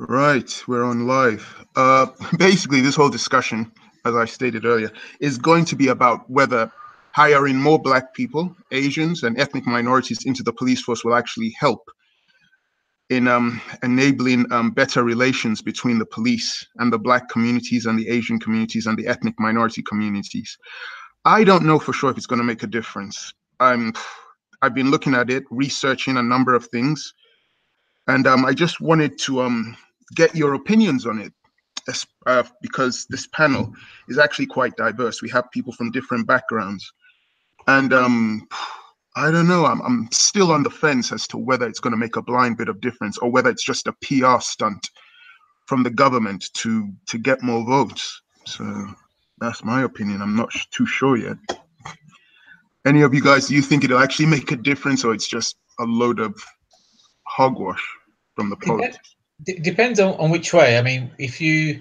Right, we're on live. Basically, this whole discussion, as I stated earlier, is going to be about whether hiring more Black people, Asians, and ethnic minorities into the police force will actually help in enabling better relations between the police and the Black communities and the Asian communities and the ethnic minority communities. I don't know for sure if it's going to make a difference. I've been looking at it, researching a number of things, and I just wanted to get your opinions on it, because this panel is actually quite diverse. We have people from different backgrounds, and I don't know. I'm still on the fence as to whether it's going to make a blind bit of difference or whether it's just a PR stunt from the government to get more votes. So that's my opinion. I'm not too sure yet. Any of you guys, do you think it'll actually make a difference, or it's just a load of hogwash from the Dep- politics? Depends on which way. I mean, if you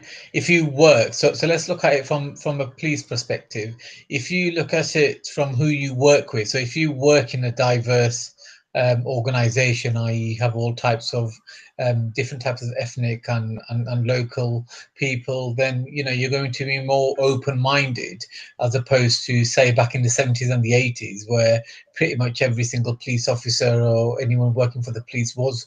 work, so let's look at it from a police perspective. If you look at it from who you work with, so if you work in a diverse organization, i.e., have all types of different types of ethnic and local people, then you're going to be more open-minded as opposed to, say, back in the 70s and the 80s, where pretty much every single police officer or anyone working for the police was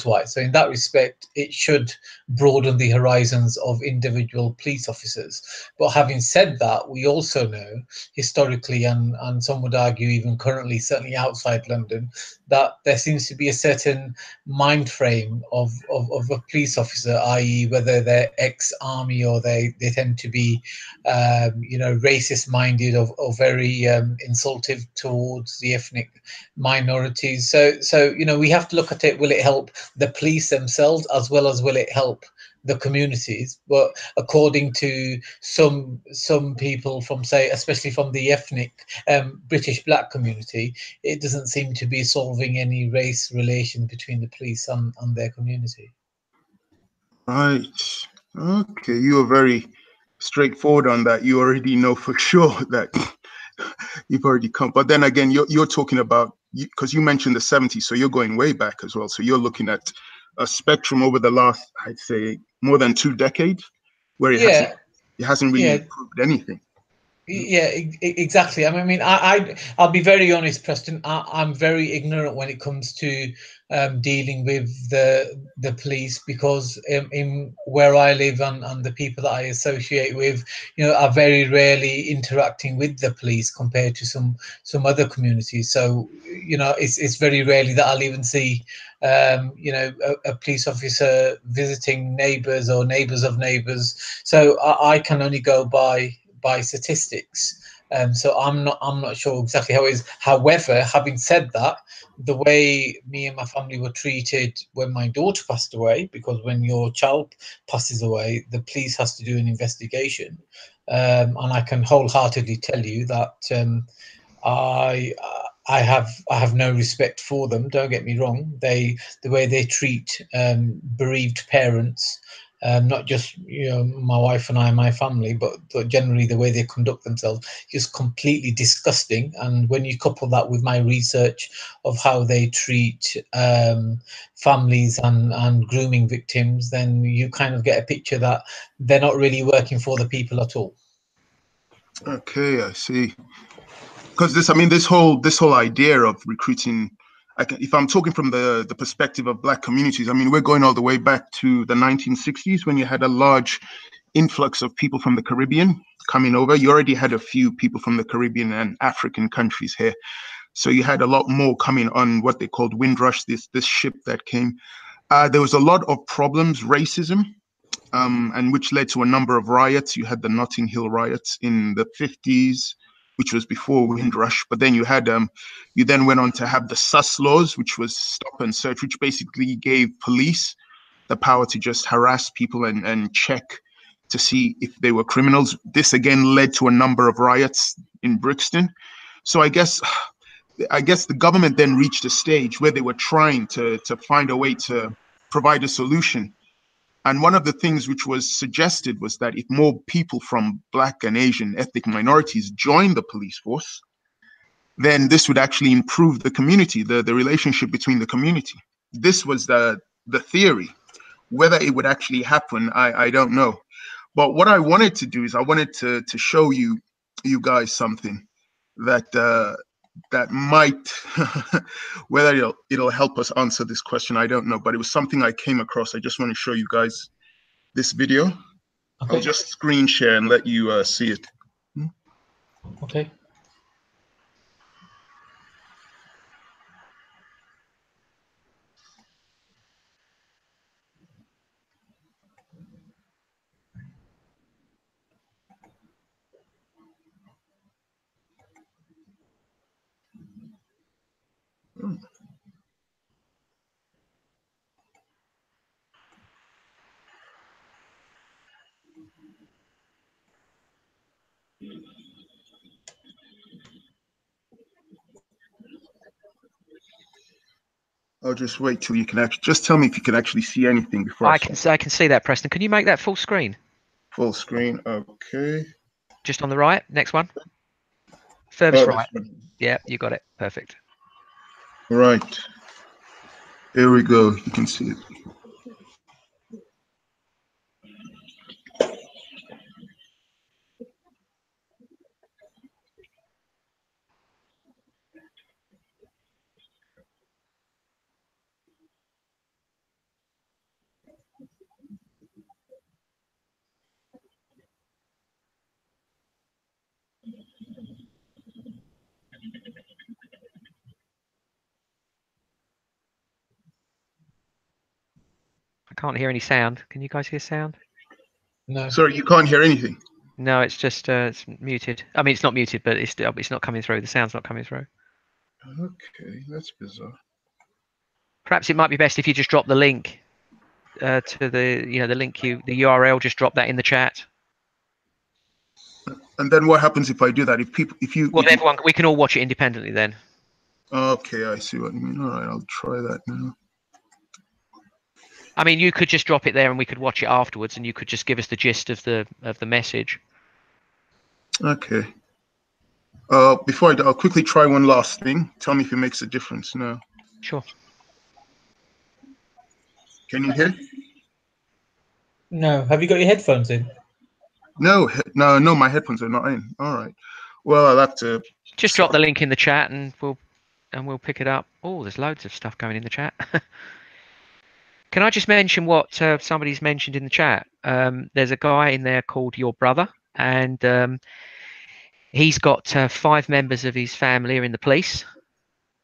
white. So in that respect, it should broaden the horizons of individual police officers. But having said that, we also know historically, and some would argue even currently, certainly outside London, that there seems to be a certain mind frame of a police officer, i.e., whether they're ex-army or they tend to be, racist minded or very insultive towards the ethnic minorities. So we have to look at it. Will it help the police themselves as well as will it help the communities? But according to some people from, say, especially from the ethnic British Black community, it doesn't seem to be solving any race relation between the police and their community. Right. Okay, you are very straightforward on that. You already know for sure that you've already come. But then again, you're talking about, because you mentioned the 70s, so you're going way back as well. So you're looking at a spectrum over the last, I'd say, more than 2 decades, where Yeah, it hasn't really yeah. improved anything. Yeah, exactly. I'll be very honest, Preston. I'm very ignorant when it comes to dealing with the police because in where I live and the people that I associate with, are very rarely interacting with the police compared to some other communities. So, it's very rarely that I'll even see, a police officer visiting neighbours or neighbours of neighbours. So I can only go by statistics. So I'm not sure exactly how it is. However, having said that, the way me and my family were treated when my daughter passed away, because when your child passes away, the police has to do an investigation, and I can wholeheartedly tell you that I. I have no respect for them. Don't get me wrong. The way they treat bereaved parents, not just my wife and I, my family, but generally the way they conduct themselves, is completely disgusting. And when you couple that with my research of how they treat families and grooming victims, then you kind of get a picture that they're not really working for the people at all. Okay, I see. Because this whole idea of recruiting, if I'm talking from the perspective of Black communities, I mean, we're going all the way back to the 1960s when you had a large influx of people from the Caribbean coming over. You already had a few people from the Caribbean and African countries here, so you had a lot more coming on what they called Windrush, this ship that came. There was a lot of problems, racism, and which led to a number of riots. You had the Notting Hill riots in the 50s, which was before Windrush. But then you then went on to have the sus laws, which was stop and search, which basically gave police the power to just harass people and check to see if they were criminals. This again led to a number of riots in Brixton. So I guess the government then reached a stage where they were trying to find a way to provide a solution. And one of the things which was suggested was that if more people from Black and Asian ethnic minorities joined the police force, then this would actually improve the community, the relationship between the community. This was the theory. Whether it would actually happen, I don't know. But what I wanted to do is I wanted to show you guys something that that might whether it'll help us answer this question, I don't know. But it was something I came across. I just want to show you guys this video. Okay. I'll just screen share and let you see it. Okay. I'll just wait till you can actually just tell me if you can actually see anything before I can see that, Preston. Can you make that full screen? Full screen. Okay. Just on the right. Next one. Furthest right. This one. Yeah, you got it. Perfect. Right. Here we go. You can see it. I can't hear any sound. Can you guys hear sound? No. Sorry, you can't hear anything. No, it's just it's muted. I mean, it's not muted, but it's not coming through. The sound's not coming through. Okay, that's bizarre. Perhaps it might be best if you just drop the link to the link the URL. Just drop that in the chat. And then what happens if I do that? Everyone, we can all watch it independently then. Okay, I see what you mean. All right, I'll try that now. I mean, you could just drop it there, and we could watch it afterwards, and you could just give us the gist of the message. Okay. Before I'll quickly try one last thing. Tell me if it makes a difference now. Sure. Can you hear? No. Have you got your headphones in? No, my headphones are not in. All right. Well, I'll have to just drop the link in the chat, and we'll pick it up. Oh, there's loads of stuff going in the chat. Can I just mention what somebody's mentioned in the chat? There's a guy in there called Your Brother, and he's got 5 members of his family are in the police,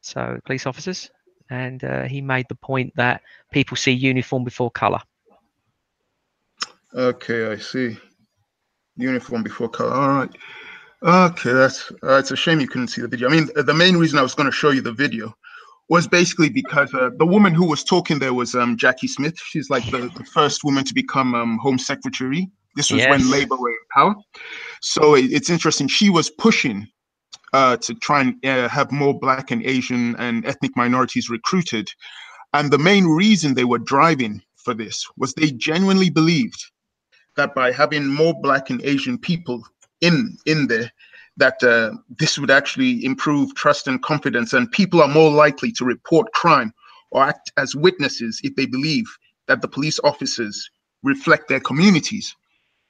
so police officers, and he made the point that people see uniform before colour. Okay, I see. Uniform before color. All right. Okay, it's a shame you couldn't see the video. I mean, the main reason I was going to show you the video was basically because the woman who was talking there was Jackie Smith. She's like the first woman to become Home Secretary. This was when Labour were in power. So it's interesting. She was pushing to try and have more Black and Asian and ethnic minorities recruited. And the main reason they were driving for this was they genuinely believed that by having more Black and Asian people in there, that this would actually improve trust and confidence, and people are more likely to report crime or act as witnesses if they believe that the police officers reflect their communities.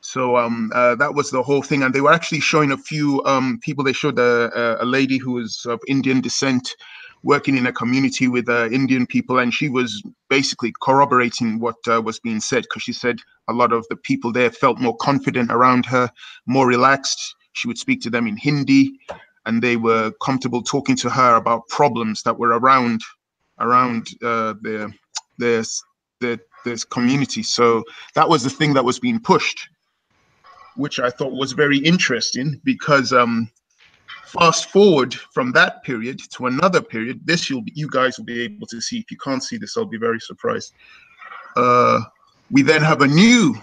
So that was the whole thing, and they were actually showing a few people. They showed a lady who was of Indian descent, working in a community with Indian people, and she was basically corroborating what was being said, because she said a lot of the people there felt more confident around her, more relaxed. She would speak to them in Hindi, and they were comfortable talking to her about problems that were around their community. So that was the thing that was being pushed, which I thought was very interesting, because fast forward from that period to another period, this you guys will be able to see. If you can't see this, I'll be very surprised. We then have a new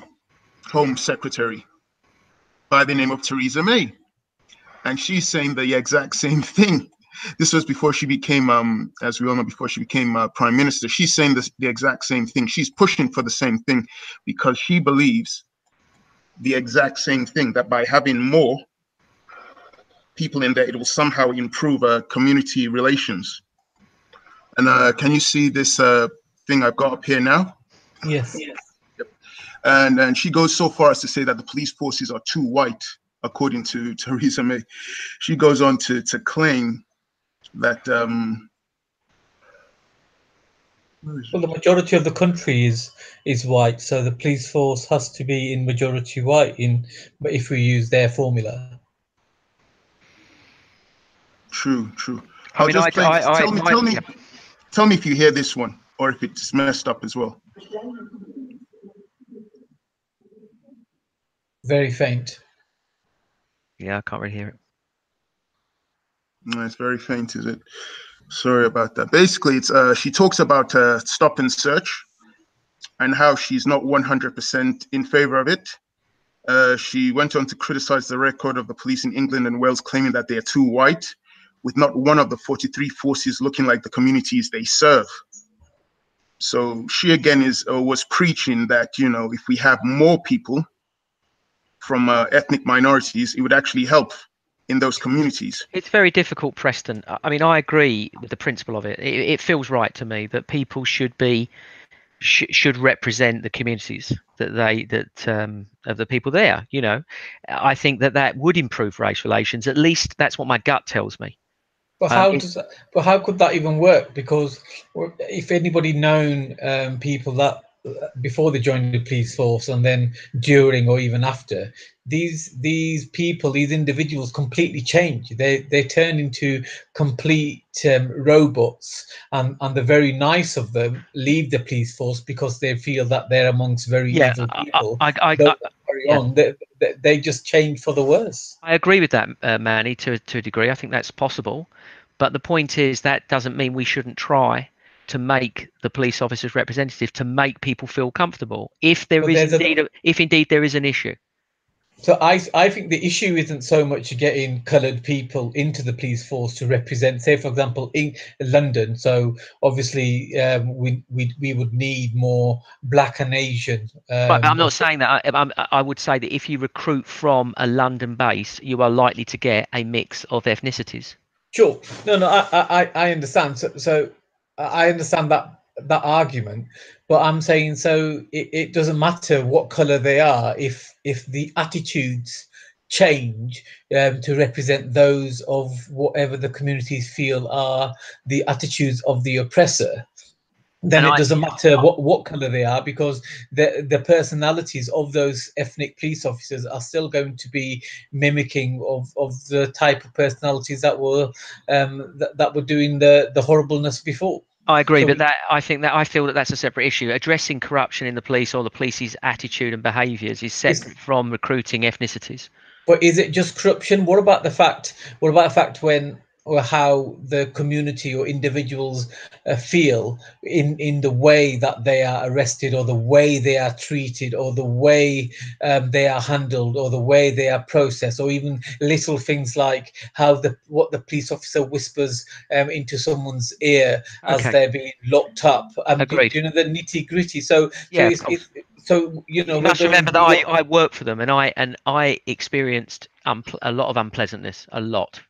Home Secretary by the name of Theresa May, and she's saying the exact same thing. This was before she became, as we all know, before she became Prime Minister. She's saying the exact same thing. She's pushing for the same thing, because she believes the exact same thing, that by having more people in there, it will somehow improve community relations. And can you see this thing I've got up here now? Yes. And she goes so far as to say that the police forces are too white, according to Theresa May. She goes on to claim that Well, the majority of the country is white, so the police force has to be in majority white. But if we use their formula, true. I mean, just play. yeah. Tell me if you hear this one or if it's messed up as well. very faint. Yeah, I can't really hear it. No, it's very faint, is it? Sorry about that. Basically, it's she talks about stop and search and how she's not 100% in favor of it. She went on to criticize the record of the police in England and Wales, claiming that they're too white, with not one of the 43 forces looking like the communities they serve. So she again was preaching that, you know, if we have more people from ethnic minorities, it would actually help in those communities. It's very difficult, Preston. I mean, I agree with the principle of it. It feels right to me that people should represent the communities of the people there. You know, I think that would improve race relations. At least that's what my gut tells me. But how could that even work? Because if anybody known people that before they joined the police force and then during or even after, these people, these individuals completely change. They turn into complete robots, and the very nice of them leave the police force because they feel that they're amongst very evil people. Carry on. They just change for the worse. I agree with that, Manny, to a degree. I think that's possible. But the point is that doesn't mean we shouldn't try to make the police officers representative, to make people feel comfortable if indeed there is an issue. So I think the issue isn't so much getting coloured people into the police force to represent, say, for example, in London. So obviously we would need more black and Asian. Right, but I'm not saying that. I would say that if you recruit from a London base, you are likely to get a mix of ethnicities. Sure. No, I understand. So I understand that argument, but I'm saying so it doesn't matter what color they are if the attitudes change to represent those of whatever the communities feel are the attitudes of the oppressor. Then it doesn't matter what color they are, because the personalities of those ethnic police officers are still going to be mimicking of the type of personalities that were doing the horribleness before. I agree, but I feel that that's a separate issue. Addressing corruption in the police or the police's attitude and behaviours is separate from recruiting ethnicities. But is it just corruption? What about the fact when or how the community or individuals feel in the way that they are arrested, or the way they are treated, or the way they are handled, or the way they are processed, or even little things like what the police officer whispers into someone's ear as they're being locked up. Agreed. Do you know the nitty gritty? So you know, you must remember that I work for them, and I experienced a lot of unpleasantness, a lot.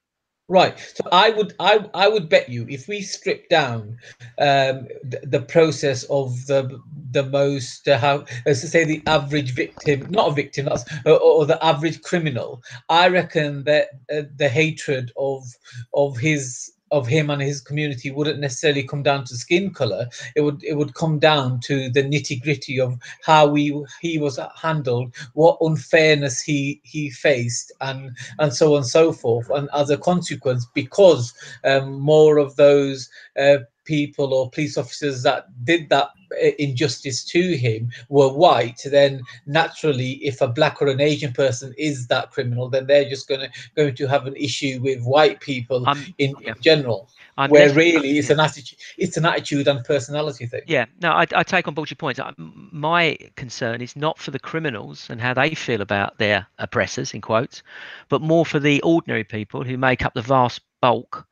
Right. So I would bet you, if we strip down the process of the most how, let's say, the average victim, not a victim, or the average criminal, I reckon that the hatred of him and his community wouldn't necessarily come down to skin color. It would come down to the nitty gritty of how he was handled, what unfairness he faced, and so on and so forth. And as a consequence, because more of those people or police officers that did that injustice to him were white, then naturally, if a black or an Asian person is that criminal, then they're just going to have an issue with white people in general. Where really it's an attitude and personality thing. Yeah, no, I take on board your points. My concern is not for the criminals and how they feel about their oppressors, in quotes, but more for the ordinary people who make up the vast bulk,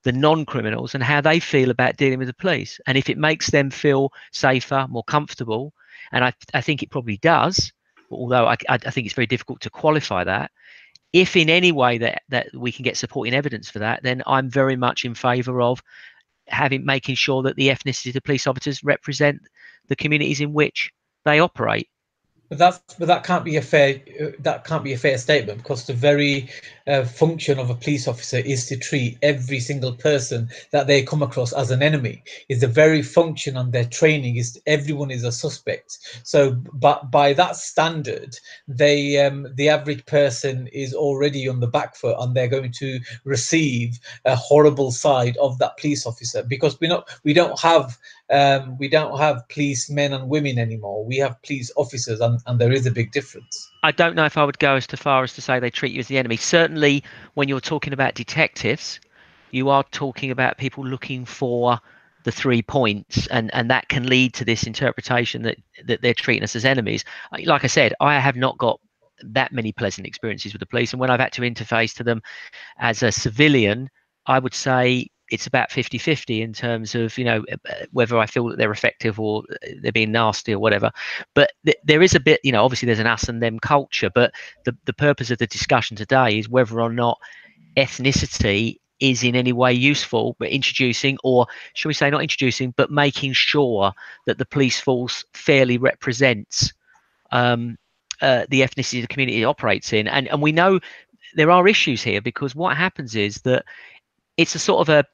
the non-criminals, and how they feel about dealing with the police. And if it makes them feel safer, more comfortable, and I think it probably does, although I think it's very difficult to qualify that. If in any way that we can get supporting evidence for that, then I'm very much in favour of making sure that the ethnicity of the police officers represent the communities in which they operate. But that can't be a fair statement, because the very function of a police officer is to treat every single person that they come across as an enemy. Is the very function on their training is everyone is a suspect. So, but by that standard, the average person is already on the back foot, and they're going to receive a horrible side of that police officer, because we don't have police men and women anymore. We have police officers, and there is a big difference. I don't know if I would go as far as to say they treat you as the enemy. Certainly, when you're talking about detectives, you are talking about people looking for the 3 points, and that can lead to this interpretation that they're treating us as enemies. Like I said, I have not got that many pleasant experiences with the police, and when I've had to interface to them as a civilian, I would say it's about 50-50 in terms of, you know, whether I feel that they're effective or they're being nasty or whatever. But there is a bit, you know, obviously there's an us and them culture, but the purpose of the discussion today is whether or not ethnicity is in any way useful, but introducing, or shall we say not introducing, but making sure that the police force fairly represents the ethnicity the community it operates in. And we know there are issues here, because what happens is that it's a sort of a,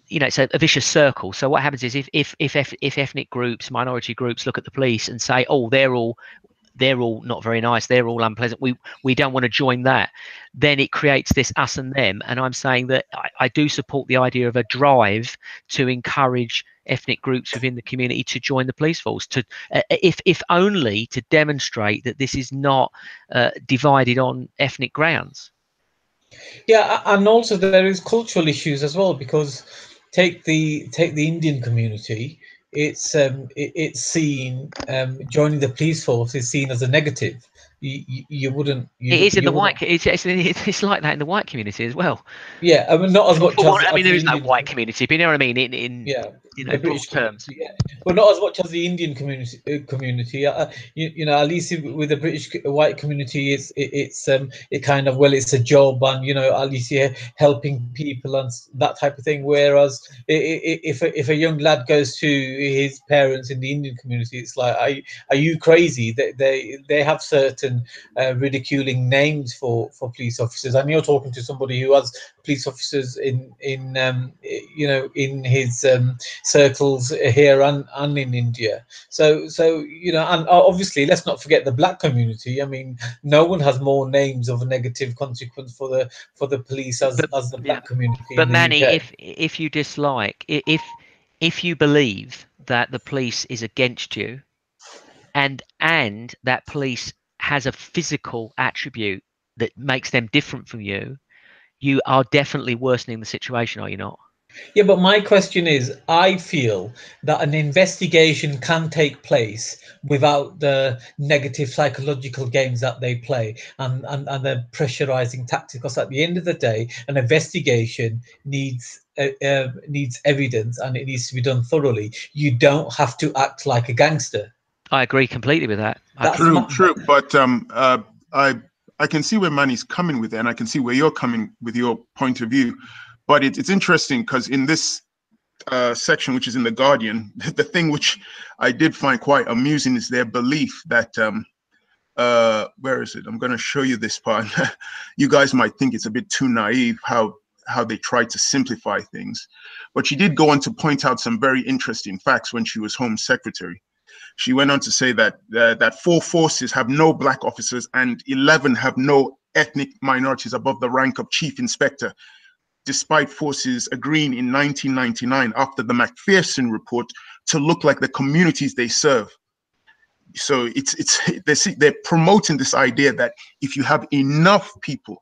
you know, it's a vicious circle. So what happens is if ethnic groups, minority groups look at the police and say, oh, they're all not very nice, they're all unpleasant, we don't want to join that, then it creates this us and them. And I'm saying that I do support the idea of a drive to encourage ethnic groups within the community to join the police force, to if only to demonstrate that this is not divided on ethnic grounds. Yeah, and also there is cultural issues as well, because take the Indian community. It's seen, joining the police force is seen as a negative. You wouldn't It is in the you wouldn't. white. It's like that in the white community as well. Yeah, I mean, not as much as, I mean, there the is no Indian. white community, but you know what I mean. In Yeah, you know, the broad British terms. community, yeah, but not as much as the Indian community. You know, at least with the British white community, it kind of, well, it's a job, and you know, at least you're helping people and that type of thing. Whereas if a young lad goes to his parents in the Indian community, it's like, are you crazy? They have certain ridiculing names for police officers, and you're talking to somebody who has police officers in you know, in his circles here and in India. So you know, and obviously let's not forget the black community. I mean, no one has more names of a negative consequence for the police as the black community But in the Manny, UK. if you dislike, if you believe that the police is against you, and that police has a physical attribute that makes them different from you, you are definitely worsening the situation, are you not? Yeah, but my question is, I feel that an investigation can take place without the negative psychological games that they play, and the pressurizing tactics. Because at the end of the day, an investigation needs evidence, and it needs to be done thoroughly. You don't have to act like a gangster. I agree completely with that. That's True, my, true. But I can see where Manny's coming with it, and I can see where you're coming with your point of view. But it's interesting because in this section, which is in the Guardian, the thing which I did find quite amusing is their belief that where is it? I'm going to show you this part. You guys might think it's a bit too naive how they try to simplify things, but she did go on to point out some very interesting facts when she was Home Secretary. She went on to say that that 4 forces have no black officers and 11 have no ethnic minorities above the rank of chief inspector, despite forces agreeing in 1999 after the Macpherson report to look like the communities they serve. So they're promoting this idea that if you have enough people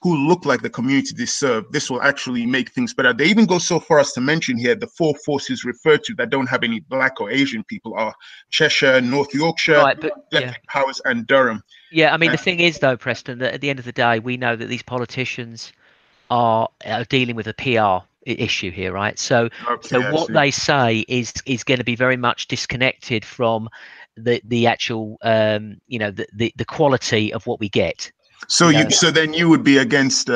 who look like the community they serve, this will actually make things better. They even go so far as to mention here the 4 forces referred to that don't have any black or Asian people are Cheshire, North Yorkshire, Right, but Suffolk, Powers, and Durham. yeah, I mean, the thing is, though, Preston, that at the end of the day, we know that these politicians are dealing with a PR issue here, right? So Okay, I what see. they say is going to be very much disconnected from the actual you know, the quality of what we get. So You know? so then you would be against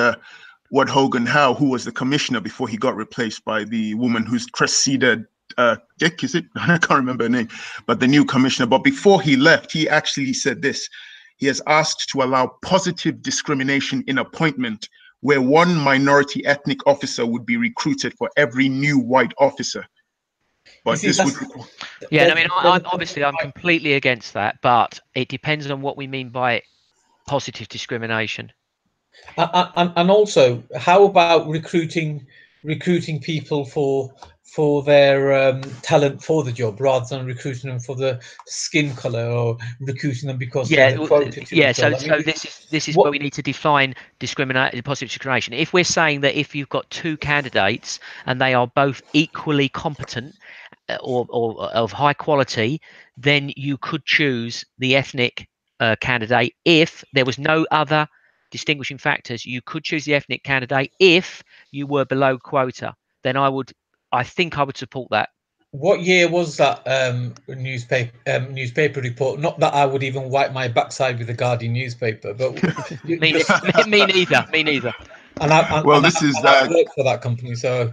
what Hogan Howe, who was the commissioner before he got replaced by the woman who's Cressida Dick, is it? I can't remember her name, but the new commissioner. But before he left, he actually said this. He has asked to allow positive discrimination in appointment, where one minority ethnic officer would be recruited for every new white officer. But see, this would... Yeah, and I mean, I'm completely against that, but it depends on what we mean by positive discrimination. And also, how about recruiting people for their talent for the job, rather than recruiting them for the skin color, or recruiting them because they're the quota to the job? So this is where we need to define positive discrimination. If we're saying that if you've got two candidates and they are both equally competent or of high quality, then you could choose the ethnic candidate. If there was no other distinguishing factors, you could choose the ethnic candidate if you were below quota. Then I think I would support that. What year was that newspaper report? Not that I would even wipe my backside with the Guardian newspaper, but me neither. Me neither. And I work for that company, so.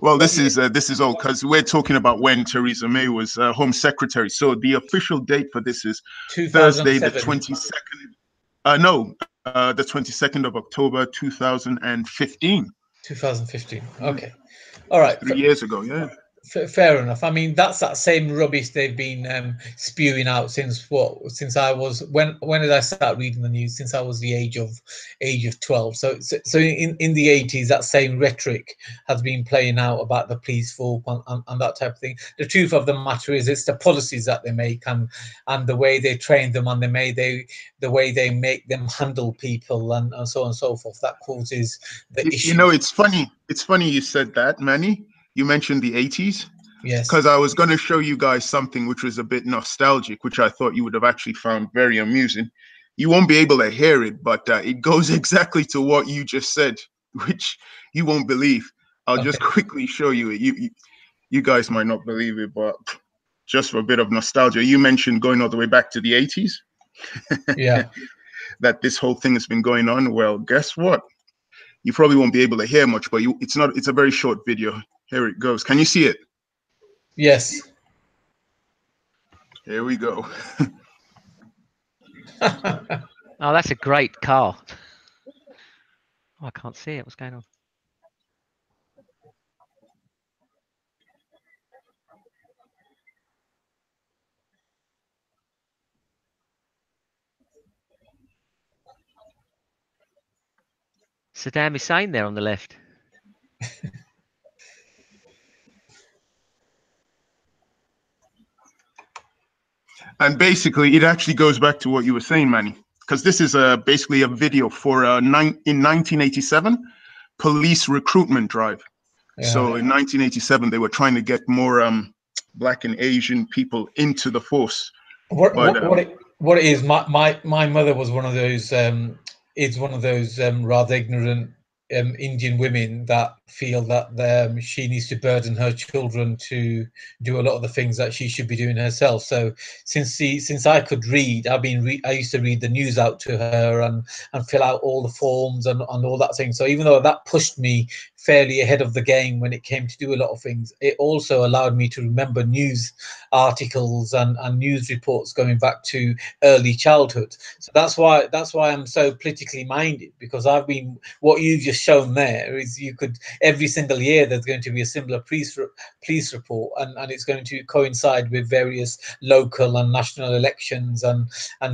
Well, this is all because we're talking about when Theresa May was Home Secretary. So the official date for this is Thursday, the 22nd. The 22nd of October, 2015. 2015. Okay. All right. 3 years ago. Yeah. Fair enough. I mean, that's that same rubbish they've been spewing out since I was when did I start reading the news? Since I was the age of 12. So in the 80s, that same rhetoric has been playing out about the police force and that type of thing. The truth of the matter is, it's the policies that they make and the way they train them, and the way they make them handle people, and so on and so forth, that causes the issue. You know, it's funny. It's funny you said that, Manny. You mentioned the 80s. Yes. Because I was going to show you guys something which was a bit nostalgic, which I thought you would have actually found very amusing. You won't be able to hear it, but it goes exactly to what you just said, which you won't believe. I'll just quickly show you it. You guys might not believe it, but just for a bit of nostalgia, you mentioned going all the way back to the 80s. Yeah. That this whole thing has been going on. Well, guess what? You probably won't be able to hear much, but it's a very short video. Here it goes. Can you see it? Yes. Here we go. Oh, that's a great car. Oh, I can't see it. What's going on? Saddam Hussein there on the left. And basically, it actually goes back to what you were saying, Manny, because this is basically a video for in 1987 police recruitment drive. Yeah. So in 1987, they were trying to get more Black and Asian people into the force. What it is, my mother was one of those rather ignorant Indian women that feel that she needs to burden her children to do a lot of the things that she should be doing herself. So since I could read, I used to read the news out to her and fill out all the forms and all that thing. So even though that pushed me fairly ahead of the game when it came to do a lot of things, it also allowed me to remember news articles and news reports going back to early childhood. So that's why I'm so politically minded, because I've been, what you've just shown there is, you could, every single year there's going to be a similar police report, and it's going to coincide with various local and national elections and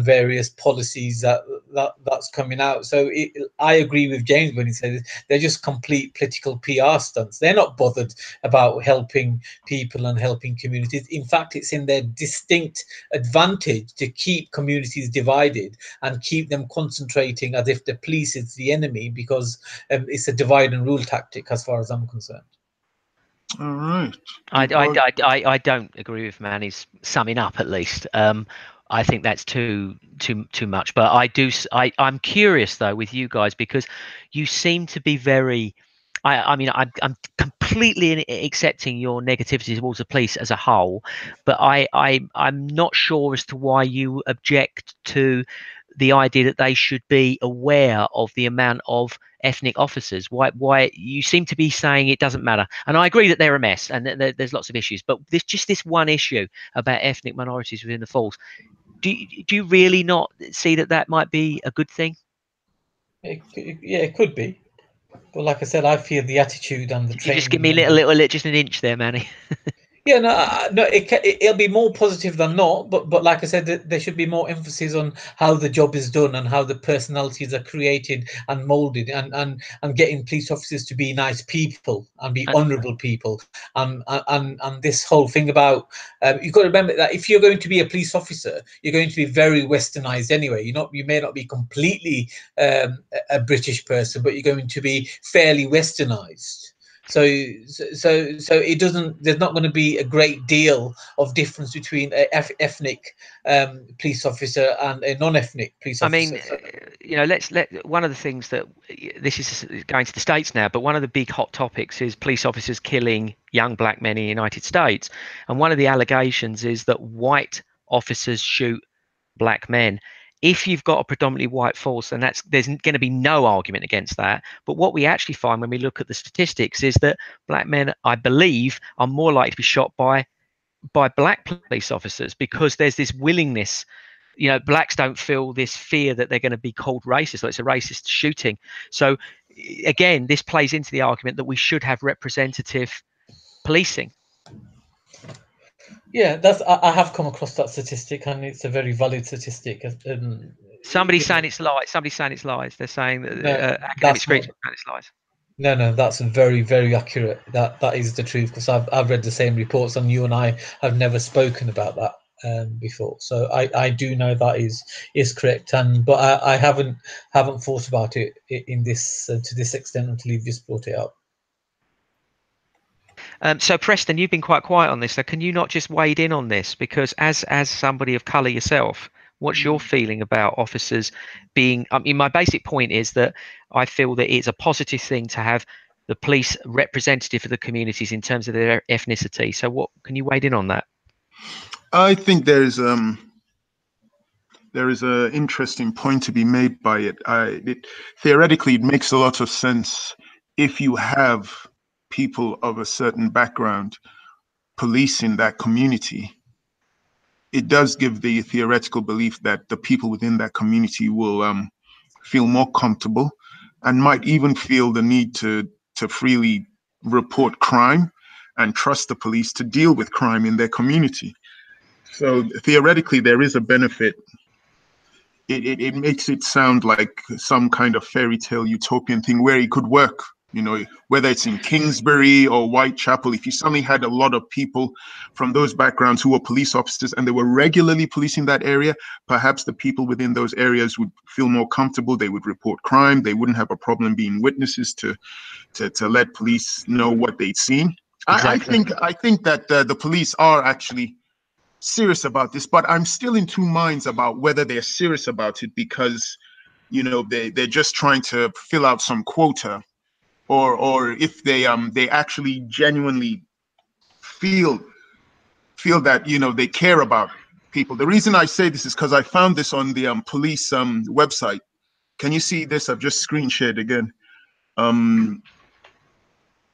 various policies that's coming out. So I agree with James when he says they're just complete political PR stunts. They're not bothered about helping people and helping communities. In fact, it's in their distinct advantage to keep communities divided and keep them concentrating as if the police is the enemy, because it's a divide and rule tactic as far as I'm concerned. All right. I don't agree with Manny's summing up, at least. I think that's too much. But I'm curious though with you guys, because you seem to be very. I'm completely accepting your negativity towards the police as a whole, but I'm not sure as to why you object to the idea that they should be aware of the amount of ethnic officers. Why you seem to be saying it doesn't matter, and I agree that they're a mess and there's lots of issues, but this one issue about ethnic minorities within the force, do you really not see that might be a good thing? Yeah, it could be. But like I said, I feel the attitude and the You just give me training. little just an inch there, Manny. Yeah, no, no, it'll be more positive than not. But like I said, there should be more emphasis on how the job is done and how the personalities are created and molded, and getting police officers to be nice people and be honourable people. And this whole thing about you've got to remember that if you're going to be a police officer, you're going to be very westernized anyway. You may not be completely a British person, but you're going to be fairly westernized. So it doesn't. There's not going to be a great deal of difference between an ethnic police officer and a non-ethnic police I officer. mean, let's one of the things that this is going to the States now, but one of the big hot topics is police officers killing young black men in the United States, and one of the allegations is that white officers shoot black men. If you've got a predominantly white force, then there's going to be no argument against that. But what we actually find when we look at the statistics is that black men, I believe, are more likely to be shot by black police officers, because there's this willingness. Blacks don't feel this fear that they're going to be called racist, or it's a racist shooting. So again, this plays into the argument that we should have representative policing. Yeah, I have come across that statistic, and it's a very valid statistic. Somebody's saying it's lies. Somebody's saying it's lies. They're saying that academic screens are saying it's lies. No, that's very, very accurate. That is the truth, because I've read the same reports, and you and I have never spoken about that before. So I do know that is correct, but I haven't thought about it in this to this extent until you've just brought it up. So Preston, you've been quite quiet on this. So can you not just wade in on this? Because as somebody of colour yourself, what's your feeling about officers being? I mean, my basic point is that I feel that it's a positive thing to have the police representative of the communities in terms of their ethnicity. So what can you wade in on that? I think there is an interesting point to be made by it. Theoretically, it makes a lot of sense if you have people of a certain background policing that community. It does give the theoretical belief that the people within that community will feel more comfortable and might even feel the need to freely report crime and trust the police to deal with crime in their community. So theoretically, there is a benefit. It makes it sound like some kind of fairy tale utopian thing where it could work. Whether it's in Kingsbury or Whitechapel, if you suddenly had a lot of people from those backgrounds who were police officers and they were regularly policing that area, perhaps the people within those areas would feel more comfortable. They would report crime. They wouldn't have a problem being witnesses to let police know what they'd seen. Exactly. I think that the police are actually serious about this, but I'm still in two minds about whether they're serious about it because, they're just trying to fill out some quota, or if they actually genuinely feel that they care about people. The reason I say this is because I found this on the police website. Can you see this? I've just screen shared again.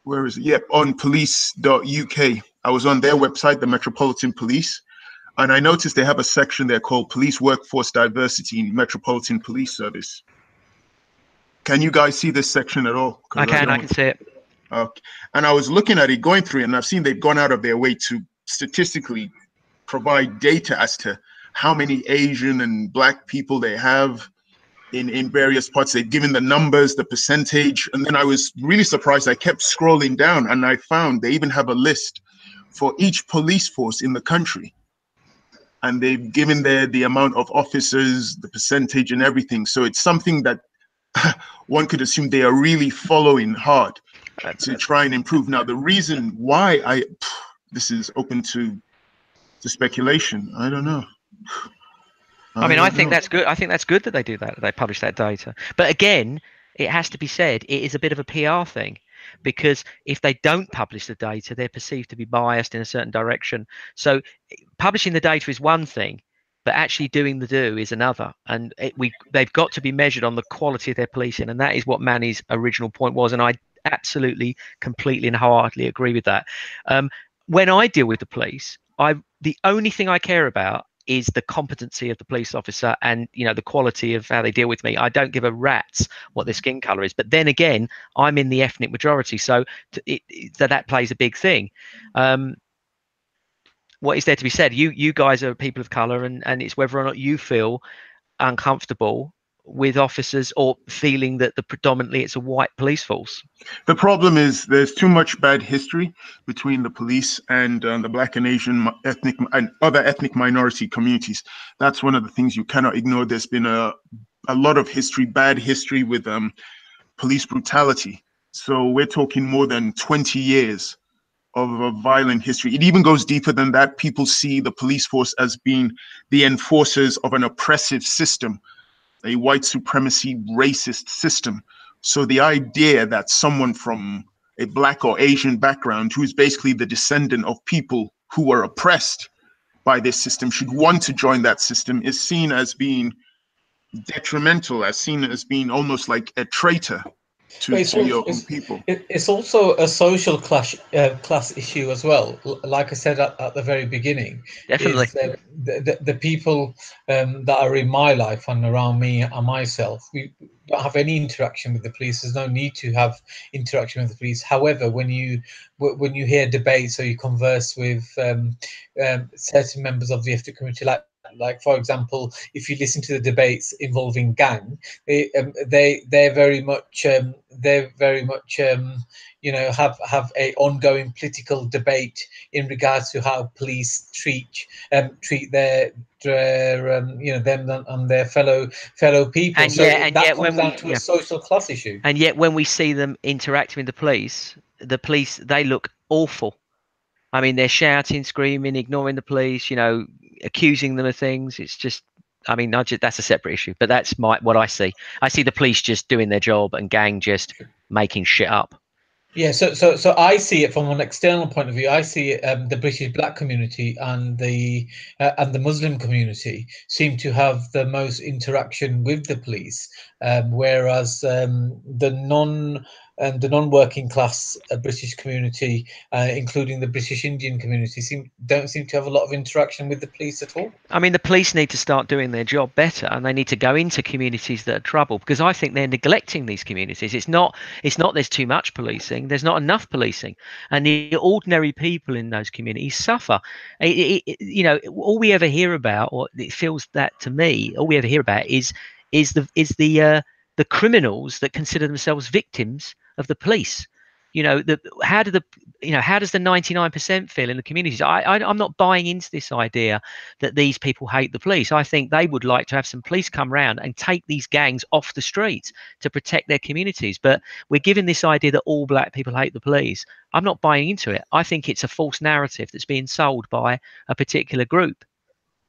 Where is it? Yep, on police.uk. I was on their website, the Metropolitan Police, and I noticed they have a section there called Police Workforce Diversity in Metropolitan Police Service. Can you guys see this section at all? I can see it. Okay. And I was looking at it, going through it, and I've seen they've gone out of their way to statistically provide data as to how many Asian and Black people they have in various parts. They've given the numbers, the percentage, and then I was really surprised. I kept scrolling down, and I found they even have a list for each police force in the country. And they've given the amount of officers, the percentage, and everything. So it's something that one could assume they are really following hard to try and improve. Now, the reason why this is open to speculation. I don't know. I think that's good. I think that's good that they do that. They publish that data. But again, it has to be said, it is a bit of a PR thing, because if they don't publish the data, they're perceived to be biased in a certain direction. So publishing the data is one thing, but actually doing the do is another. And they've got to be measured on the quality of their policing, and that is what Manny's original point was. And I absolutely, completely, and wholeheartedly agree with that. When I deal with the police, the only thing I care about is the competency of the police officer and, you know, the quality of how they deal with me. I don't give a rat's what their skin color is. But then again, I'm in the ethnic majority, so that plays a big thing. What is there to be said? You guys are people of color, and it's whether or not you feel uncomfortable with officers or feeling that predominantly it's a white police force. The problem is there's too much bad history between the police and the Black and Asian ethnic and other ethnic minority communities. That's one of the things you cannot ignore. There's been a lot of history, bad history with police brutality. So we're talking more than 20 years of a violent history. It even goes deeper than that. People see the police force as being the enforcers of an oppressive system, a white supremacy racist system. So the idea that someone from a Black or Asian background, who is basically the descendant of people who were oppressed by this system, should want to join that system is seen as being detrimental, as seen as being almost like a traitor to your own people. It's also a social class issue as well. Like I said at the very beginning, Definitely. is the people that are in my life and around me and myself, we don't have any interaction with the police. There's no need to have interaction with the police. However, when you hear debates or you converse with certain members of the ethnic community, like for example, if you listen to the debates involving gang, they're very much you know, have a ongoing political debate in regards to how police treat their you know, them and their fellow people. And so yet, that comes down to a social class issue. And yet when we see them interacting with the police, they look awful. I mean, they're shouting, screaming, ignoring the police, you know, accusing them of things. It's just, I mean, that's a separate issue, but that's what I see. I see the police just doing their job and gang just making shit up. Yeah, so I see it from an external point of view. I see the British Black community and the Muslim community seem to have the most interaction with the police, whereas the non-working class British community, including the British Indian community, don't seem to have a lot of interaction with the police at all. I mean, the police need to start doing their job better, and they need to go into communities that are troubled, because I think they're neglecting these communities. It's not there's too much policing. There's not enough policing, and the ordinary people in those communities suffer. You know, all we ever hear about, or it feels that to me, all we ever hear about is the criminals that consider themselves victims of the police. You know, how does the 99% feel in the communities? I'm not buying into this idea that these people hate the police. I think they would like to have some police come round and take these gangs off the streets to protect their communities. But we're given this idea that all black people hate the police. I'm not buying into it. I think it's a false narrative that's being sold by a particular group.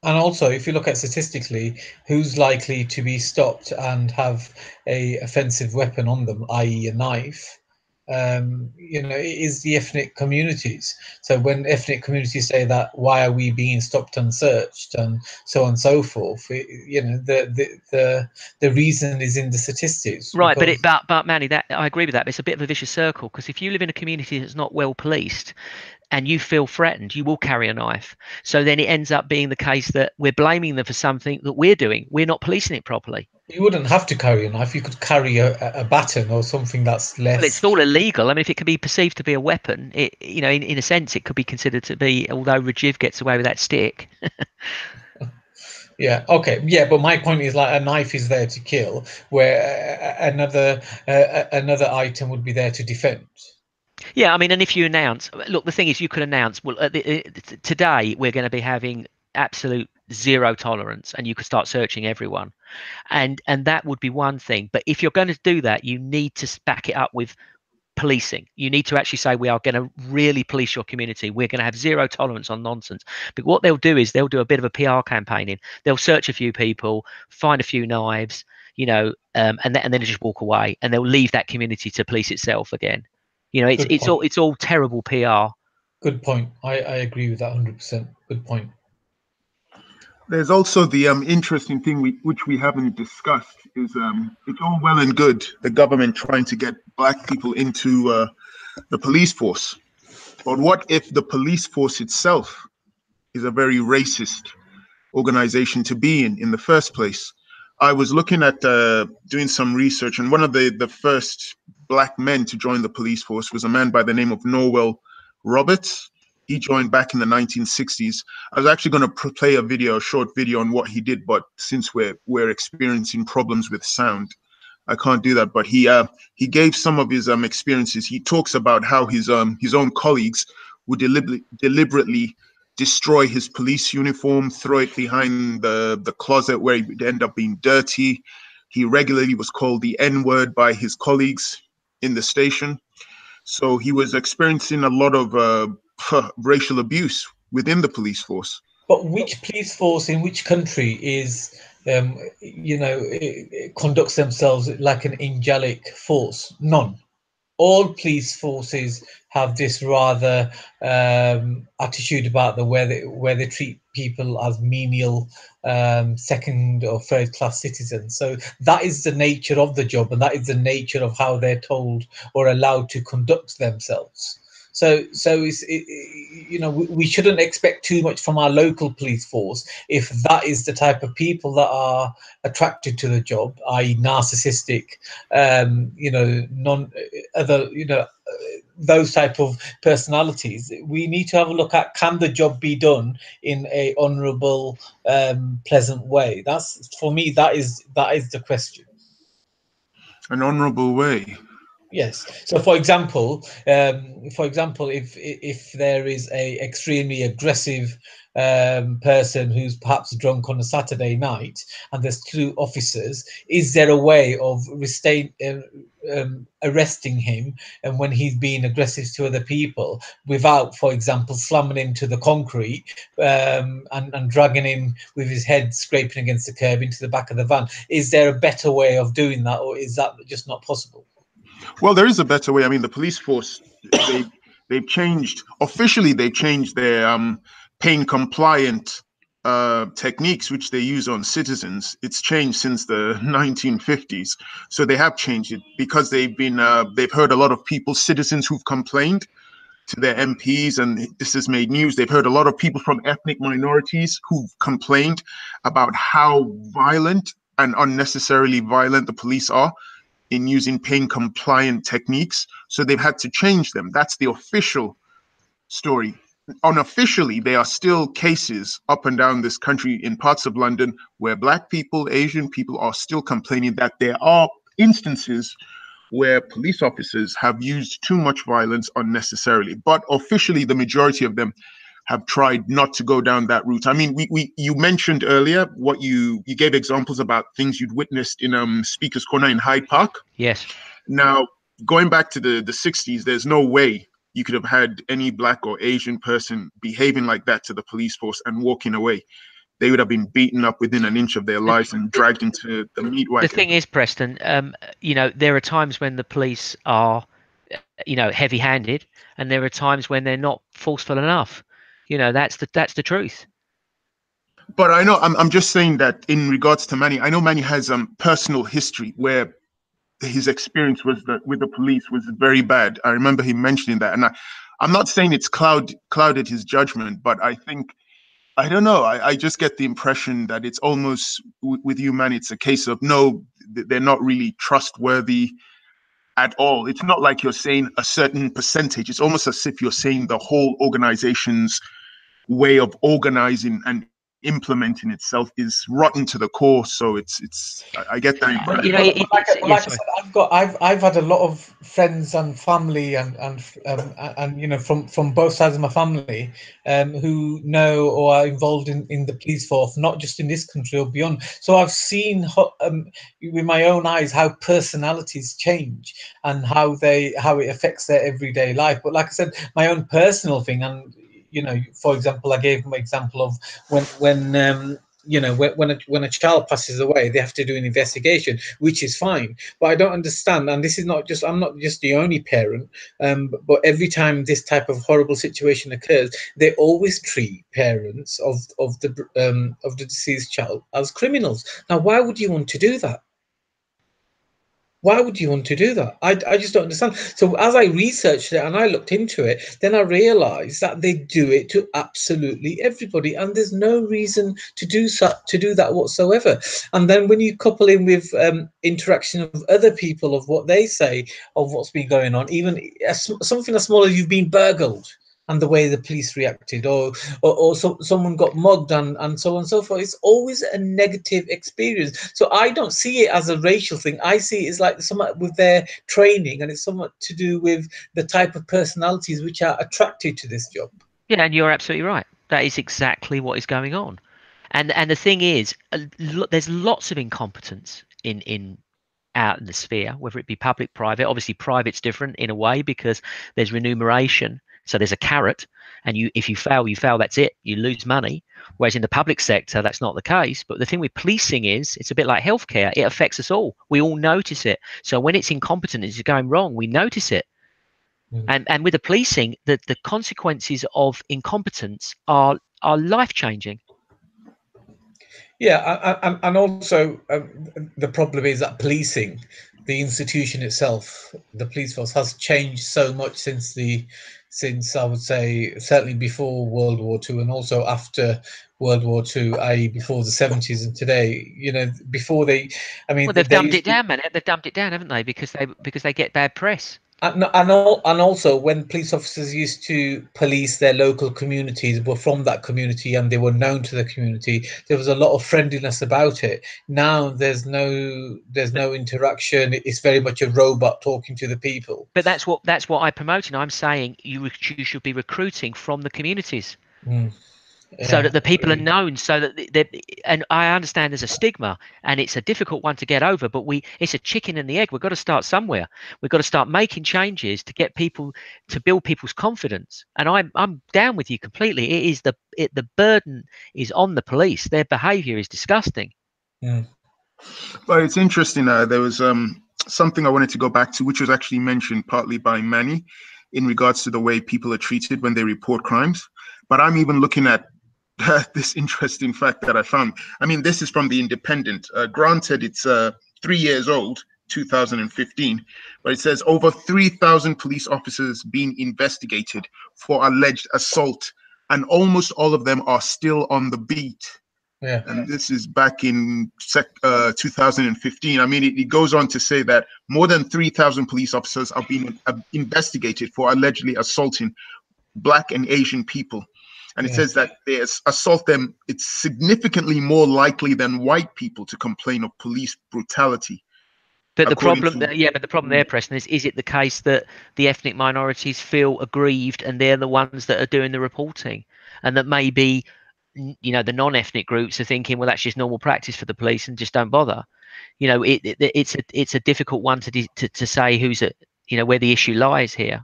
And also, if you look at statistically, who's likely to be stopped and have a offensive weapon on them, i.e. a knife, you know, it is the ethnic communities. So when ethnic communities say that, why are we being stopped and searched, and so on and so forth, you know, the reason is in the statistics. Right, but Manny, that I agree with that. But it's a bit of a vicious circle, because if you live in a community that's not well policed, and you feel threatened, you will carry a knife. So then it ends up being the case that we're blaming them for something that we're doing. We're not policing it properly. You wouldn't have to carry a knife. You could carry a baton or something that's less. Well, it's all illegal. I mean, if it could be perceived to be a weapon, it, you know, in a sense, it could be considered to be. Although Rajiv gets away with that stick. Yeah. Okay. Yeah. But my point is, like, a knife is there to kill, where another item would be there to defend. Yeah, I mean, and if you announce, look, the thing is, you could announce, well, today we're going to be having absolute zero tolerance, and you could start searching everyone, and that would be one thing. But if you're going to do that, you need to back it up with policing. You need to actually say, we are going to really police your community. We're going to have zero tolerance on nonsense. But what they'll do is they'll do a bit of a PR campaigning. They'll search a few people, find a few knives, you know, and then just walk away, and they'll leave that community to police itself again. You know, it's all terrible PR. Good point. I agree with that 100%. Good point. There's also the interesting thing which we haven't discussed is it's all well and good the government trying to get black people into the police force, but what if the police force itself is a very racist organization to be in the first place? I was looking at doing some research, and one of the first black men to join the police force was a man by the name of Norwell Roberts. He joined back in the 1960s. I was actually going to play a short video on what he did, but since we're experiencing problems with sound, I can't do that. But he gave some of his experiences. He talks about how his own colleagues would deliberately destroy his police uniform, throw it behind the closet where it would end up being dirty. He regularly was called the N-word by his colleagues in the station. So he was experiencing a lot of racial abuse within the police force. But which police force in which country is, conducts themselves like an angelic force? None. All police forces have this rather attitude about the where they treat people as menial, second or third class citizens. So that is the nature of the job, and that is the nature of how they're told or allowed to conduct themselves. So we shouldn't expect too much from our local police force if that is the type of people that are attracted to the job, i.e., narcissistic, non other, those type of personalities. We need to have a look at, can the job be done in a honourable, pleasant way? That's, for me, that is the question. An honourable way. Yes. So, for example, if there is a extremely aggressive person who's perhaps drunk on a Saturday night, and there's two officers, is there a way of arresting him, and when he's being aggressive to other people, without, for example, slamming him to the concrete and dragging him with his head scraping against the curb into the back of the van? Is there a better way of doing that, or is that just not possible? Well, there is a better way. I mean, the police force, they've changed, officially they've changed their pain compliant techniques which they use on citizens. It's changed since the 1950s. So they have changed it because they've heard a lot of people, citizens who've complained to their MPs, and this has made news. They've heard a lot of people from ethnic minorities who've complained about how violent and unnecessarily violent the police are in using pain compliant techniques. So they've had to change them. That's the official story. Unofficially, there are still cases up and down this country in parts of London where Black people, Asian people are still complaining that there are instances where police officers have used too much violence unnecessarily. But officially, the majority of them have tried not to go down that route. I mean, you mentioned earlier what you gave examples about things you'd witnessed in Speaker's Corner in Hyde Park. Yes. Now, going back to the 60s, there's no way you could have had any Black or Asian person behaving like that to the police force and walking away. They would have been beaten up within an inch of their lives and dragged into the meat wagon. The thing is, Preston, there are times when the police are, heavy-handed, and there are times when they're not forceful enough. That's the truth. But I know I'm just saying that in regards to Manny, I know Manny has personal history where his experience with the police was very bad. I remember him mentioning that, and I'm not saying it's clouded his judgment, but I think, I don't know, I just get the impression that it's almost with you, Manny, it's a case of no, they're not really trustworthy at all. It's not like you're saying a certain percentage. It's almost as if you're saying the whole organization's way of organizing and implementing itself is rotten to the core. So I get that impression. Like I said, I've had a lot of friends and family and from both sides of my family who know or are involved in the police force, not just in this country or beyond. So I've seen with my own eyes how personalities change and how it affects their everyday life. But like I said, my own personal thing, and for example, I gave my example of when you know, when a child passes away, they have to do an investigation, which is fine. But I don't understand, and this is not just, I'm not just the only parent, but every time this type of horrible situation occurs, they always treat parents of the deceased child as criminals. Now, why would you want to do that? Why would you want to do that? I just don't understand. So as I researched it and I looked into it, then I realized that they do it to absolutely everybody, and there's no reason to do that whatsoever. And then when you couple in with interaction of other people, of what they say of what's been going on, even something as small as you've been burgled, and the way the police reacted, or someone got mugged, and so on and so forth. It's always a negative experience. So I don't see it as a racial thing. I see it as like somewhat with their training, and it's somewhat to do with the type of personalities which are attracted to this job. Yeah, and you're absolutely right. That is exactly what is going on. And the thing is, there's lots of incompetence in out in the sphere, whether it be public, private. Obviously, private's different in a way because there's remuneration, so there's a carrot, and if you fail, you fail. That's it. You lose money. Whereas in the public sector, that's not the case. But the thing with policing is, it's a bit like healthcare. It affects us all. We all notice it. So when it's incompetent, it's going wrong, we notice it. And with the policing, the consequences of incompetence are life changing. Yeah, and also the problem is that policing, the institution itself, the police force has changed so much since I would say certainly before World War II and also after World War II, i.e. before the 70s and today. You know, before I mean, Well, they've they dumbed used it down, man. They've dumbed it down, haven't they? Because they get bad press. and also when police officers used to police their local communities, were from that community and they were known to the community, there was a lot of friendliness about it. Now there's no interaction. It's very much a robot talking to the people. But that's what I'm promoting. I'm saying you should be recruiting from the communities. So Yeah, that the people are known, so that and I understand there's a stigma and it's a difficult one to get over, but it's a chicken and the egg. We've got to start somewhere. We've got to start making changes to get people, to build people's confidence. And I'm down with you completely. The burden is on the police. Their behaviour is disgusting. But it's interesting. There was something I wanted to go back to, which was actually mentioned partly by Manny in regards to the way people are treated when they report crimes. But I'm even looking at this interesting fact that I found. I mean, this is from The Independent. Granted, it's 3 years old, 2015, but it says over 3,000 police officers being investigated for alleged assault, and almost all of them are still on the beat. yeah. And this is back in 2015. I mean, it goes on to say that more than 3,000 police officers are being investigated for allegedly assaulting Black and Asian people. And it says that they assault them, it's significantly more likely than white people to complain of police brutality. But the problem there, Preston, is it the case that the ethnic minorities feel aggrieved and they're the ones that are doing the reporting, and that maybe, you know, the non-ethnic groups are thinking, well, that's just normal practice for the police and just don't bother. You know, it's a difficult one to say where the issue lies here.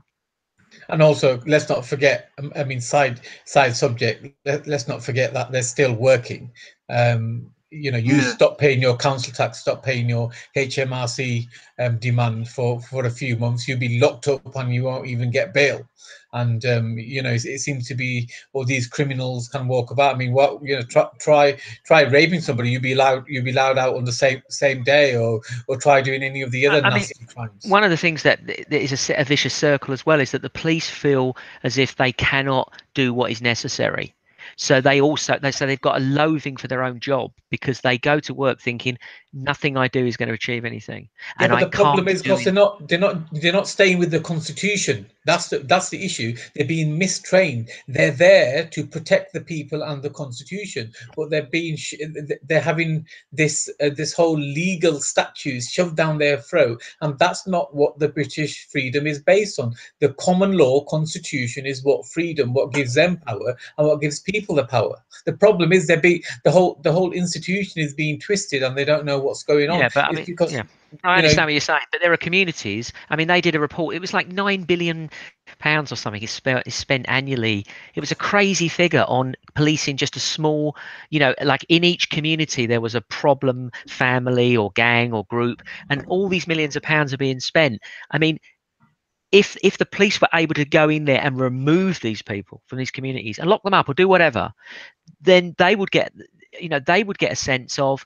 And also, let's not forget. I mean, side subject. Let's not forget that they're still working. You know, you stop paying your council tax, stop paying your HMRC demand for a few months, you'll be locked up and you won't even get bail. And you know, it seems to be all these criminals can walk about. I mean, what, you know, try raping somebody, you'll be allowed out on the same day, or try doing any of the other nasty crimes. One of the things that is a vicious circle as well is that the police feel as if they cannot do what is necessary. So they've got a loathing for their own job because they go to work thinking nothing I do is going to achieve anything. Yeah, and but I the problem can't is because they're not staying with the Constitution. That's the issue. They're being mistrained. They're there to protect the people and the Constitution, but they're having this whole legal statutes shoved down their throat, and that's not what the British freedom is based on. The common law Constitution is what gives them power and what gives people people the power. The problem is the whole institution is being twisted, and they don't know what's going on. Yeah, but I It's mean, because yeah, I you know understand what you're saying, but there are communities. I mean, they did a report. It was like £9 billion or something is spent annually. It was a crazy figure on policing just a small, like in each community there was a problem family or gang or group, and all these millions of pounds are being spent. I mean, if the police were able to go in there and remove these people from these communities and lock them up or do whatever, then they would get a sense of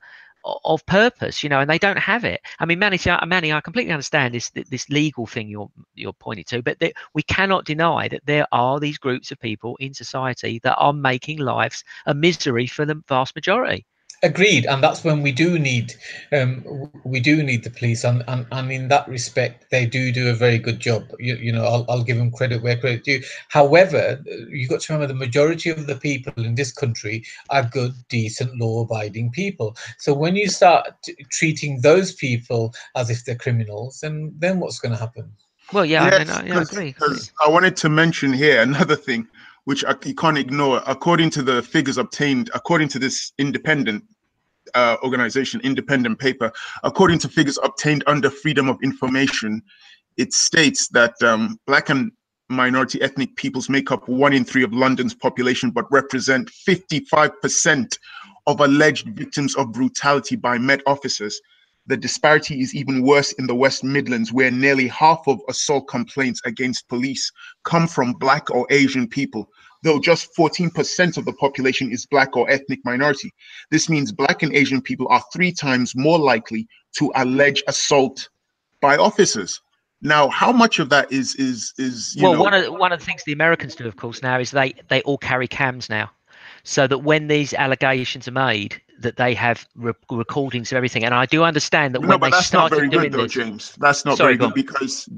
purpose, and they don't have it. I mean, Manny, I completely understand this legal thing you're pointing to, but we cannot deny that there are these groups of people in society that are making lives a misery for the vast majority. Agreed, and that's when we do need the police, and in that respect, they do a very good job. I'll give them credit where credit due. However, you got to remember the majority of the people in this country are good, decent, law-abiding people. So when you start treating those people as if they're criminals, then what's going to happen? Well, yeah, I mean, Yes, I agree. because I wanted to mention here another thing which you can't ignore. According to the figures obtained, according to this independent organization, independent paper, according to figures obtained under Freedom of Information, it states that Black and minority ethnic peoples make up 1 in 3 of London's population, but represent 55% of alleged victims of brutality by Met officers. The disparity is even worse in the West Midlands, where nearly half of assault complaints against police come from Black or Asian people, though just 14% of the population is Black or ethnic minority. This means Black and Asian people are 3 times more likely to allege assault by officers. Now, how much of that is well, one of the things the Americans do, of course, now is they all carry cams now, so that when these allegations are made, that they have recordings of everything. And I do understand that no, when but they that's not started very good doing though, this, James. That's not sorry, very go good on. because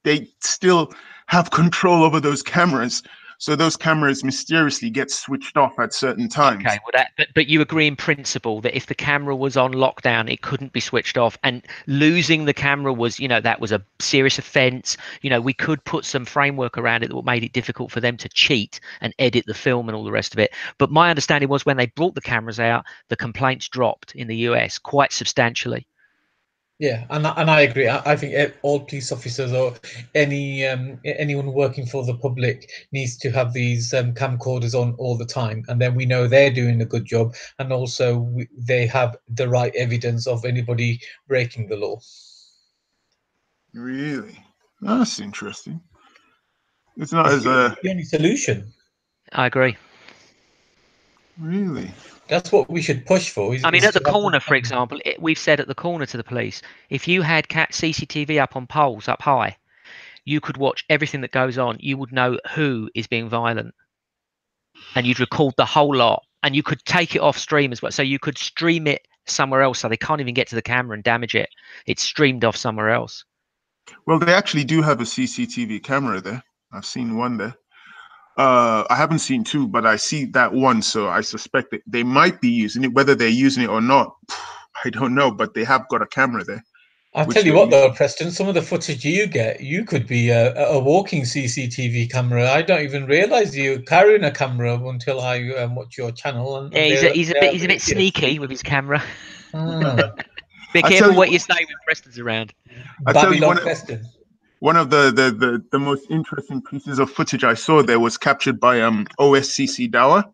they still have control over those cameras. So those cameras mysteriously get switched off at certain times. Okay, well, but you agree in principle that if the camera was on lockdown, it couldn't be switched off, and losing the camera was, that was a serious offence. We could put some framework around it that made it difficult for them to cheat and edit the film and all the rest of it. But my understanding was when they brought the cameras out, the complaints dropped in the US quite substantially. Yeah, and I agree. I think all police officers or anyone working for the public needs to have these camcorders on all the time, and then we know they're doing a good job, and also they have the right evidence of anybody breaking the law. Really? That's interesting. It's not It's as the only solution. I agree. really. That's what we should push for. I mean, Is at the to have corner, them. for example, we've said at the corner to the police, if you had CCTV up on poles up high, you could watch everything that goes on. You would know who is being violent, and you'd record the whole lot, and you could take it off stream as well. So you could stream it somewhere else, so they can't even get to the camera and damage it. It's streamed off somewhere else. Well, they actually do have a CCTV camera there. I've seen one there. I haven't seen 2, but I see that one, so I suspect that they might be using it. Whether they're using it or not, I don't know. But they have got a camera there. I'll tell you what, though, Preston, some of the footage you get, you could be a walking CCTV camera. I don't even realise you're carrying a camera until I watch your channel. And Yeah, he's a bit sneaky with his camera. Be careful what you say when Preston's around. I tell you, Preston. One of the most interesting pieces of footage I saw there was captured by OSCC Dawa.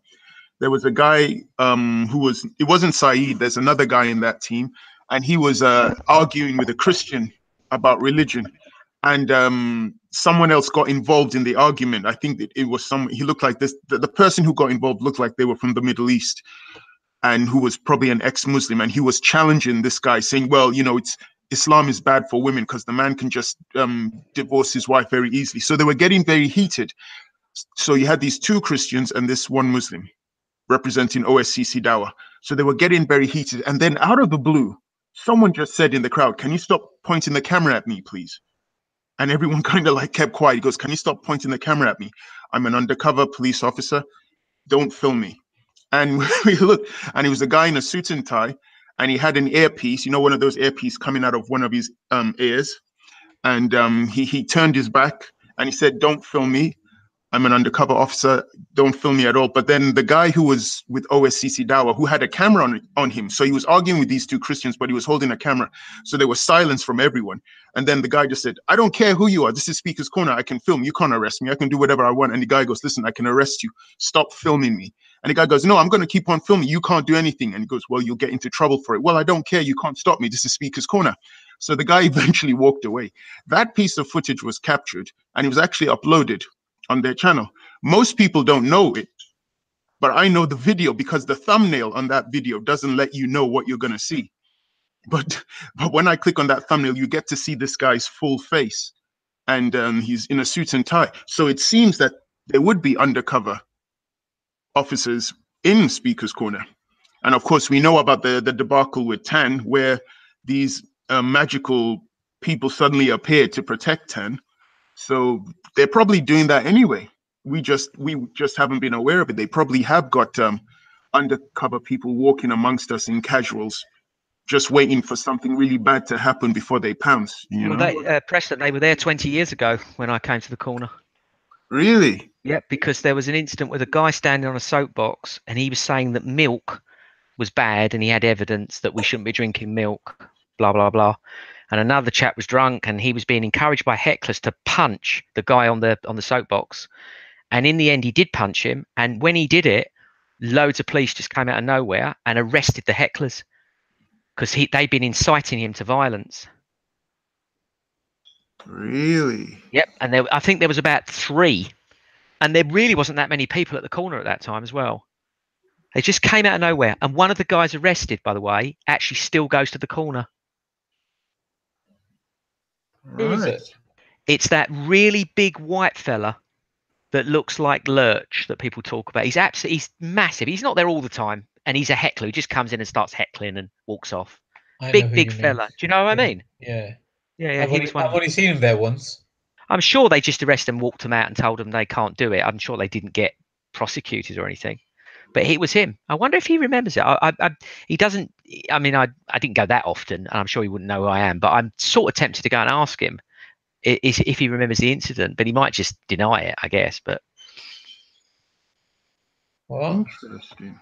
There was a guy it wasn't Saeed. There's another guy in that team, and he was arguing with a Christian about religion, and someone else got involved in the argument. I think that it was he looked like this. The person who got involved looked like they were from the Middle East, and who was probably an ex-Muslim, and he was challenging this guy, saying, well, Islam is bad for women because the man can just divorce his wife very easily. So they were getting very heated. So you had these 2 Christians and this 1 Muslim representing OSCC Dawa. So they were getting very heated. And then out of the blue, someone just said in the crowd, can you stop pointing the camera at me, please? And everyone kind of like kept quiet. He goes, can you stop pointing the camera at me? I'm an undercover police officer. Don't film me. And we looked, and he was a guy in a suit and tie, and he had an earpiece, one of those earpieces coming out of one of his ears. And he turned his back and he said, don't film me. I'm an undercover officer. Don't film me at all. But then the guy who was with OSCC Dawa, who had a camera on him, so he was arguing with these two Christians, but he was holding a camera. So there was silence from everyone. And then the guy just said, I don't care who you are. This is Speaker's Corner. I can film. You can't arrest me. I can do whatever I want. And the guy goes, listen, I can arrest you. Stop filming me. And the guy goes, no, I'm going to keep on filming. You can't do anything. And he goes, well, you'll get into trouble for it. Well, I don't care. You can't stop me. This is Speaker's Corner. So the guy eventually walked away. That piece of footage was captured and it was actually uploaded on their channel. Most people don't know it, but I know the video because the thumbnail on that video doesn't let you know what you're going to see. But when I click on that thumbnail, you get to see this guy's full face, and he's in a suit and tie. So it seems that there would be undercover officers in Speaker's Corner. And of course, we know about the debacle with Tan, where these magical people suddenly appeared to protect Tan. So they're probably doing that anyway. We just haven't been aware of it. They probably have got undercover people walking amongst us in casuals, just waiting for something really bad to happen before they pounce. You know? Preston, they were there 20 years ago when I came to the corner. Really? Yeah, because there was an incident with a guy standing on a soapbox and he was saying that milk was bad and he had evidence that we shouldn't be drinking milk, blah, blah, blah. And another chap was drunk and he was being encouraged by hecklers to punch the guy on the soapbox. And in the end, he did punch him. And when he did it, loads of police just came out of nowhere and arrested the hecklers because they'd been inciting him to violence. Really? Yep. And I think there was about 3. And there really wasn't that many people at the corner at that time as well. They just came out of nowhere. And one of the guys arrested, by the way, actually still goes to the corner. Right. Who is it? It's that really big white fella that looks like Lurch that people talk about. He's massive. He's not there all the time. And he's a heckler. He just comes in and starts heckling and walks off. Big fella. Do you know what I mean? Yeah. Yeah. I've only seen him there once. I'm sure they just arrested him, walked him out and told them they can't do it. I'm sure they didn't get prosecuted or anything. But it was him. I wonder if he remembers it. He doesn't. I mean, I didn't go that often, and I'm sure he wouldn't know who I am. But I'm sort of tempted to go and ask him if he remembers the incident. But he might just deny it, I guess. But Well, interesting.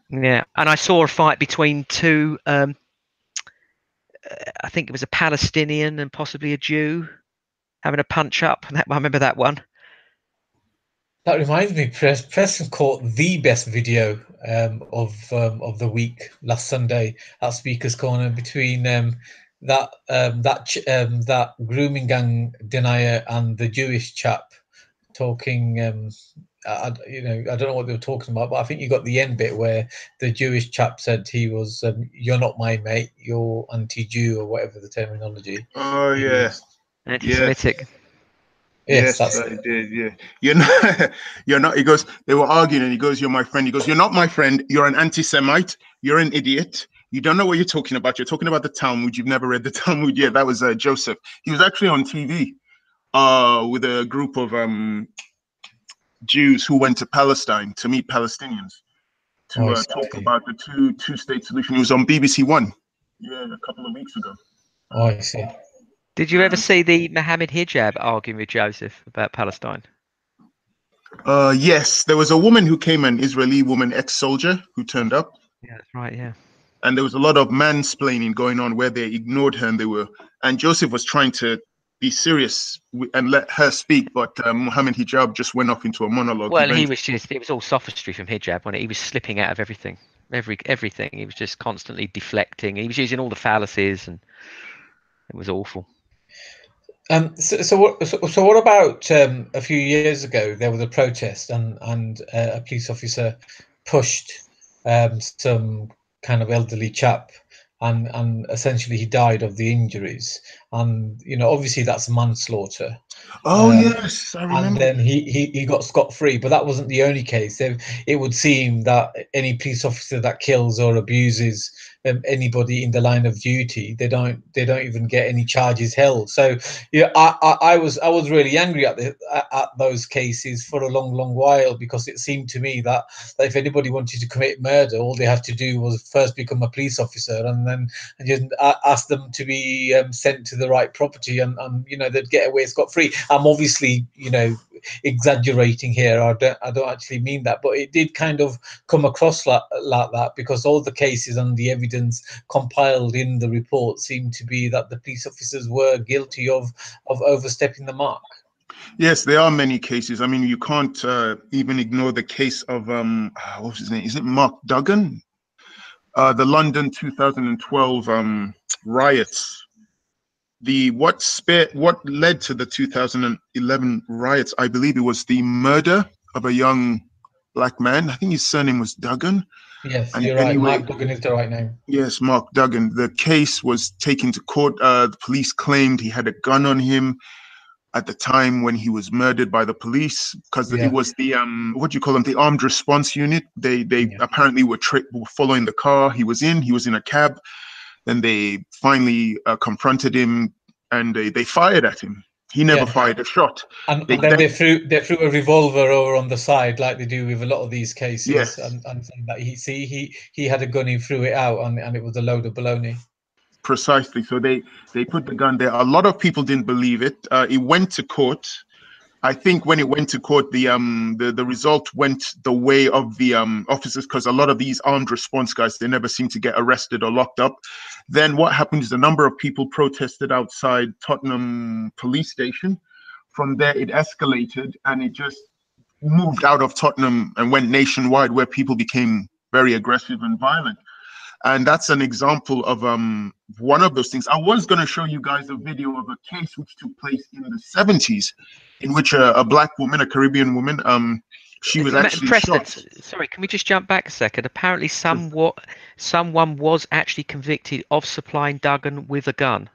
Yeah, and I saw a fight between 2. I think it was a Palestinian and possibly a Jew having a punch up. I remember that one. that reminds me, Preston caught the best video of the week last Sunday at Speaker's Corner between that grooming gang denier and the Jewish chap talking. I don't know what they were talking about, but I think you got the end bit where the Jewish chap said he was, "You're not my mate. You're anti-Jew," or whatever the terminology. Oh yeah. Anti-Semitic. Yes, that's I did. Yeah, you're not. He goes. They were arguing, and he goes, "You're my friend." He goes, "You're not my friend. You're an anti-Semite. You're an idiot. You don't know what you're talking about. You're talking about the Talmud. You've never read the Talmud." Yeah, that was Joseph. He was actually on TV with a group of Jews who went to Palestine to meet Palestinians to talk about the two-state solution. He was on BBC One. Yeah, a couple of weeks ago. Oh, I see. Did you ever see the Mohammed Hijab arguing with Joseph about Palestine? Yes, there was a woman who came, an Israeli woman, ex-soldier, who turned up. Yeah, that's right. Yeah. And there was a lot of mansplaining going on where they ignored her, and Joseph was trying to be serious and let her speak, but Mohammed Hijab just went off into a monologue. Well, it was all sophistry from Hijab, when he was slipping out of everything. Everything. He was just constantly deflecting. He was using all the fallacies, and it was awful. So what about a few years ago? There was a protest, and a police officer pushed some kind of elderly chap, and essentially he died of the injuries. And obviously that's manslaughter. Oh yes, I remember. And then he got scot-free, but that wasn't the only case. It would seem that any police officer that kills or abuses anybody in the line of duty. They don't even get any charges held. So yeah, I was really angry at those cases for a long while, because it seemed to me that if anybody wanted to commit murder, all they had to do was first become a police officer, and then just ask them to be sent to the right property, and they'd get away scot free. I'm obviously exaggerating here. I don't actually mean that, but it did kind of come across like that, because all the cases and the evidence compiled in the report seemed to be that the police officers were guilty of overstepping the mark. Yes, there are many cases. I mean, you can't even ignore the case of what was his name? Is it Mark Duggan? The London 2012 riots. What led to the 2011 riots? I believe it was the murder of a young black man. I think his surname was Duggan. Yes, And you're right. anyway, Mark Duggan is the right name. yes, Mark Duggan. The case was taken to court. The police claimed he had a gun on him at the time when he was murdered by the police, because it was the what do you call them, the armed response unit. They apparently were following the car he was in a cab. Then they finally confronted him, and they fired at him. He never fired a shot. And then they threw a revolver over on the side, like they do with a lot of these cases. Yes. And saying that he had a gun, he threw it out, and it was a load of baloney. Precisely. So they put the gun there. A lot of people didn't believe it. It went to court. I think when it went to court, the result went the way of the officers, because a lot of these armed response guys, they never seem to get arrested or locked up. Then what happened is a number of people protested outside Tottenham police station. From there, it escalated, and it just moved out of Tottenham and went nationwide, where people became very aggressive and violent. And that's an example of one of those things. I was going to show you guys a video of a case which took place in the 70s, in which a black woman, a Caribbean woman, she was actually shot. Sorry, can we just jump back a second? Apparently, someone was actually convicted of supplying Duggan with a gun.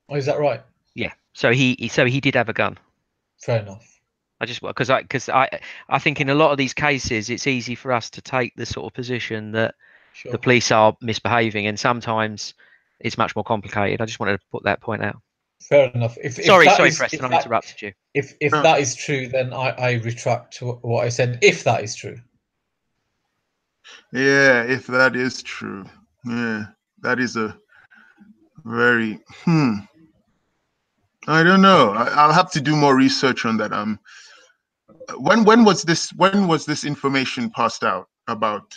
Oh, is that right? Yeah. So he did have a gun. Fair enough. Because I think in a lot of these cases, it's easy for us to take the sort of position that the police are misbehaving, and sometimes it's much more complicated. I just wanted to put that point out. Fair enough. Sorry, Preston, I interrupted you. If that is true, then I retract what I said. If that is true. Yeah, if that is true. Yeah, that is a very I don't know. I'll have to do more research on that. When was this information passed out about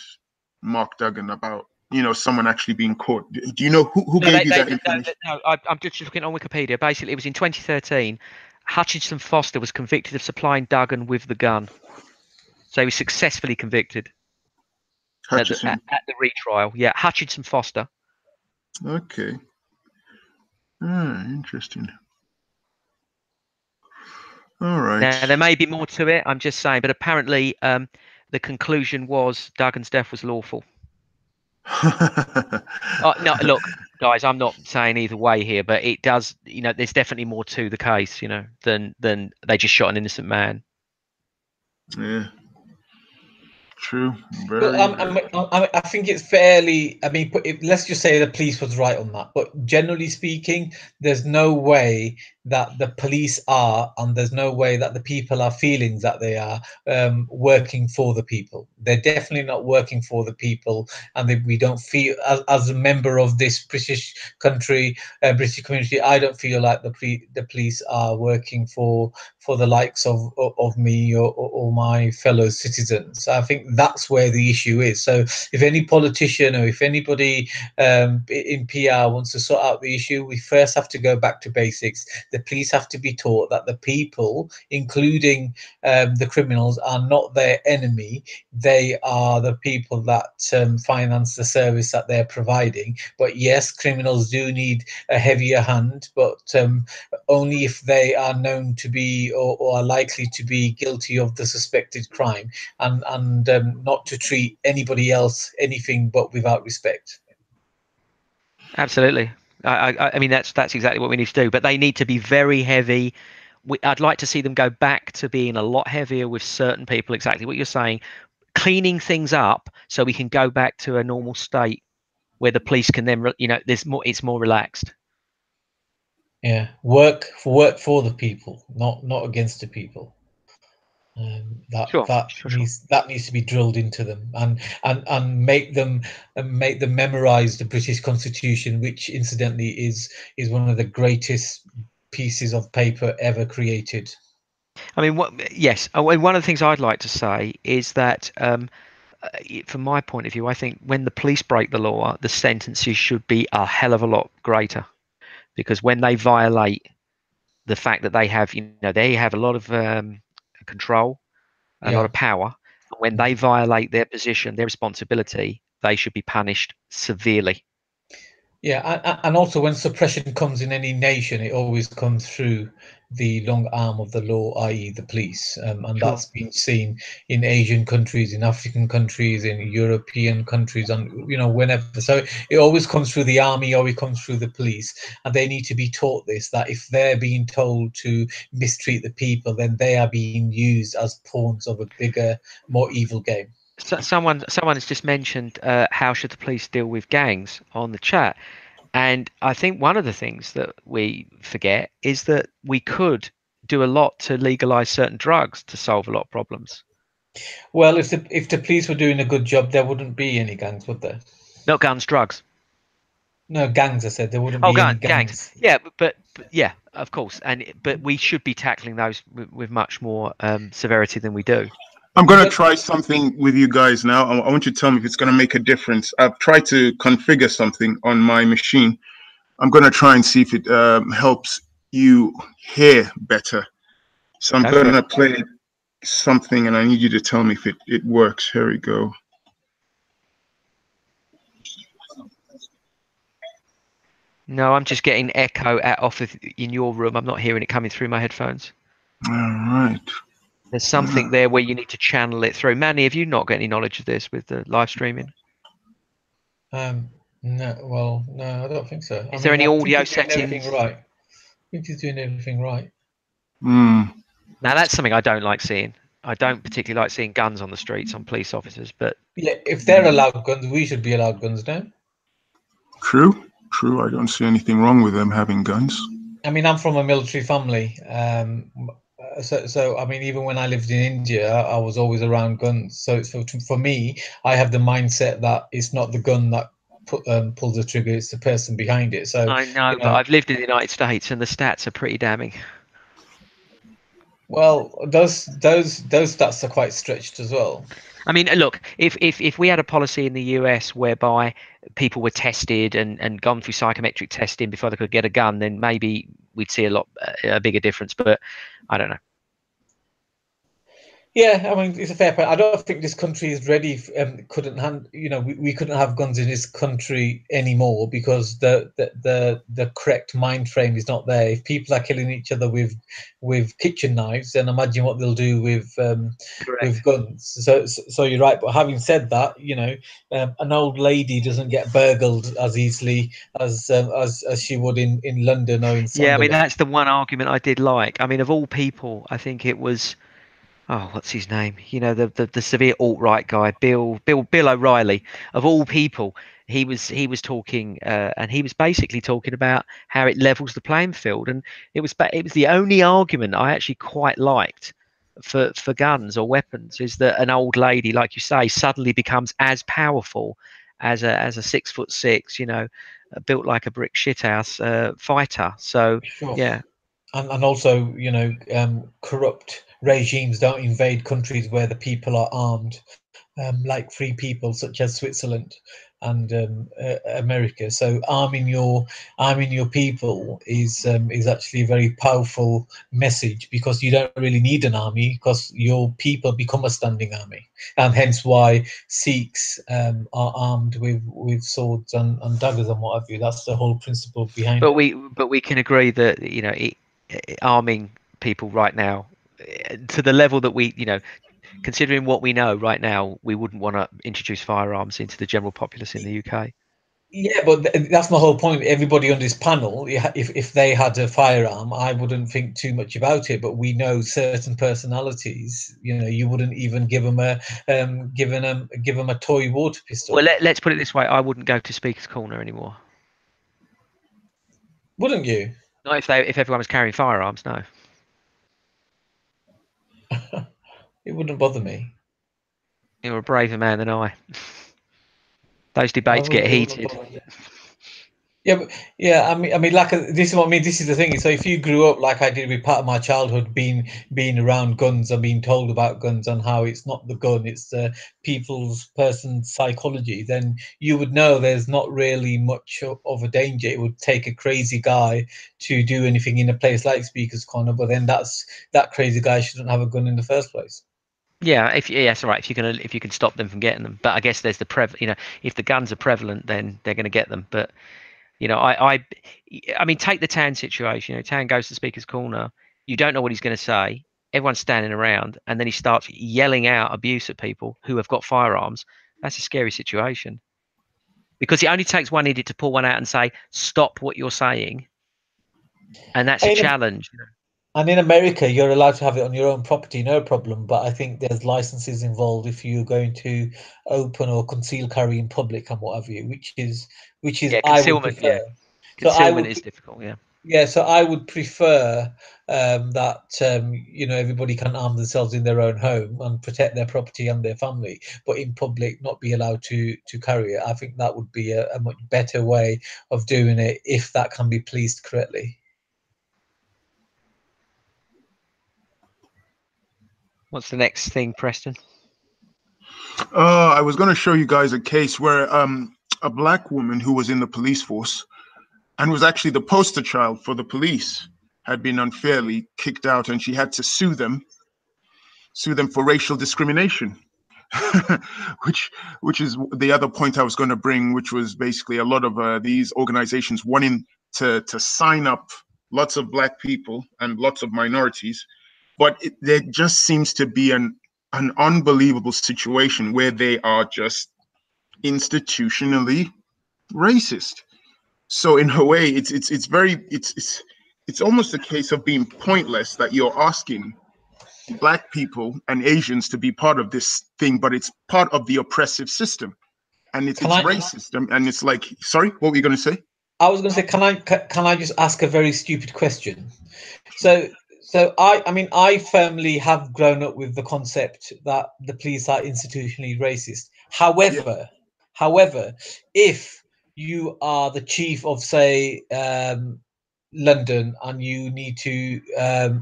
Mark Duggan, about someone actually being caught? Do you know who gave you that information? No, I'm just looking on Wikipedia. Basically, it was in 2013. Hutchinson Foster was convicted of supplying Duggan with the gun, so he was successfully convicted at the retrial. Yeah, Hutchinson Foster. Okay. Interesting. All right. Now there may be more to it. I'm just saying, but apparently, the conclusion was Duggan's death was lawful. No, look, guys, I'm not saying either way here, but it does. There's definitely more to the case, than they just shot an innocent man. Yeah. True. I think it's fairly. I mean, let's just say the police was right on that. But generally speaking, there's no way that the police are, and there's no way that the people are feeling that they are working for the people. They're definitely not working for the people, and we don't feel, as a member of this British country, British community, I don't feel like the police are working for the likes of me or my fellow citizens. I think that's where the issue is. So if any politician or if anybody in PR wants to sort out the issue, we first have to go back to basics. The police have to be taught that the people, including the criminals, are not their enemy. They are the people that finance the service that they're providing. But yes, criminals do need a heavier hand, but only if they are known to be or are likely to be guilty of the suspected crime, and not to treat anybody else anything but without respect. Absolutely. I mean, that's exactly what we need to do. But they need to be very heavy. I'd like to see them go back to being a lot heavier with certain people. Exactly what you're saying, cleaning things up so we can go back to a normal state. where the police can then, there's more. It's more relaxed. Yeah, work for the people, not against the people. Sure. That needs to be drilled into them, and make them memorize the British Constitution, which incidentally is one of the greatest pieces of paper ever created. I mean, yes. One of the things I'd like to say is that, from my point of view, I think when the police break the law, the sentences should be a hell of a lot greater, because when they violate the fact that they have a lot of control, a lot Yeah. of power. When they violate their position, their responsibility, they should be punished severely. Yeah, and also when suppression comes in any nation, it always comes through the long arm of the law, i.e., the police, and Sure. that's been seen in Asian countries, in African countries, in European countries, and whenever. So it always comes through the army, or it comes through the police, and they need to be taught this: that if they're being told to mistreat the people, then they are being used as pawns of a bigger, more evil game. So someone has just mentioned how should the police deal with gangs on the chat, and I think one of the things that we forget is that we could do a lot to legalize certain drugs to solve a lot of problems. Well, if the police were doing a good job, there wouldn't be any gangs, would there? Not guns, drugs. No, gangs, I said. There wouldn't Oh, be any gangs. gangs. Yeah, but yeah, of course. But we should be tackling those with much more severity than we do. I'm going to try something with you guys now. I want you to tell me if it's going to make a difference. I've tried to configure something on my machine. I'm going to try and see if it helps you hear better. So I'm going to play something, and I need you to tell me if it works. Here we go. No, I'm just getting echo in your room. I'm not hearing it coming through my headphones. All right. There's something there where you need to channel it through. Manny, have you not got any knowledge of this with the live streaming? No, well, no, I don't think so. Is there any audio he's doing settings? everything right. I think he's doing everything right. Mm. Now that's something I don't like seeing. I don't particularly like seeing guns on the streets on police officers, but Yeah, if they're allowed guns, we should be allowed guns now. True. I don't see anything wrong with them having guns. I mean, I'm from a military family. So I mean, even when I lived in India, I was always around guns. So for me, I have the mindset that it's not the gun that pulls the trigger; it's the person behind it. So I know, but I've lived in the United States, and the stats are pretty damning. Well, those stats are quite stretched as well. I mean, look, if we had a policy in the US whereby people were tested and gone through psychometric testing before they could get a gun, then maybe we'd see a bigger difference. But I don't know. Yeah, I mean, it's a fair point. I don't think this country is ready. We couldn't have guns in this country anymore because the correct mind frame is not there. If people are killing each other with kitchen knives, then imagine what they'll do with guns. So you're right. But having said that, an old lady doesn't get burgled as easily as she would in London or in Sunderland. Yeah, I mean that's the one argument I did like. I mean, of all people, I think it was. Oh, what's his name? The severe alt-right guy, Bill O'Reilly. Of all people, he was talking, and he was basically talking about how it levels the playing field, and it was the only argument I actually quite liked for guns or weapons is that an old lady, like you say, suddenly becomes as powerful as a 6'6", built like a brick shithouse fighter. So Sure. yeah. And also, corrupt regimes don't invade countries where the people are armed, like free people such as Switzerland and America. So arming your people is actually a very powerful message, because you don't really need an army, because your people become a standing army, and hence why Sikhs are armed with swords and daggers and what have you. That's the whole principle behind But it. we can agree that arming people right now to the level that considering what we know right now, we wouldn't want to introduce firearms into the general populace in the UK. Yeah, but that's my whole point. Everybody on this panel, if they had a firearm, I wouldn't think too much about it. But we know certain personalities. You know, you wouldn't even give them a give them a toy water pistol. Well, let's put it this way: I wouldn't go to Speaker's Corner anymore. Wouldn't you? Not if everyone was carrying firearms. No. It wouldn't bother me. You're a braver man than I. Those I debates get it wouldn't heated. bother me. Yeah, but yeah, I mean, like this is what I mean. This is the thing. So if you grew up like I did with part of my childhood, being around guns and being told about guns and how it's not the gun, it's the person's psychology, then you would know there's not really much of a danger. It would take a crazy guy to do anything in a place like Speaker's Corner, but then that crazy guy shouldn't have a gun in the first place. Yeah, that's all right. If you can stop them from getting them, but I guess there's if the guns are prevalent, then they're going to get them. But I mean, take the Tan situation. Tan goes to Speaker's Corner. You don't know what he's going to say. Everyone's standing around, and then he starts yelling out abuse at people who have got firearms. That's a scary situation because it only takes one idiot to pull one out and say, "Stop what you're saying," and that's a challenge. And in America, you're allowed to have it on your own property, no problem. But I think there's licenses involved if you're going to open or conceal carry in public and what have you, which is Yeah, I would concealment. prefer. Yeah, So I concealment would, is difficult. Yeah. yeah. So I would prefer that everybody can arm themselves in their own home and protect their property and their family, but in public not be allowed to carry it. I think that would be a much better way of doing it if that can be policed correctly. What's the next thing, Preston? I was going to show you guys a case where a black woman who was in the police force and was actually the poster child for the police had been unfairly kicked out, and she had to sue them for racial discrimination. which is the other point I was going to bring, which was basically a lot of these organizations wanting to sign up lots of black people and lots of minorities, but there just seems to be an unbelievable situation where they are just institutionally racist. So in a way, it's almost a case of being pointless that you're asking black people and Asians to be part of this thing, but it's part of the oppressive system, and it's racist. And it's like, sorry, what were you going to say? I was going to say, can I just ask a very stupid question? So I mean, I firmly have grown up with the concept that the police are institutionally racist. However, if you are the chief of, say, London, and you need to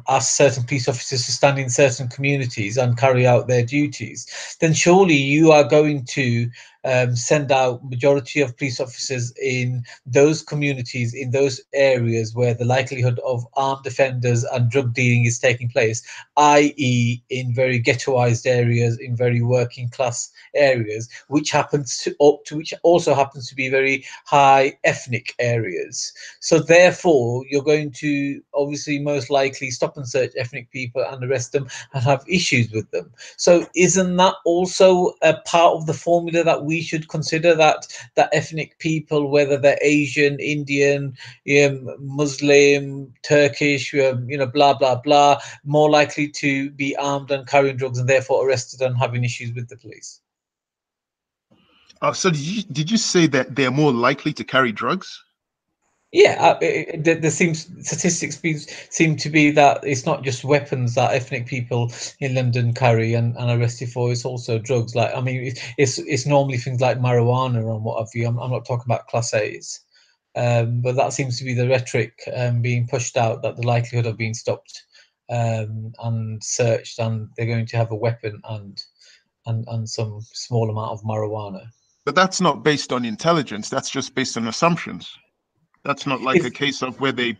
ask certain police officers to stand in certain communities and carry out their duties, then surely you are going to send out majority of police officers in those communities, in those areas where the likelihood of armed offenders and drug dealing is taking place, i.e., in very ghettoized areas, in very working class areas, which also happens to be very high ethnic areas. So therefore, you're going to obviously most likely stop and search ethnic people and arrest them and have issues with them. So isn't that also a part of the formula that we should consider, that ethnic people, whether they're Asian, Indian, Muslim, Turkish, blah blah blah, more likely to be armed and carrying drugs and therefore arrested and having issues with the police? So did you say that they're more likely to carry drugs? Yeah, there seems statistics seem to be that it's not just weapons that ethnic people in London carry and are arrested for. It's also drugs. Like, I mean, it's normally things like marijuana and what have you. I'm not talking about Class A's, but that seems to be the rhetoric being pushed out, that the likelihood of being stopped and searched, and they're going to have a weapon and some small amount of marijuana. But that's not based on intelligence. That's just based on assumptions. That's not like a case of where they've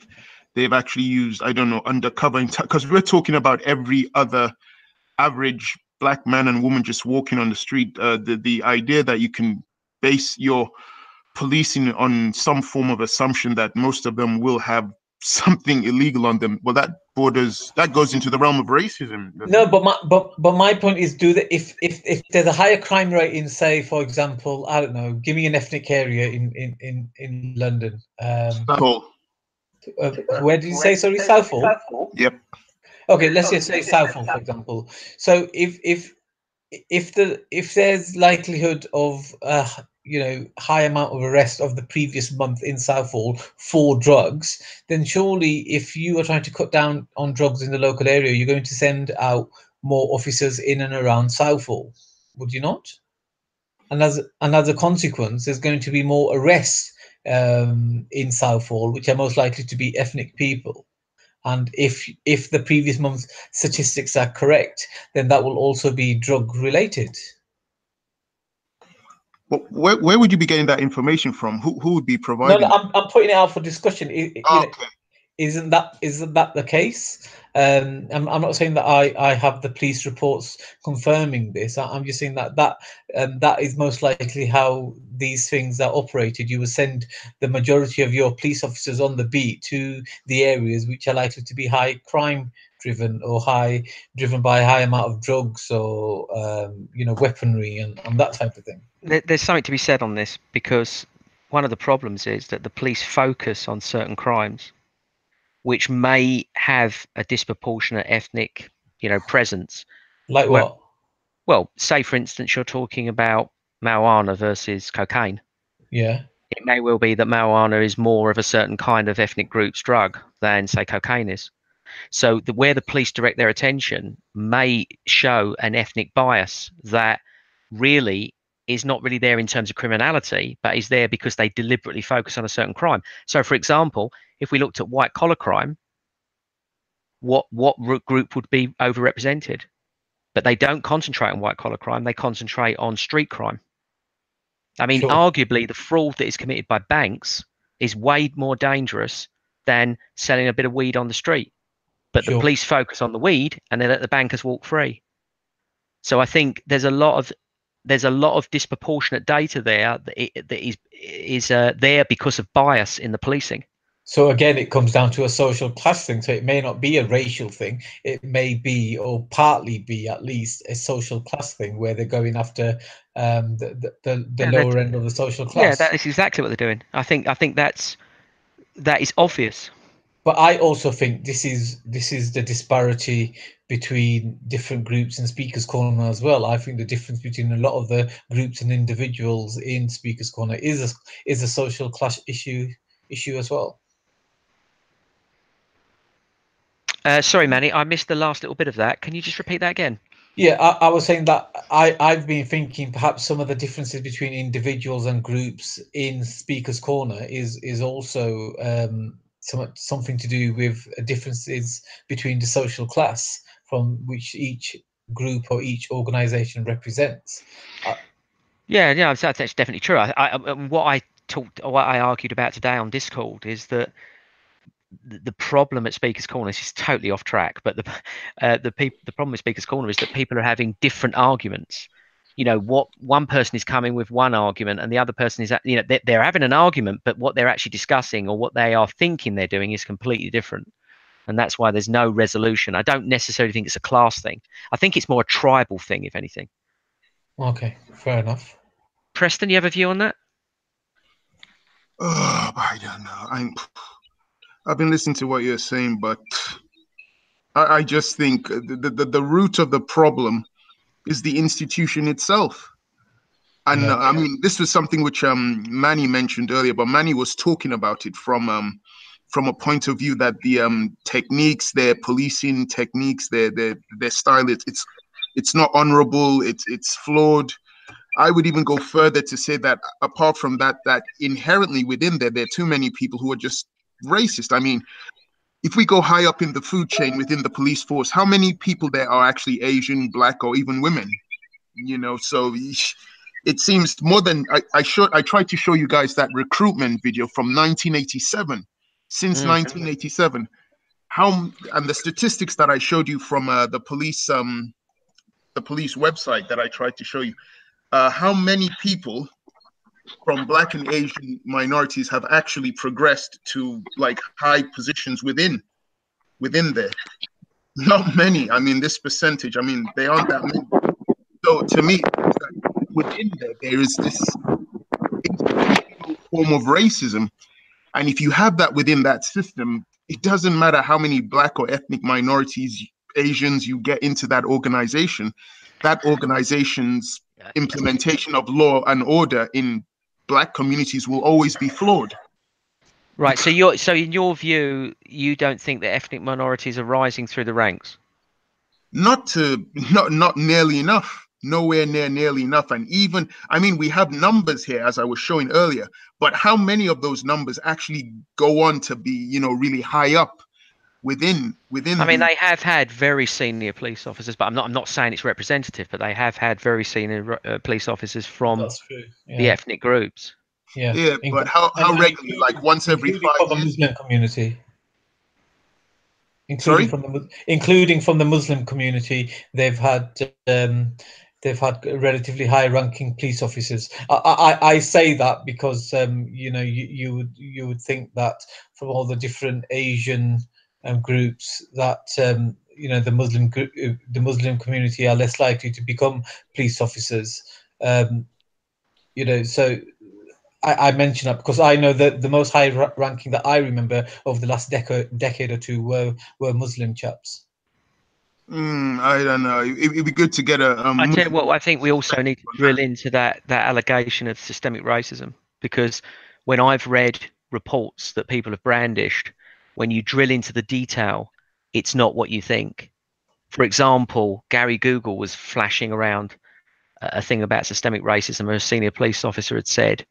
actually used, I don't know, undercover, because we're talking about every other average black man and woman just walking on the street. The idea that you can base your policing on some form of assumption that most of them will have something illegal on them, well, borders, that goes into the realm of racism. No, but my point is, if there's a higher crime rate in, say, for example, I don't know, give me an ethnic area in London. Southall. Where did you say? Sorry, Southall. Yep. Okay, let's just say Southall, for example. So if there's likelihood of high amount of arrest of the previous month in Southall for drugs, then surely if you are trying to cut down on drugs in the local area, you're going to send out more officers in and around Southall, would you not? And as a consequence, there's going to be more arrests in Southall, which are most likely to be ethnic people. And if the previous month's statistics are correct, then that will also be drug related. But where would you be getting that information from? Who would be No, providing? I'm putting it out for discussion. Okay. Isn't that the case? I'm not saying that I have the police reports confirming this. I'm just saying that is most likely how these things are operated. You will send the majority of your police officers on the beat to the areas which are likely to be high crime driven or driven by a high amount of drugs or weaponry and that type of thing. There's something to be said on this, because one of the problems is that the police focus on certain crimes which may have a disproportionate ethnic, presence. Like what? Well, say for instance, you're talking about marijuana versus cocaine. Yeah. It may well be that marijuana is more of a certain kind of ethnic group's drug than, say, cocaine is. So where the police direct their attention may show an ethnic bias that really is not really there in terms of criminality, but is there because they deliberately focus on a certain crime. So, for example, if we looked at white collar crime, what group would be overrepresented? But they don't concentrate on white collar crime; they concentrate on street crime. I mean, Sure. arguably, the fraud that is committed by banks is way more dangerous than selling a bit of weed on the street. But the Sure. police focus on the weed and they let the bankers walk free. So I think there's a lot of disproportionate data there that is there because of bias in the policing. So again, it comes down to a social class thing. So it may not be a racial thing. It may be, or partly be at least, a social class thing where they're going after the lower end of the social class. Yeah, that is exactly what they're doing. I think that is obvious. But I also think this is the disparity between different groups in Speaker's Corner as well. I think the difference between a lot of the groups and individuals in Speaker's Corner is a social class issue as well. Sorry, Manny, I missed the last little bit of that. Can you just repeat that again? Yeah, I was saying that I've been thinking perhaps some of the differences between individuals and groups in Speaker's Corner is also something to do with differences between the social class from which each group or each organization represents. Yeah, that's definitely true. What I argued about today on Discord is that the problem at Speaker's Corner, this is totally off track, but the problem with Speaker's Corner is that people are having different arguments. What one person is coming with one argument and the other person is, they're having an argument, but what they're actually discussing or what they are thinking they're doing is completely different. And that's why there's no resolution. I don't necessarily think it's a class thing. I think it's more a tribal thing, if anything. Okay, fair enough. Preston, you have a view on that? I don't know. I've been listening to what you're saying, but I just think the root of the problem is the institution itself. And Yeah. I mean, this was something which Manny mentioned earlier, but Manny was talking about it from a point of view that the techniques, their policing techniques, their style, it's not honorable, it's flawed. I would even go further to say that apart from that inherently within there are too many people who are just racist. I mean, if we go high up in the food chain within the police force, how many people there are actually Asian, Black, or even women? So it seems more than I tried to show you guys that recruitment video from 1987. Since 1987, and the statistics that I showed you from the police website that I tried to show you, how many people from Black and Asian minorities have actually progressed to like high positions within within there. Not many. I mean, this percentage, I mean, they aren't that many. So to me, it's like within there is this institutional form of racism. And if you have that within that system, it doesn't matter how many Black or ethnic minorities, Asians you get into that organization's implementation of law and order in Black communities will always be flawed. Right. So in your view, you don't think that ethnic minorities are rising through the ranks? Not nearly enough. Nowhere near nearly enough. And even, I mean, we have numbers here, as I was showing earlier, but how many of those numbers actually go on to be, you know, really high up within? I mean, they have had very senior police officers, but I'm not saying it's representative, but they have had very senior police officers from the ethnic groups. Yeah, but how regularly? Like once every 5 years? From the Muslim community. Sorry? Including from the Muslim community, they've had relatively high-ranking police officers. I say that because you know, you would think that from all the different Asian groups that you know, the Muslim community are less likely to become police officers. You know, so I mention that because I know that the most high ranking that I remember over the last decade or two were Muslim chaps. I don't know. It'd be good to get a. I tell you what, I think we also need to drill into that allegation of systemic racism, because when I've read reports that people have brandished, when you drill into the detail, it's not what you think. For example, Gary Google was flashing around a thing about systemic racism. A senior police officer had said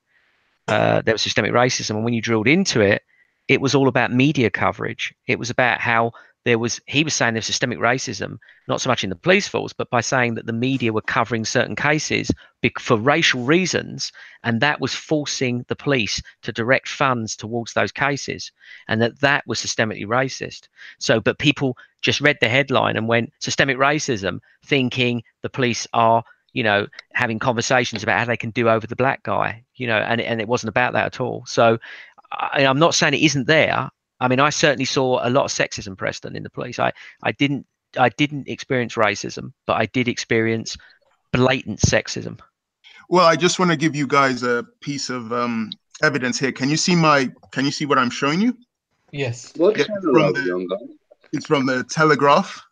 there was systemic racism, and when you drilled into it, it was all about media coverage. It was about how he was saying there's systemic racism, not so much in the police force, but by saying that the media were covering certain cases for racial reasons, and that was forcing the police to direct funds towards those cases, and that was systemically racist. So, but people just read the headline and went systemic racism, thinking the police are, you know, having conversations about how they can do over the black guy, you know, and it wasn't about that at all. So I'm not saying it isn't there. I mean, I certainly saw a lot of sexism, Preston, in the police. I didn't experience racism, but I did experience blatant sexism. Well, I just want to give you guys a piece of evidence here. Can you see what I'm showing you? Yes. What channel are we on, guys? It's from the Telegraph.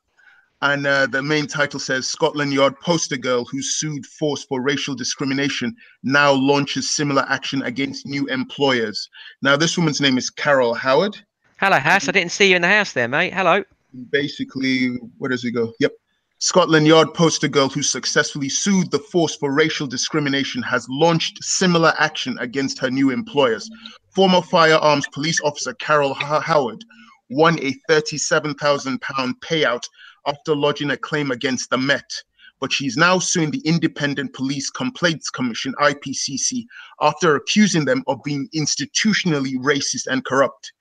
And the main title says, Scotland Yard poster girl who sued force for racial discrimination now launches similar action against new employers. Now, this woman's name is Carol Howard. Hello, Hass. I didn't see you in the house there, mate. Hello. Basically, where does he go? Yep. Scotland Yard poster girl who successfully sued the force for racial discrimination has launched similar action against her new employers. Former firearms police officer Carol Howard won a £37,000 payout after lodging a claim against the Met, but she's now suing the Independent Police Complaints Commission, IPCC, after accusing them of being institutionally racist and corrupt.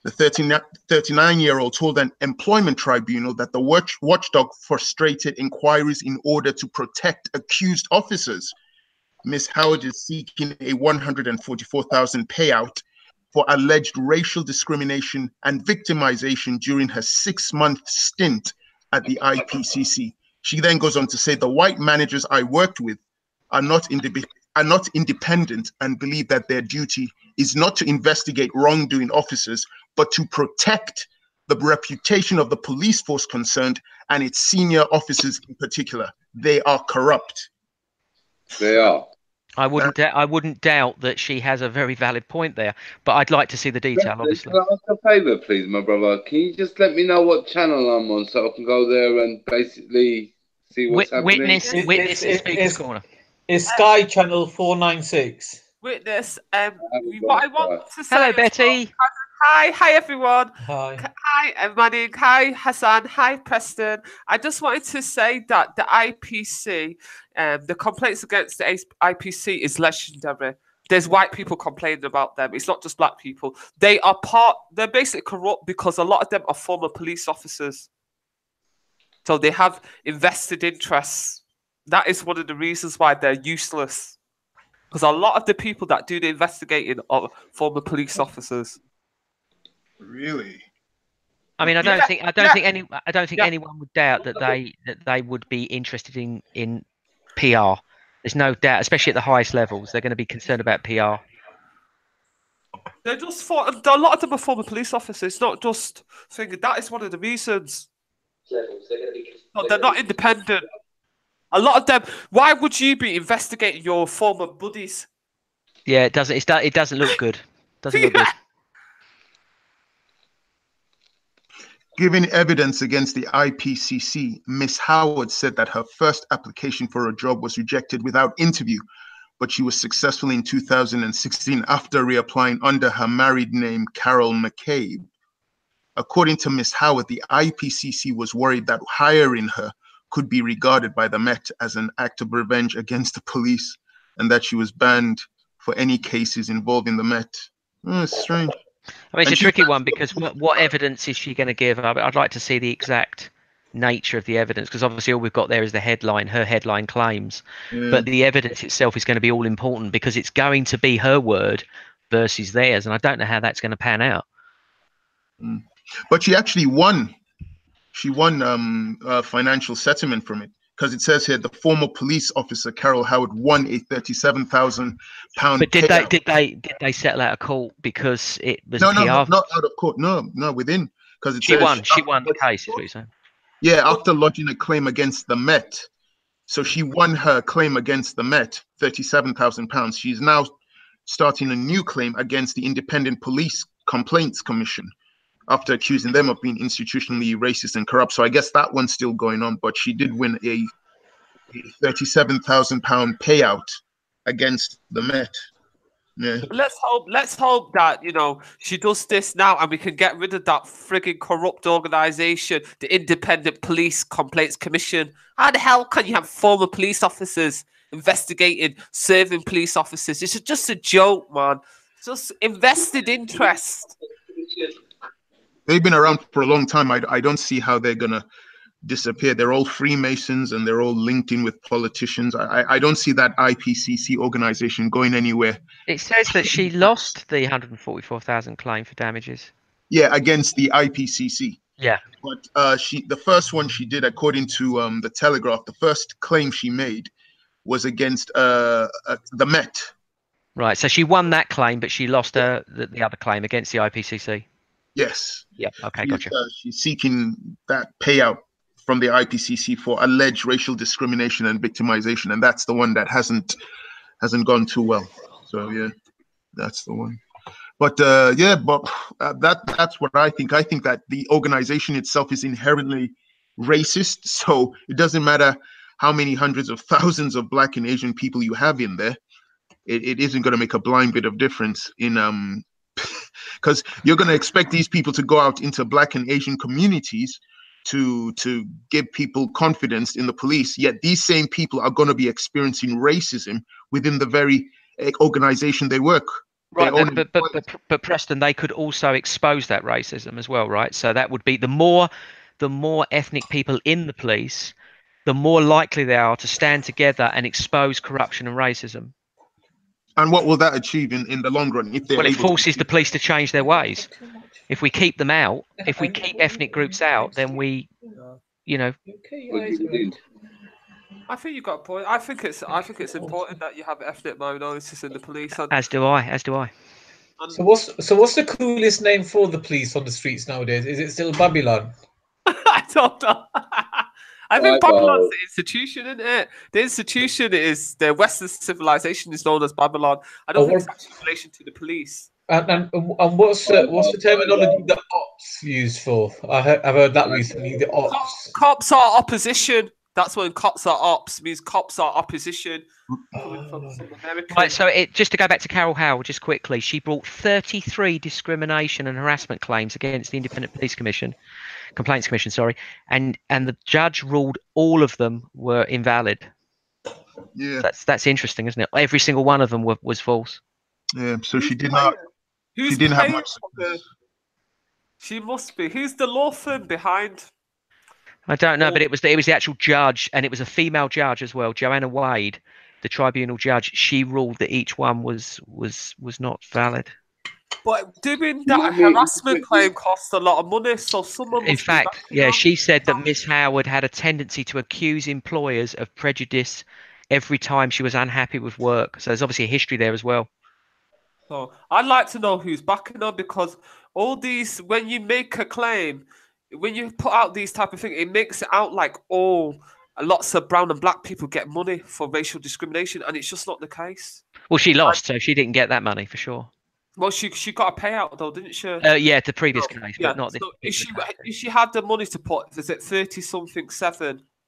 The 39-year-old told an employment tribunal that the watchdog frustrated inquiries in order to protect accused officers. Ms. Howard is seeking a $144,000 payout for alleged racial discrimination and victimization during her 6-month stint at the IPCC. She then goes on to say, the white managers I worked with are not independent and believe that their duty is not to investigate wrongdoing officers, but to protect the reputation of the police force concerned and its senior officers in particular. They are corrupt. They are. I wouldn't doubt that she has a very valid point there, but I'd like to see the detail, obviously. Can I ask a favour, please, my brother? Can you just let me know what channel I'm on so I can go there and basically see what's happening? Witness in Speaker's Corner. It's Sky Channel 496. Witness. What I want to say. Hello, Betty. Hi everyone. Hi. Hi, Manning. Hi, Hassan. Hi, Preston. I just wanted to say that the IPC, the complaints against the IPC is legendary. There's white people complaining about them. It's not just black people. They're basically corrupt because a lot of them are former police officers. So they have invested interests. That is one of the reasons why they're useless. Because a lot of the people that do the investigating are former police officers. Really? I mean, I don't think Yeah. anyone would doubt that they would be interested in PR. There's no doubt, especially at the highest levels, they're going to be concerned about PR. They're just a lot of them are former police officers, not just thinking that is one of the reasons. No, they're not independent. A lot of them. Why would you be investigating your former buddies? Yeah, it doesn't. It doesn't look good. Doesn't look good. Giving evidence against the IPCC, Miss Howard said that her first application for a job was rejected without interview, but she was successful in 2016 after reapplying under her married name, Carol McCabe. According to Miss Howard, the IPCC was worried that hiring her could be regarded by the Met as an act of revenge against the police, and that she was banned for any cases involving the Met. It's strange. I mean, it's a tricky one because what evidence is she going to give? I'd like to see the exact nature of the evidence, because obviously all we've got there is the headline, her headline claims. Yeah. But the evidence itself is going to be all important because it's going to be her word versus theirs, and I don't know how that's going to pan out. But she actually won. She won a financial settlement from it, because it says here the former police officer Carol Howard won a £37,000 But did payout. they settle out of court because it was No, a PR? not out of court. No, within, because it She says won. She won the case. Is what you're saying? Yeah, after lodging a claim against the Met. So she won her claim against the Met, £37,000. She's now starting a new claim against the Independent Police Complaints Commission after accusing them of being institutionally racist and corrupt. So I guess that one's still going on, but she did win a £37,000 payout against the Met. Yeah. Let's hope that she does this now, and we can get rid of that frigging corrupt organization, the Independent Police Complaints Commission. How the hell can you have former police officers investigating serving police officers? It's just a joke, man. Just invested interest. They've been around for a long time. I don't see how they're gonna disappear. They're all Freemasons and they're all linked in with politicians. I don't see that IPCC organization going anywhere. It says that she lost the 144,000 claim for damages. Yeah, against the IPCC. Yeah. But the first one she did, according to the Telegraph, the first claim she made was against the Met. Right. So she won that claim, but she lost the other claim against the IPCC. Yes. Yeah. Okay. Gotcha. She's seeking that payout from the IPCC for alleged racial discrimination and victimization, and that's the one that hasn't gone too well. So yeah, that's the one. But that's what I think. I think that the organization itself is inherently racist. So it doesn't matter how many hundreds of thousands of Black and Asian people you have in there. It isn't going to make a blind bit of difference in because you're going to expect these people to go out into Black and Asian communities to give people confidence in the police, yet these same people are going to be experiencing racism within the very organization they work. Right, but Preston, they could also expose that racism as well, right? So that would be the more ethnic people in the police, the more likely they are to stand together and expose corruption and racism. And what will that achieve in the long run? If it forces the police to change their ways. If we keep them out, if we keep ethnic groups out, then I think you've got a point. I think it's important that you have ethnic minorities in the police. As do I. So what's the coolest name for the police on the streets nowadays? Is it still Babylon? I don't know. I think Babylon's the institution, isn't it? The institution is the Western civilization is known as Babylon. I don't think it's actually in relation to the police. And what's the terminology that ops used for? I've heard that recently. The ops. Cops are opposition. That's when cops are ops means cops are opposition. Right. So just to go back to Carol Howard just quickly, she brought 33 discrimination and harassment claims against the Independent Police Complaints Commission, sorry, and the judge ruled all of them were invalid. Yeah. That's interesting, isn't it? Every single one of them was false. Yeah. So she did not. She didn't have much success. She must be. Who's the law firm behind? I don't know, but it was the actual judge, and it was a female judge as well, Joanna Wade, the tribunal judge. She ruled that each one was not valid. But doing You know that what I mean? harassment claim costs a lot of money, so someone In must be fact, backing yeah, her. she said that Miss Howard had a tendency to accuse employers of prejudice every time she was unhappy with work. So there's obviously a history there as well. So I'd like to know who's backing her, because all these, when you make a claim, when you put out these type of things, it makes it out like lots of brown and black people get money for racial discrimination, and it's just not the case. Well, she lost, so she didn't get that money for sure. Well, she got a payout though, didn't she? Yeah, the previous No, case, yeah. but not this So particular case. if she had the money to put, is it 30-something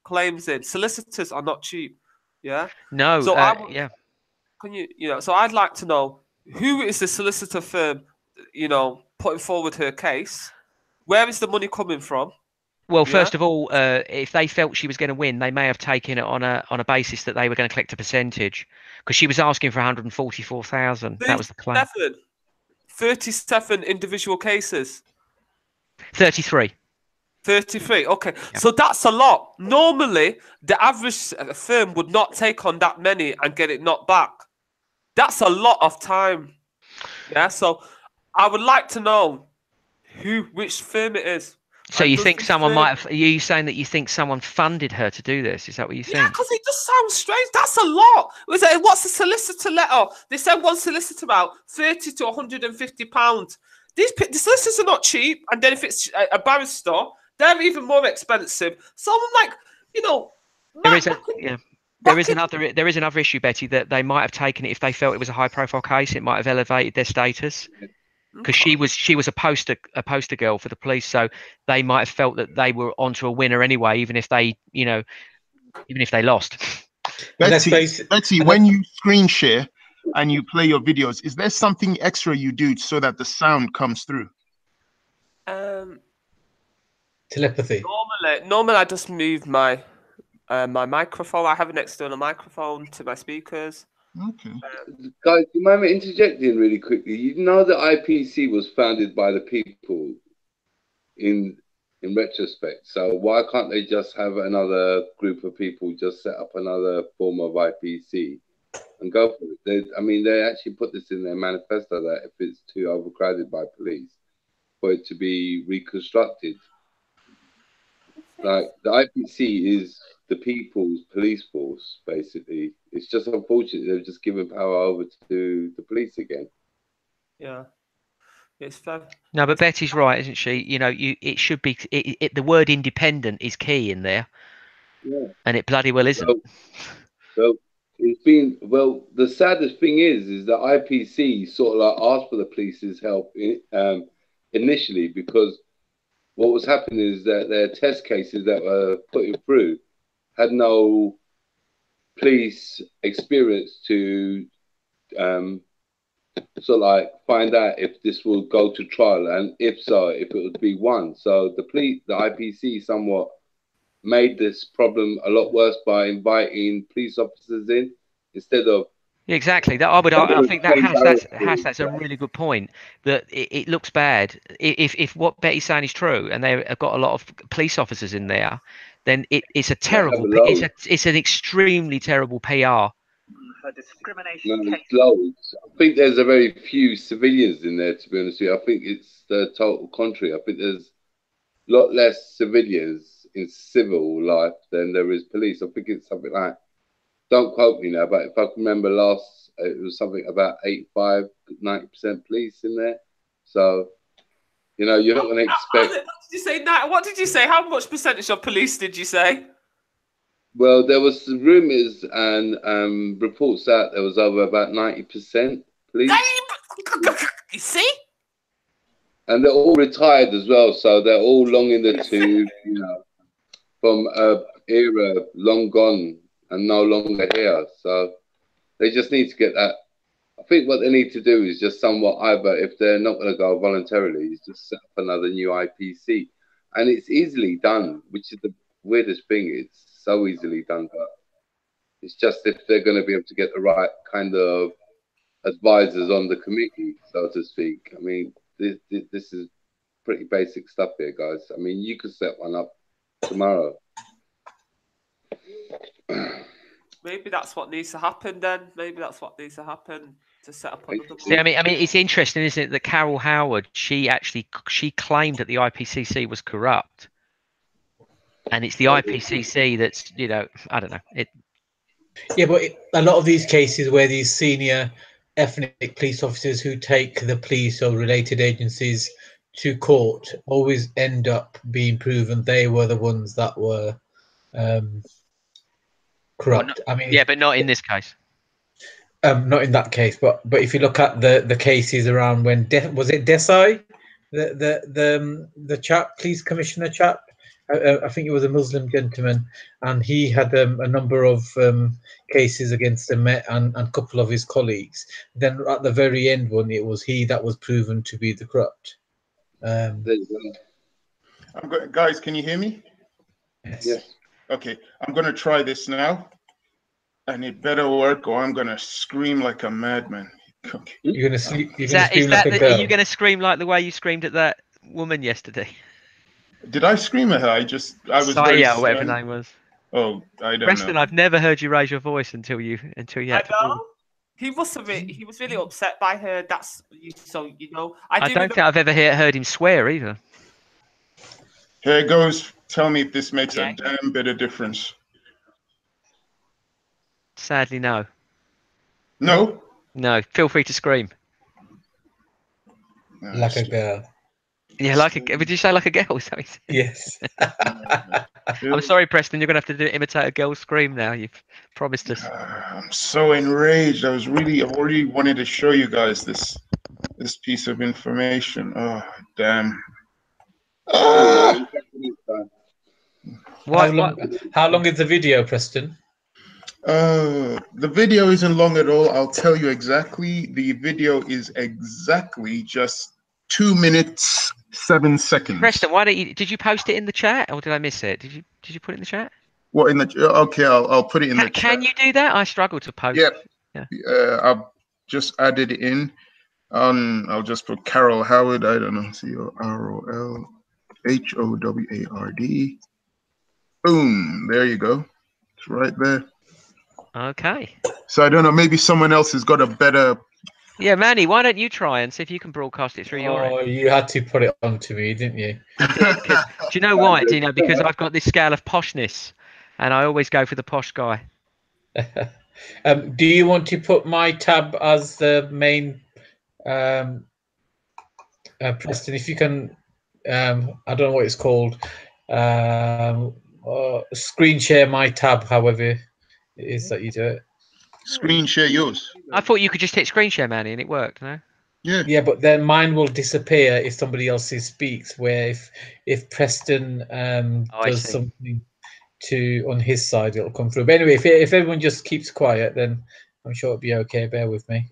claims in? Solicitors are not cheap. Yeah. No, So yeah. can you so I'd like to know, who is the solicitor firm, putting forward her case? Where is the money coming from? Well, Yeah. first of all, if they felt she was going to win, they may have taken it on a basis that they were going to collect a percentage, because she was asking for 144,000. That was the claim. 37 individual cases. 33. 33. Okay, Yeah. so that's a lot. Normally, the average firm would not take on that many and get it knocked back. That's a lot of time. Yeah, so I would like to know which firm it is. So And you does think this someone firm- might have? Are you saying that you think someone funded her to do this? Is that what you Yeah, think? because it just sounds strange. That's a lot. What's the solicitor letter? They send one solicitor out £30 to £150. The solicitors are not cheap, and then if it's a barrister, they're even more expensive. So I'm like, There is another issue, Betty, that they might have taken it if they felt it was a high-profile case. It might have elevated their status, because she was a poster girl for the police, so they might have felt that they were onto a winner anyway, even if they lost. Betty, when you screen share and you play your videos, is there something extra you do so that the sound comes through? Telepathy. Normally I just move my microphone. I have an external microphone to my speakers. Okay. Guys, do you mind me interjecting really quickly? You know that IPC was founded by the people in retrospect. So why can't they just have another group of people just set up another form of IPC and go for it? They actually put this in their manifesto that if it's too overcrowded by police, for it to be reconstructed. Like the IPC is the people's police force, basically. It's just unfortunate they've just given power over to the police again. Yeah, it's fair. No, but Betty's right, isn't she? It should be. The word independent is key in there, Yeah. and it bloody well isn't. Well, the saddest thing is that IPC sort of like asked for the police's help initially, because what was happening is that their test cases that were putting through had no police experience to sort of like find out if this will go to trial, and if so, if it would be won. So the IPC somewhat made this problem a lot worse by inviting police officers in instead of. Exactly. I think that's a really good point. That it looks bad if what Betty's saying is true, and they've got a lot of police officers in there, then it's a terrible. It's an extremely terrible PR. No, it's loads. I think there's a very few civilians in there, to be honest with you. I think it's the total contrary. I think there's a lot less civilians in civil life than there is police. I think it's something like, don't quote me now, but if I can remember it was something about 85-90% police in there. So, you're not going to expect. What did you say? What did you say? How much percentage of police did you say? Well, there was rumours and reports that there was over about 90% police. You see? And they're all retired as well, so they're all long in the tooth, from an era long gone and no longer here. So they just need to get that. I think what they need to do is just somewhat either, if they're not going to go voluntarily, is just set up another new IPC. And it's easily done, which is the weirdest thing. It's so easily done, but it's just if they're going to be able to get the right kind of advisors on the committee, so to speak. I mean, this is pretty basic stuff here, guys. I mean, you could set one up tomorrow. Maybe that's what needs to happen then. Maybe that's what needs to happen to set up another one. See, I mean, it's interesting, isn't it, that Carol Howard, she claimed that the IPCC was corrupt, and it's the IPCC that's, you know, I don't know. Yeah, but a lot of these cases where these senior ethnic police officers who take the police or related agencies to court always end up being proven they were the ones that were corrupt. I mean, yeah, but not in this case. Not in that case, but if you look at the cases around when was it Desai, the chap, police commissioner chap, I think it was a Muslim gentleman, and he had a number of cases against the Met and a couple of his colleagues. Then at the very end one, it was he that was proven to be the corrupt. Guys, can you hear me? Yes. Okay, I'm going to try this now. And it better work, or I'm gonna scream like a madman. Okay. You're gonna sleep. You're Are you gonna girl. scream like the way you screamed at that woman yesterday? Did I scream at her? I was very Saya, whatever her name was. Oh, I don't Preston, know. I've never heard you raise your voice until you had to. He must have been. He was really upset by her. That's so you know. I don't think I've ever heard him swear either. Here it goes. Tell me if this makes a damn bit of difference. Sadly, no. No? No. Feel free to scream. Like a girl. Yeah, like a. Would you say like a girl? Is that what you said? Yes. I'm sorry, Preston. You're gonna have to imitate a girl scream now. You've promised us. I'm so enraged. I already wanted to show you guys this piece of information. Oh, damn. How long is the video, Preston? The video isn't long at all. I'll tell you exactly. The video is exactly just 2 minutes 7 seconds. Preston, did you post it in the chat or did I miss it? Did you put it in the chat? What in the? Okay, I'll put it in the chat. Can you do that? I struggle to post. Yeah. I've just added it in. I'll just put Carol Howard. I don't know. COROLHOWARD. Boom. There you go. It's right there. Okay. So I don't know. Maybe someone else has got a better. Yeah, Manny, why don't you try and see if you can broadcast it through your end? You had to put it on to me, didn't you? Do you know why? Because I've got this scale of poshness, and I always go for the posh guy. Do you want to put my tab as the main, Preston? If you can, I don't know what it's called. Screen share my tab, however it is that you do it. Screen share yours. I thought you could just hit screen share, Manny, and it worked, no? Yeah, but then mine will disappear if somebody else speaks. Where if Preston does something on his side, it'll come through. But anyway, if everyone just keeps quiet, then I'm sure it'll be okay. Bear with me.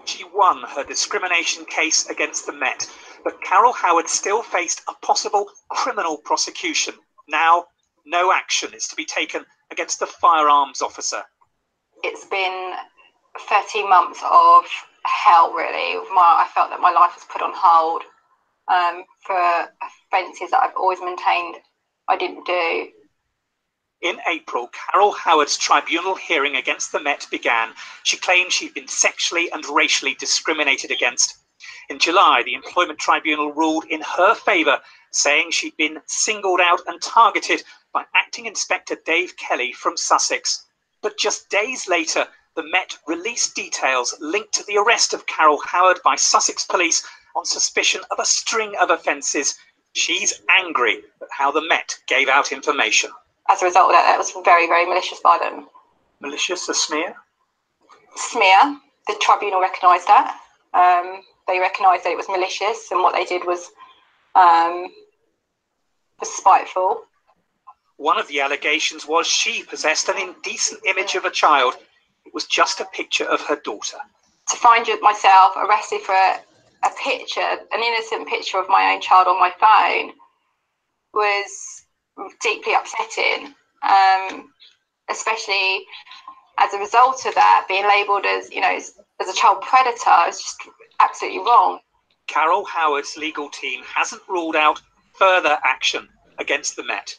She won her discrimination case against the Met, but Carol Howard still faced a possible criminal prosecution. Now, no action is to be taken against the firearms officer. It's been 13 months of hell, really. I felt that my life was put on hold for offences that I've always maintained I didn't do. In April, Carol Howard's tribunal hearing against the Met began. She claimed she'd been sexually and racially discriminated against. In July, the Employment Tribunal ruled in her favour, saying she'd been singled out and targeted by Acting Inspector Dave Kelly from Sussex. But just days later, the Met released details linked to the arrest of Carol Howard by Sussex police on suspicion of a string of offences. She's angry at how the Met gave out information. As a result of that, that was very, very malicious by them. Malicious, a smear? Smear. The tribunal recognised that. They recognised that it was malicious, and what they did was spiteful. One of the allegations was she possessed an indecent image of a child. It was just a picture of her daughter. To find myself arrested for a picture, an innocent picture of my own child on my phone, was deeply upsetting, especially as a result of that, being labelled as, as a child predator is just absolutely wrong. Carol Howard's legal team hasn't ruled out further action against the Met.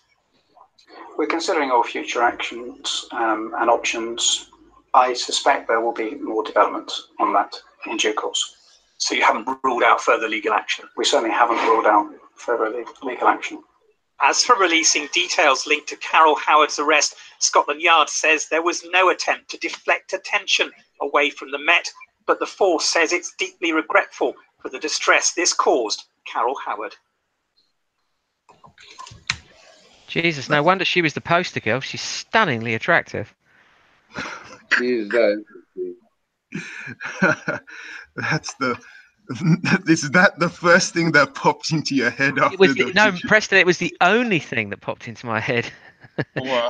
We're considering all future actions and options. I suspect there will be more development on that in due course. So you haven't ruled out further legal action? We certainly haven't ruled out further legal action. As for releasing details linked to Carol Howard's arrest, Scotland Yard says there was no attempt to deflect attention away from the Met, but the force says it's deeply regretful for the distress this caused Carol Howard. Jesus, no wonder she was the poster girl. She's stunningly attractive. Is that the first thing that popped into your head after no, Preston, it was the only thing that popped into my head. Wow.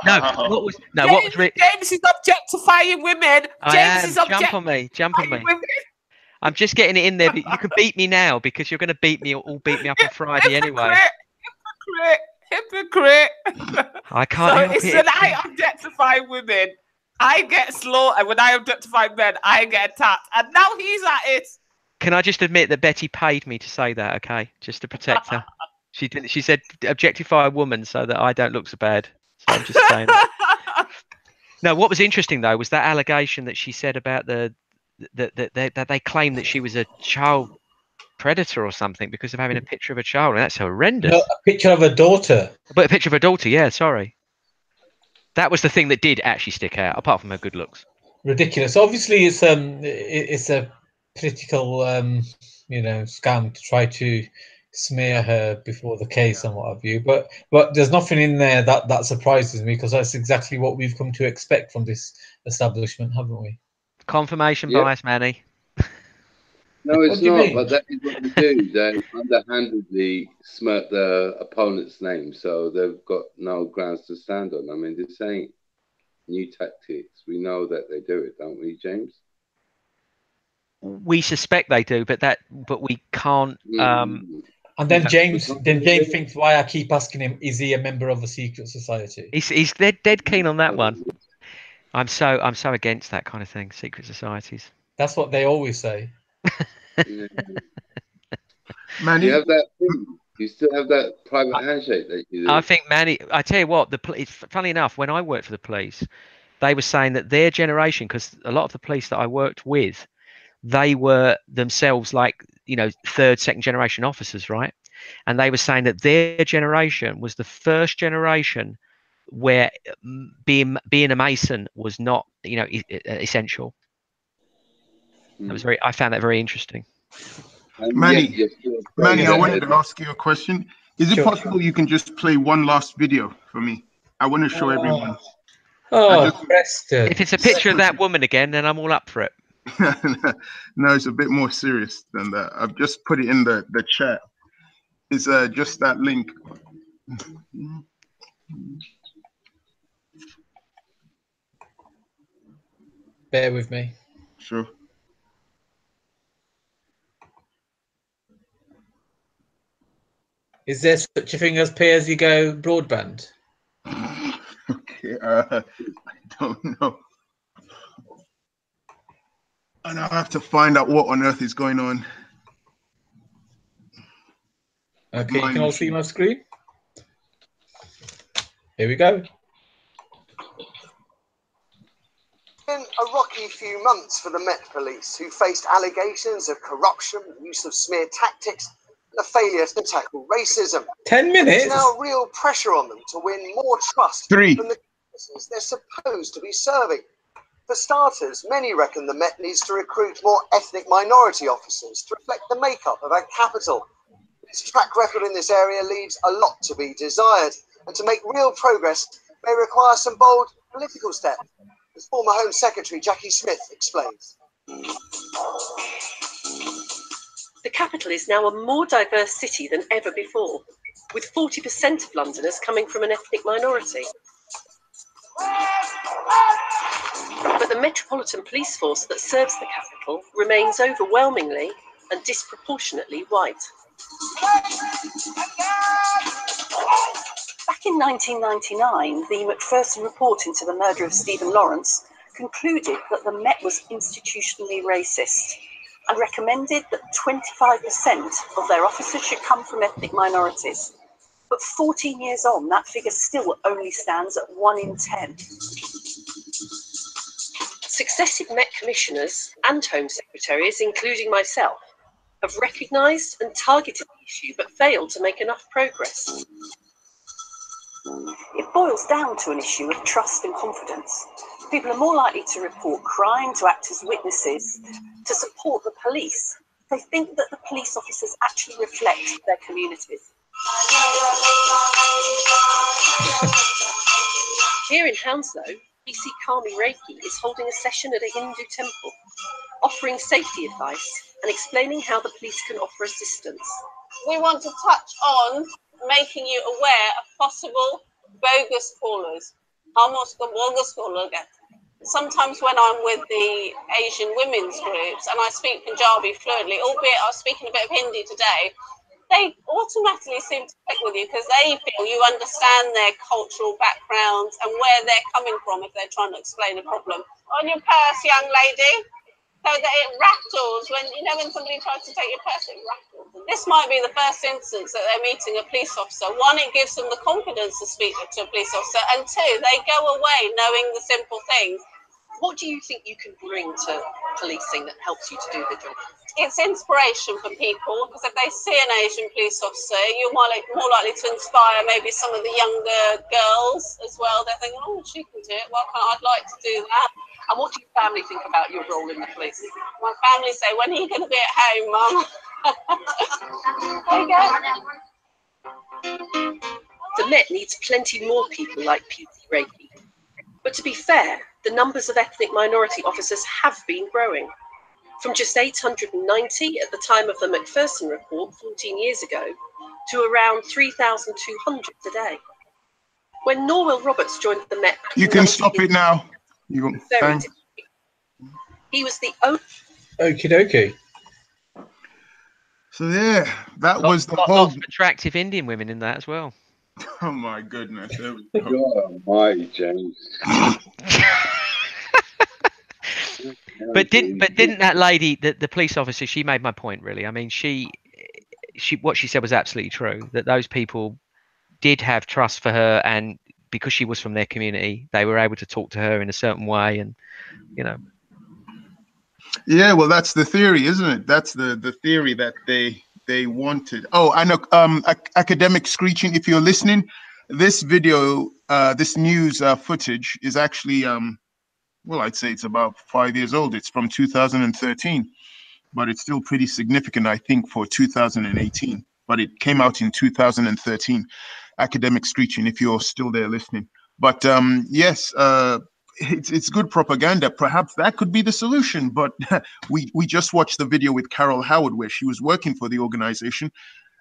James is objectifying women. Jump on me. Women. I'm just getting it in there, but you can beat me now because you're going to beat me up on Friday anyway. Hypocrite. I can't help it. I objectify women. I get slaughtered. When I objectify men, I get attacked. And now he's at it. Can I just admit that Betty paid me to say that, okay? Just to protect her. She didn't. She said objectify a woman so that I don't look so bad. So I'm just saying that. No, what was interesting though was that allegation that she said about that they claimed that she was a child predator or something because of having a picture of a child, and that's horrendous. No, a picture of a daughter. But a picture of a daughter, yeah. Sorry, that was the thing that did actually stick out, apart from her good looks. Ridiculous. Obviously, it's a political scam to try to smear her before the case and what have you. But there's nothing in there that surprises me because that's exactly what we've come to expect from this establishment, haven't we? Confirmation bias, Manny. No, it's not, but that is what they do. They underhandedly smirk the opponent's name, so they've got no grounds to stand on. I mean, this ain't new tactics. We know that they do it, don't we, James? We suspect they do, but we can't. And then James thinks why I keep asking him, is he a member of a secret society? He's dead keen on that one. I'm so against that kind of thing, secret societies. That's what they always say. Manny, you still have that private handshake that you do. I think Manny, I tell you what, funny enough, when I worked for the police, they were saying that their generation, because a lot of the police that I worked with, they were themselves like, third, second generation officers, right? And they were saying that their generation was the first generation where being a Mason was not, essential. I found that very interesting. Manny, I wanted to ask you a question. Is it possible you can just play one last video for me? I want to show everyone. Preston. If it's a picture of that woman again, then I'm all up for it. No, it's a bit more serious than that. I've just put it in the chat. It's just that link. Bear with me. Sure. Is there such a thing as pay-as-you-go broadband? Okay, I don't know. And I'll have to find out what on earth is going on. Okay, you can all see my screen. Here we go. Been a rocky few months for the Met Police, who faced allegations of corruption, use of smear tactics, and a failure to tackle racism. 10 minutes? There's now real pressure on them to win more trust from the officers they're supposed to be serving. For starters, many reckon the Met needs to recruit more ethnic minority officers to reflect the makeup of our capital. Its track record in this area leaves a lot to be desired, and to make real progress may require some bold political steps, as former Home Secretary Jackie Smith explains. The capital is now a more diverse city than ever before, with 40% of Londoners coming from an ethnic minority. But the Metropolitan Police Force that serves the capital remains overwhelmingly and disproportionately white. Back in 1999, the Macpherson report into the murder of Stephen Lawrence concluded that the Met was institutionally racist. and recommended that 25% of their officers should come from ethnic minorities. But 14 years on, that figure still only stands at 1 in 10. Successive Met commissioners and Home Secretaries, including myself, have recognised and targeted the issue but failed to make enough progress. It boils down to an issue of trust and confidence. People are more likely to report crime, to act as witnesses, to support the police. They think that the police officers actually reflect their communities. Here in Hounslow, PC Kami Reiki is holding a session at a Hindu temple, offering safety advice and explaining how the police can offer assistance. We want to touch on making you aware of possible bogus callers. Almost the bogus caller. Sometimes when I'm with the Asian women's groups and I speak Punjabi fluently, albeit I was speaking a bit of Hindi today, they automatically seem to click with you because they feel you understand their cultural backgrounds and where they're coming from if they're trying to explain a problem. On your purse, young lady, so that it rattles when, you know, when somebody tries to take your purse, it rattles. And this might be the first instance that they're meeting a police officer. One, it gives them the confidence to speak to a police officer, and two, they go away knowing the simple things. What do you think you can bring to policing that helps you to do the job? It's inspiration for people, because if they see an Asian police officer, you're more likely to inspire maybe some of the younger girls as well. They're thinking, oh, she can do it. Well, I'd like to do that. And what do your family think about your role in the police? My family say, when are you going to be at home, Mum? There you go. The Met needs plenty more people like PC Reiki. But to be fair, the numbers of ethnic minority officers have been growing. From just 890 at the time of the Macpherson report 14 years ago to around 3,200 today. When Norwell Roberts joined the Met... You can stop it now. He was the only... Okie dokie. So yeah, that was the whole... Lots of attractive Indian women in that as well. Oh my goodness. There we go. God almighty, James. But didn't that lady, the police officer, she made my point really. I mean, she what she said was absolutely true, that those people did have trust for her, and because she was from their community, they were able to talk to her in a certain way, and you know. Yeah, well, that's the theory, isn't it? That's the theory that they wanted. Oh, I know. Academic Screeching, if you're listening, this video, this news footage is actually well, I'd say it's about 5 years old. It's from 2013, but it's still pretty significant, I think, for 2018. But it came out in 2013. Academic Screeching, if you're still there listening. But yes, it's good propaganda. Perhaps that could be the solution. But we just watched the video with Carol Howard where she was working for the organization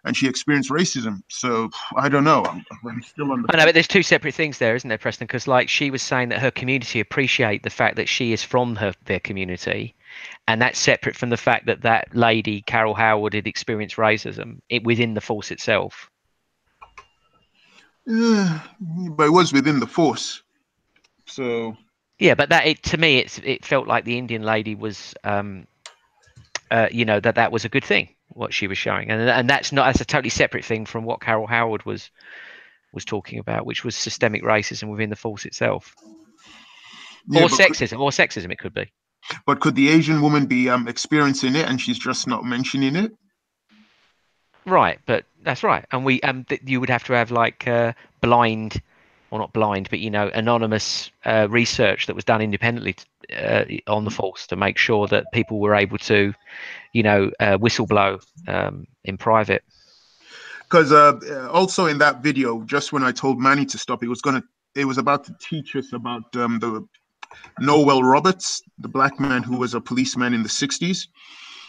and she experienced racism. So I don't know. I'm still on the... I know, but there's two separate things there, isn't there, Preston? Because like she was saying that her community appreciate the fact that she is from their community, and that's separate from the fact that that lady, Carol Howard, had experienced racism within the force itself. But it was within the force. So... Yeah, but to me, it felt like the Indian lady was, you know, that was a good thing, what she was showing, and that's a totally separate thing from what Carol Howard was talking about, which was systemic racism within the force itself, yeah, or sexism it could be. But could the Asian woman be experiencing it and she's just not mentioning it? Right, but that's right, and you would have to have like blind. Well, not blind, but, you know, anonymous research that was done independently on the force to make sure that people were able to, you know, whistleblow in private. Because also in that video, just when I told Manny to stop, it was about to teach us about the Norwell Roberts, the black man who was a policeman in the 60s.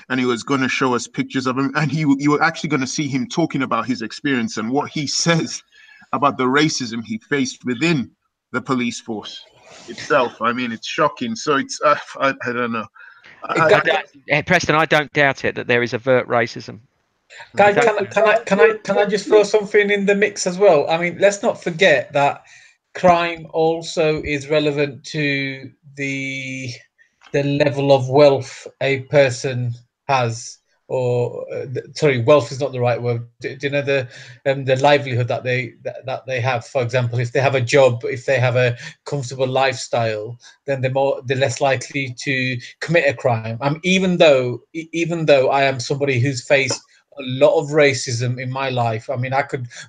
And he was going to show us pictures of him. And you were actually going to see him talking about his experience and what he says about the racism he faced within the police force itself. I mean, it's shocking. So it's I don't know. Preston, I don't doubt it that there is overt racism. Can I just throw something in the mix as well? I mean, let's not forget that crime also is relevant to the level of wealth a person has, or sorry, wealth is not the right word. Do you know the livelihood that they have? For example, if they have a job, if they have a comfortable lifestyle, then they're less likely to commit a crime. Even though I am somebody who's faced a lot of racism in my life. I mean,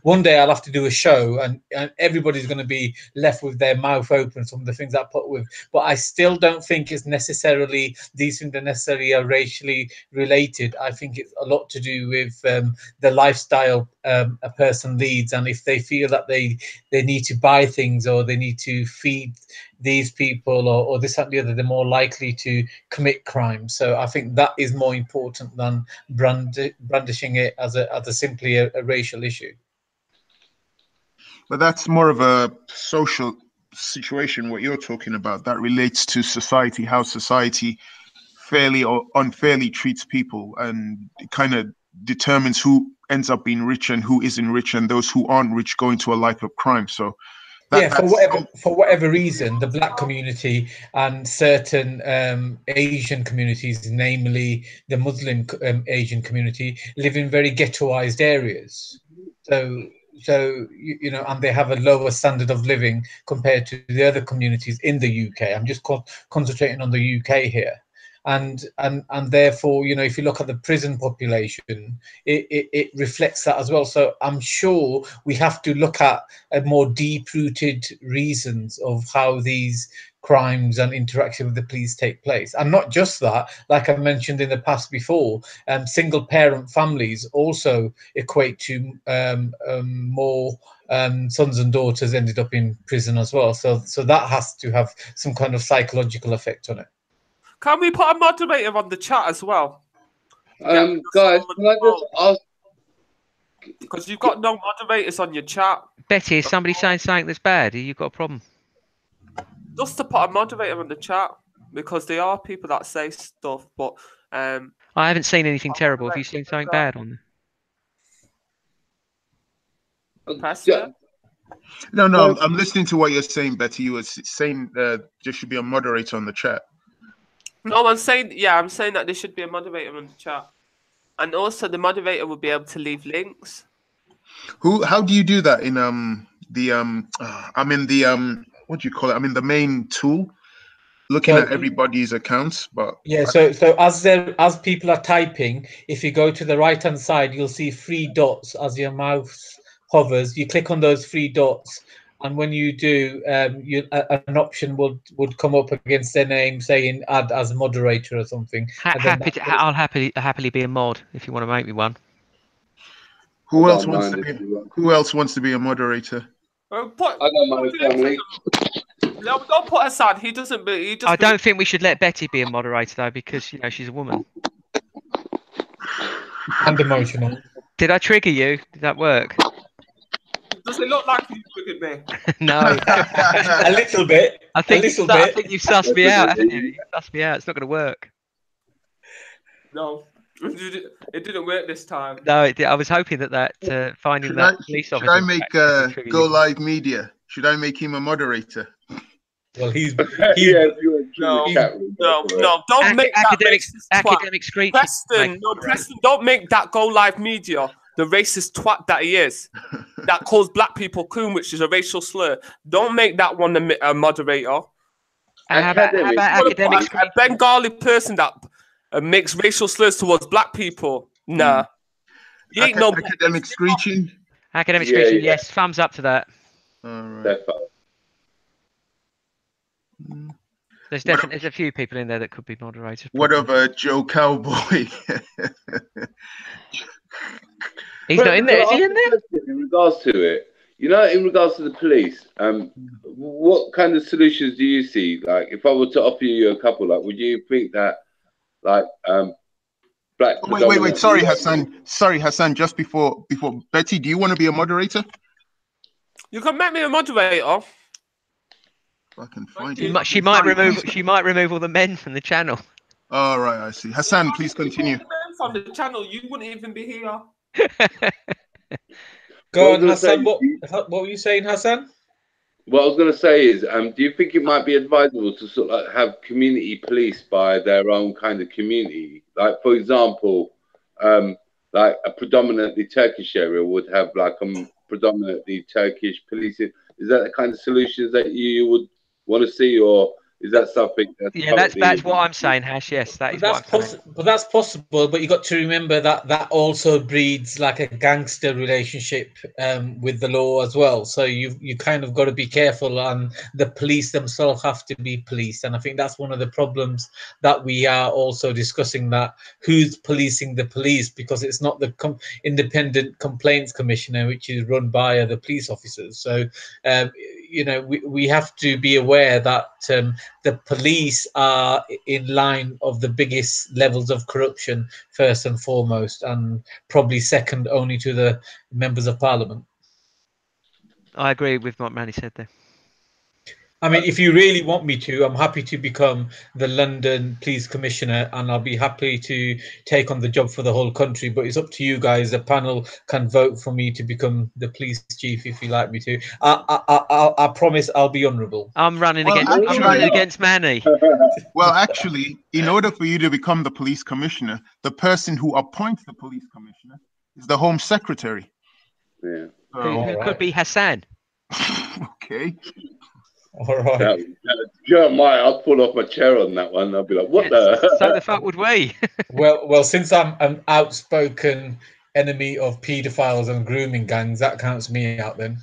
one day I'll have to do a show, and everybody's going to be left with their mouth open. Some of the things I put with, but I still don't think it's necessarily these things are necessarily are racially related. I think it's a lot to do with the lifestyle a person leads, and if they feel that they need to buy things or they need to feed these people or this and the other, they're more likely to commit crime. So I think that is more important than brandishing it as a simply a racial issue. But that's more of a social situation, what you're talking about. That relates to society, how society fairly or unfairly treats people, and it kind of determines who ends up being rich and who isn't rich, and those who aren't rich go into a life of crime. So for whatever reason, the black community and certain Asian communities, namely the Muslim Asian community, live in very ghettoized areas. So you know, and they have a lower standard of living compared to the other communities in the UK. I'm just concentrating on the UK here. And therefore, you know, if you look at the prison population, it reflects that as well. So I'm sure we have to look at a more deep-rooted reasons of how these crimes and interaction with the police take place. And not just that, like I mentioned in the past before, single-parent families also equate to more sons and daughters ended up in prison as well. So that has to have some kind of psychological effect on it. Can we put a moderator on the chat as well? Guys, can I just ask? Because you've got no moderators on your chat. Betty, is somebody saying something that's bad? Have you got a problem? Just to put a moderator on the chat, because there are people that say stuff, but I haven't seen anything terrible. Have you seen something bad on there? Pastor? No, I'm listening to what you're saying, Betty. You were saying there should be a moderator on the chat. No, I'm saying that there should be a moderator on the chat, and also the moderator will be able to leave links. How do you do that in I'm in the what do you call it? I'm in the main tool, looking at everybody's accounts, but yeah. So as people are typing, if you go to the right hand side, you'll see 3 dots as your mouse hovers. You click on those 3 dots. And when you do, an option would come up against their name saying "add as a moderator" or something. I'll happily be a mod if you want to make me one. Who else wants to be a moderator? I don't mind, family. No, don't put Hassan. He doesn't. I don't think we should let Betty be a moderator though, because you know she's a woman. And emotional. Did I trigger you? Did that work? Does it look like you triggered me? No. A little bit. I think you've sussed me out, haven't you? You sussed me out. It's not going to work. No, it didn't work this time. No, it did. I was hoping that finding that police officer. Should I make Go Live Media? Should I make him a moderator? Well, he's no, don't make that academic screech. Preston, don't make that Go Live Media the racist twat that he is, that calls black people coon, which is a racial slur. Don't make that one a moderator. How about academic a Bengali person that makes racial slurs towards black people? Nah. You ain't academic screeching. Academic screeching, yes. Thumbs up to that. All right. There's a few people in there that could be moderators. What of Joe Cowboy? He's not in there. Is he in there? In regards to it, you know, in regards to the police, what kind of solutions do you see? Like, if I were to offer you a couple, like, would you think that, like, black? Wait. Sorry, Hassan. Just before Betty, do you want to be a moderator? You can make me a moderator. I can find it. She might remove all the men from the channel. All right, I see. Hassan, please continue. On the channel, you wouldn't even be here. Go on, Hassan. What were you saying, Hassan? What I was going to say is, do you think it might be advisable to sort of like have community police by their own kind of community? Like, for example, like a predominantly Turkish area would have like a predominantly Turkish policing. Is that the kind of solutions that you would want to see, or is that something that's Yeah, that's what I'm saying, Hash. Yes, that is what I'm saying. But that's possible. But you got to remember that that also breeds like a gangster relationship with the law as well. So you kind of got to be careful, and the police themselves have to be policed. And I think that's one of the problems that we are also discussing, that who's policing the police, because it's not the independent complaints commissioner, which is run by the police officers. So you know, we have to be aware that the police are in line of the biggest levels of corruption, first and foremost, and probably second only to the members of parliament. I agree with what Manny said there. I mean, if you really want me to, I'm happy to become the London Police Commissioner, and I'll be happy to take on the job for the whole country. But it's up to you guys. The panel can vote for me to become the police chief if you like me to. I promise I'll be honourable. I'm running against Manny. Well, actually, in order for you to become the police commissioner, the person who appoints the police commissioner is the Home Secretary. Yeah. Who could be Hassan. Okay. All right. Jeremiah, I'll pull off my chair on that one. I'll be like, what the? So the fuck would we? well, since I'm an outspoken enemy of paedophiles and grooming gangs, that counts me out then.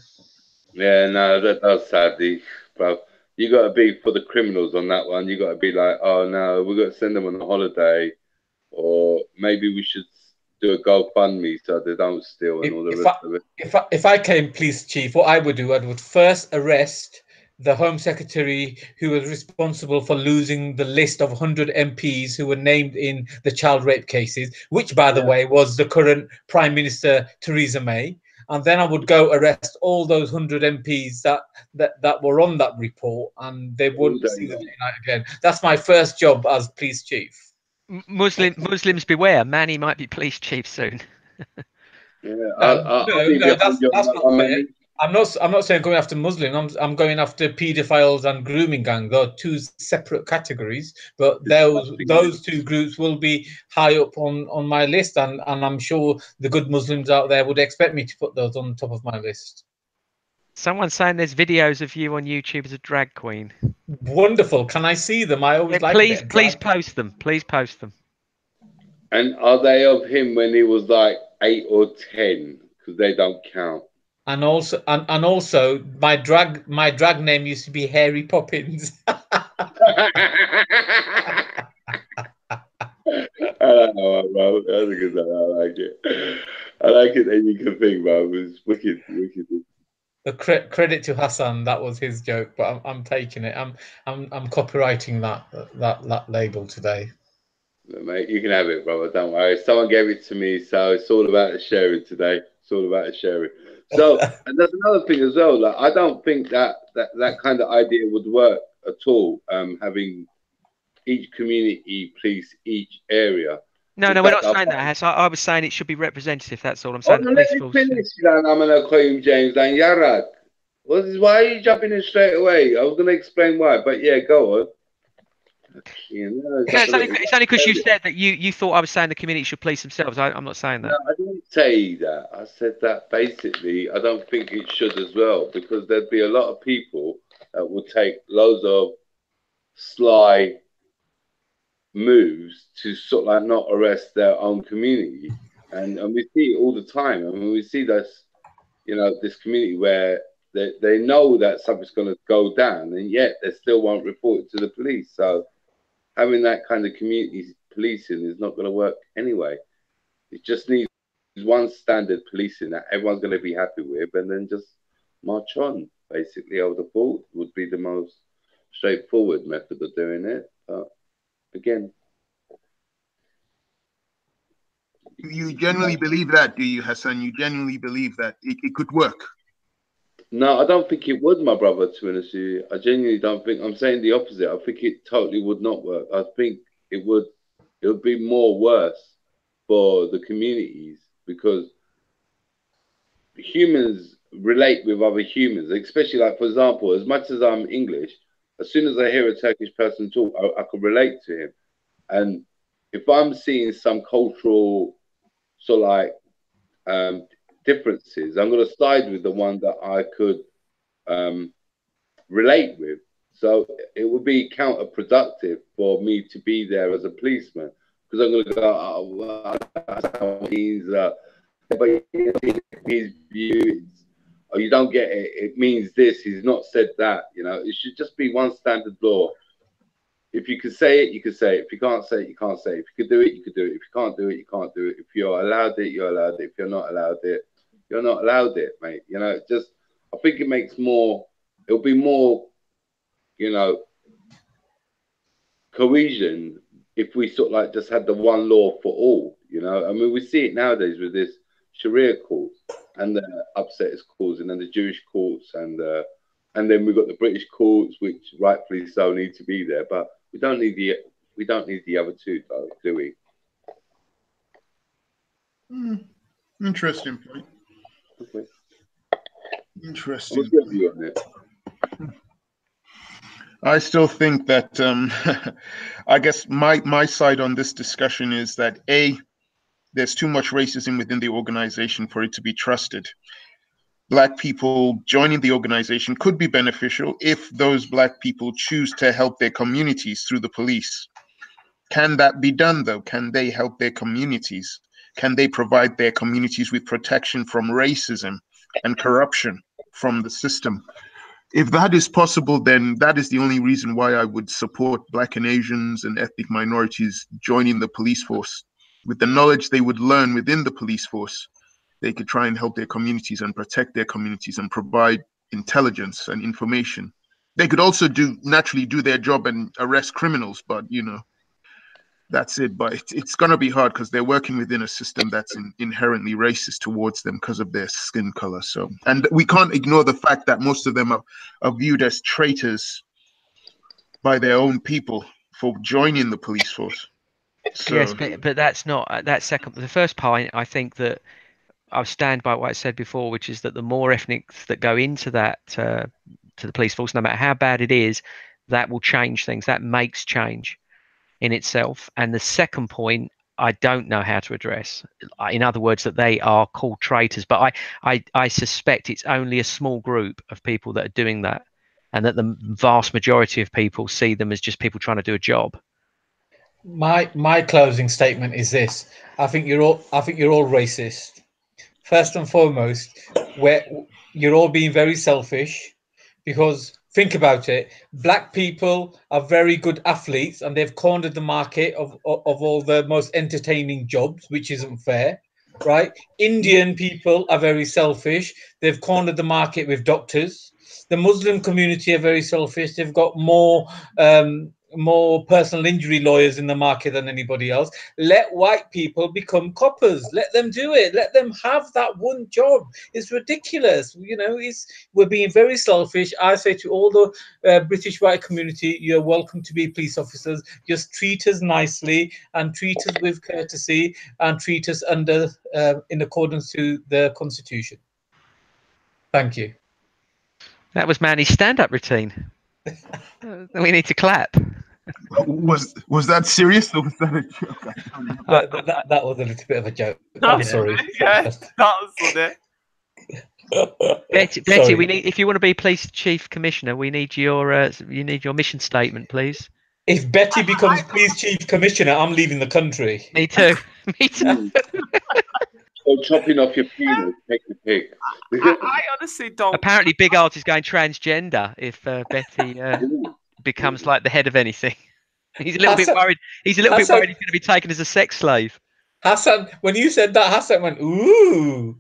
Yeah, no, that does, sadly, bro. You got to be for the criminals on that one. You got to be like, oh no, we got to send them on a holiday, or maybe we should do a GoFundMe so they don't steal and all the rest of it. If I came police chief, what I would do, I would first arrest the Home Secretary who was responsible for losing the list of 100 MPs who were named in the child rape cases, which, by the way, was the current Prime Minister Theresa May. And then I would go arrest all those 100 MPs that were on that report, and they wouldn't see the daylight again. That's my first job as police chief. Muslims beware. Manny might be police chief soon. No, that's not fair. I'm not saying going after Muslims. I'm going after paedophiles and grooming gangs. They are two separate categories, but those two groups will be high up on my list, and I'm sure the good Muslims out there would expect me to put those on top of my list. Someone's saying there's videos of you on YouTube as a drag queen. Wonderful. Can I see them? I always like please post them. Please post them. And are they of him when he was like 8 or 10? Because they don't count. And also, my drag name used to be Hairy Poppins. I don't know, bro. That's a good one. I like it. I like it that you can think, bro. It was wicked. The credit to Hassan, that was his joke, but I'm taking it. I'm copywriting that label today. Mate, you can have it, brother. Don't worry. Someone gave it to me, so it's all about the sharing today. It's all about the sharing. So, and that's another thing as well. Like, I don't think that kind of idea would work at all. Having each community police each area. No, we're not saying that. I was saying it should be representative. That's all I'm saying. Let me finish. I'm gonna call him James and Yarak. Why are you jumping in straight away? I was gonna explain why, but yeah, go on. It's only because you said that you thought I was saying the community should police themselves. I'm not saying that. No, I didn't say that. I said that basically I don't think it should as well, because there'd be a lot of people that would take loads of sly moves to sort of like not arrest their own community, and we see it all the time. I mean, we see this, this community where they know that something's going to go down, and yet they still won't report it to the police. So having that kind of community policing is not going to work anyway. It just needs one standard policing that everyone's going to be happy with, and then just march on. Basically, I would have thought would be the most straightforward method of doing it. But again, you genuinely believe that, do you, Hassan? You genuinely believe that it could work? No, I don't think it would, my brother, to be honest with you. I genuinely don't think. I'm saying the opposite. I think it totally would not work. I think it would be more worse for the communities, because humans relate with other humans, especially like, for example, as much as I'm English, as soon as I hear a Turkish person talk, I can relate to him. And if I'm seeing some cultural sort of like differences, I'm going to side with the one that I could relate with. So it would be counterproductive for me to be there as a policeman, because I'm going to go, oh, well, that's how it means, but his view, oh, you don't get it, it means this, he's not said that, you know. It should just be one standard law. If you can say it, you can say it. If you can't say it, you can't say it. If you can do it, you can do it. If you can't do it, you can't do it. If you're allowed it, you're allowed it. If you're not allowed it, you're not allowed it, mate. You know, just, I think it makes more, it'll be more, you know, cohesion if we sort of like just had the one law for all, you know. I mean, we see it nowadays with this Sharia courts and the upsetters courts, and then the Jewish courts, and then we've got the British courts, which rightfully so need to be there, but we don't need the other two, though, do we? Interesting point. Okay. Interesting. What's your view on it? I still think that I guess my side on this discussion is that there's too much racism within the organization for it to be trusted. Black people joining the organization could be beneficial if those Black people choose to help their communities through the police. Can that be done, though? Can they help their communities? Can they provide their communities with protection from racism and corruption from the system? If that is possible, then that is the only reason why I would support Black and Asians and ethnic minorities joining the police force. With the knowledge they would learn within the police force, they could try and help their communities and protect their communities and provide intelligence and information. They could also naturally do their job and arrest criminals, but you know, that's it. But it's going to be hard because they're working within a system that's inherently racist towards them because of their skin color. So, and we can't ignore the fact that most of them are viewed as traitors by their own people for joining the police force. So, yes, but that's not that second. The first point, I think that I'll stand by what I said before, which is that the more ethnics that go into that to the police force, no matter how bad it is, that will change things. That makes change in itself. And the second point, I don't know how to address. In other words, that they are called traitors, but I suspect it's only a small group of people that are doing that, and that the vast majority of people see them as just people trying to do a job. My closing statement is this: I think you're all racist. First and foremost, where you're all being very selfish, because think about it. Black people are very good athletes, and they've cornered the market of all the most entertaining jobs, which isn't fair, right? Indian people are very selfish. They've cornered the market with doctors. The Muslim community are very selfish. They've got more personal injury lawyers in the market than anybody else. Let white people become coppers. Let them do it. Let them have that one job. It's ridiculous. You know, we're being very selfish. I say to all the British white community, you're welcome to be police officers. Just treat us nicely and treat us with courtesy and treat us in accordance to the Constitution. Thank you. That was Manny's stand-up routine. We need to clap. Was that serious or was that a joke? That was a little bit of a joke. I'm sorry. Yeah, that was funny. Betty, we need, if you want to be police chief commissioner, we need your mission statement, please. If Betty becomes police chief commissioner, I'm leaving the country. Me too. Me too. Or chopping off your penis, take the pig. I honestly don't. Apparently, Big Art is going transgender if Betty becomes like the head of anything. He's a little bit worried. He's a little bit worried he's going to be taken as a sex slave. Hassan, when you said that, Hassan went, ooh.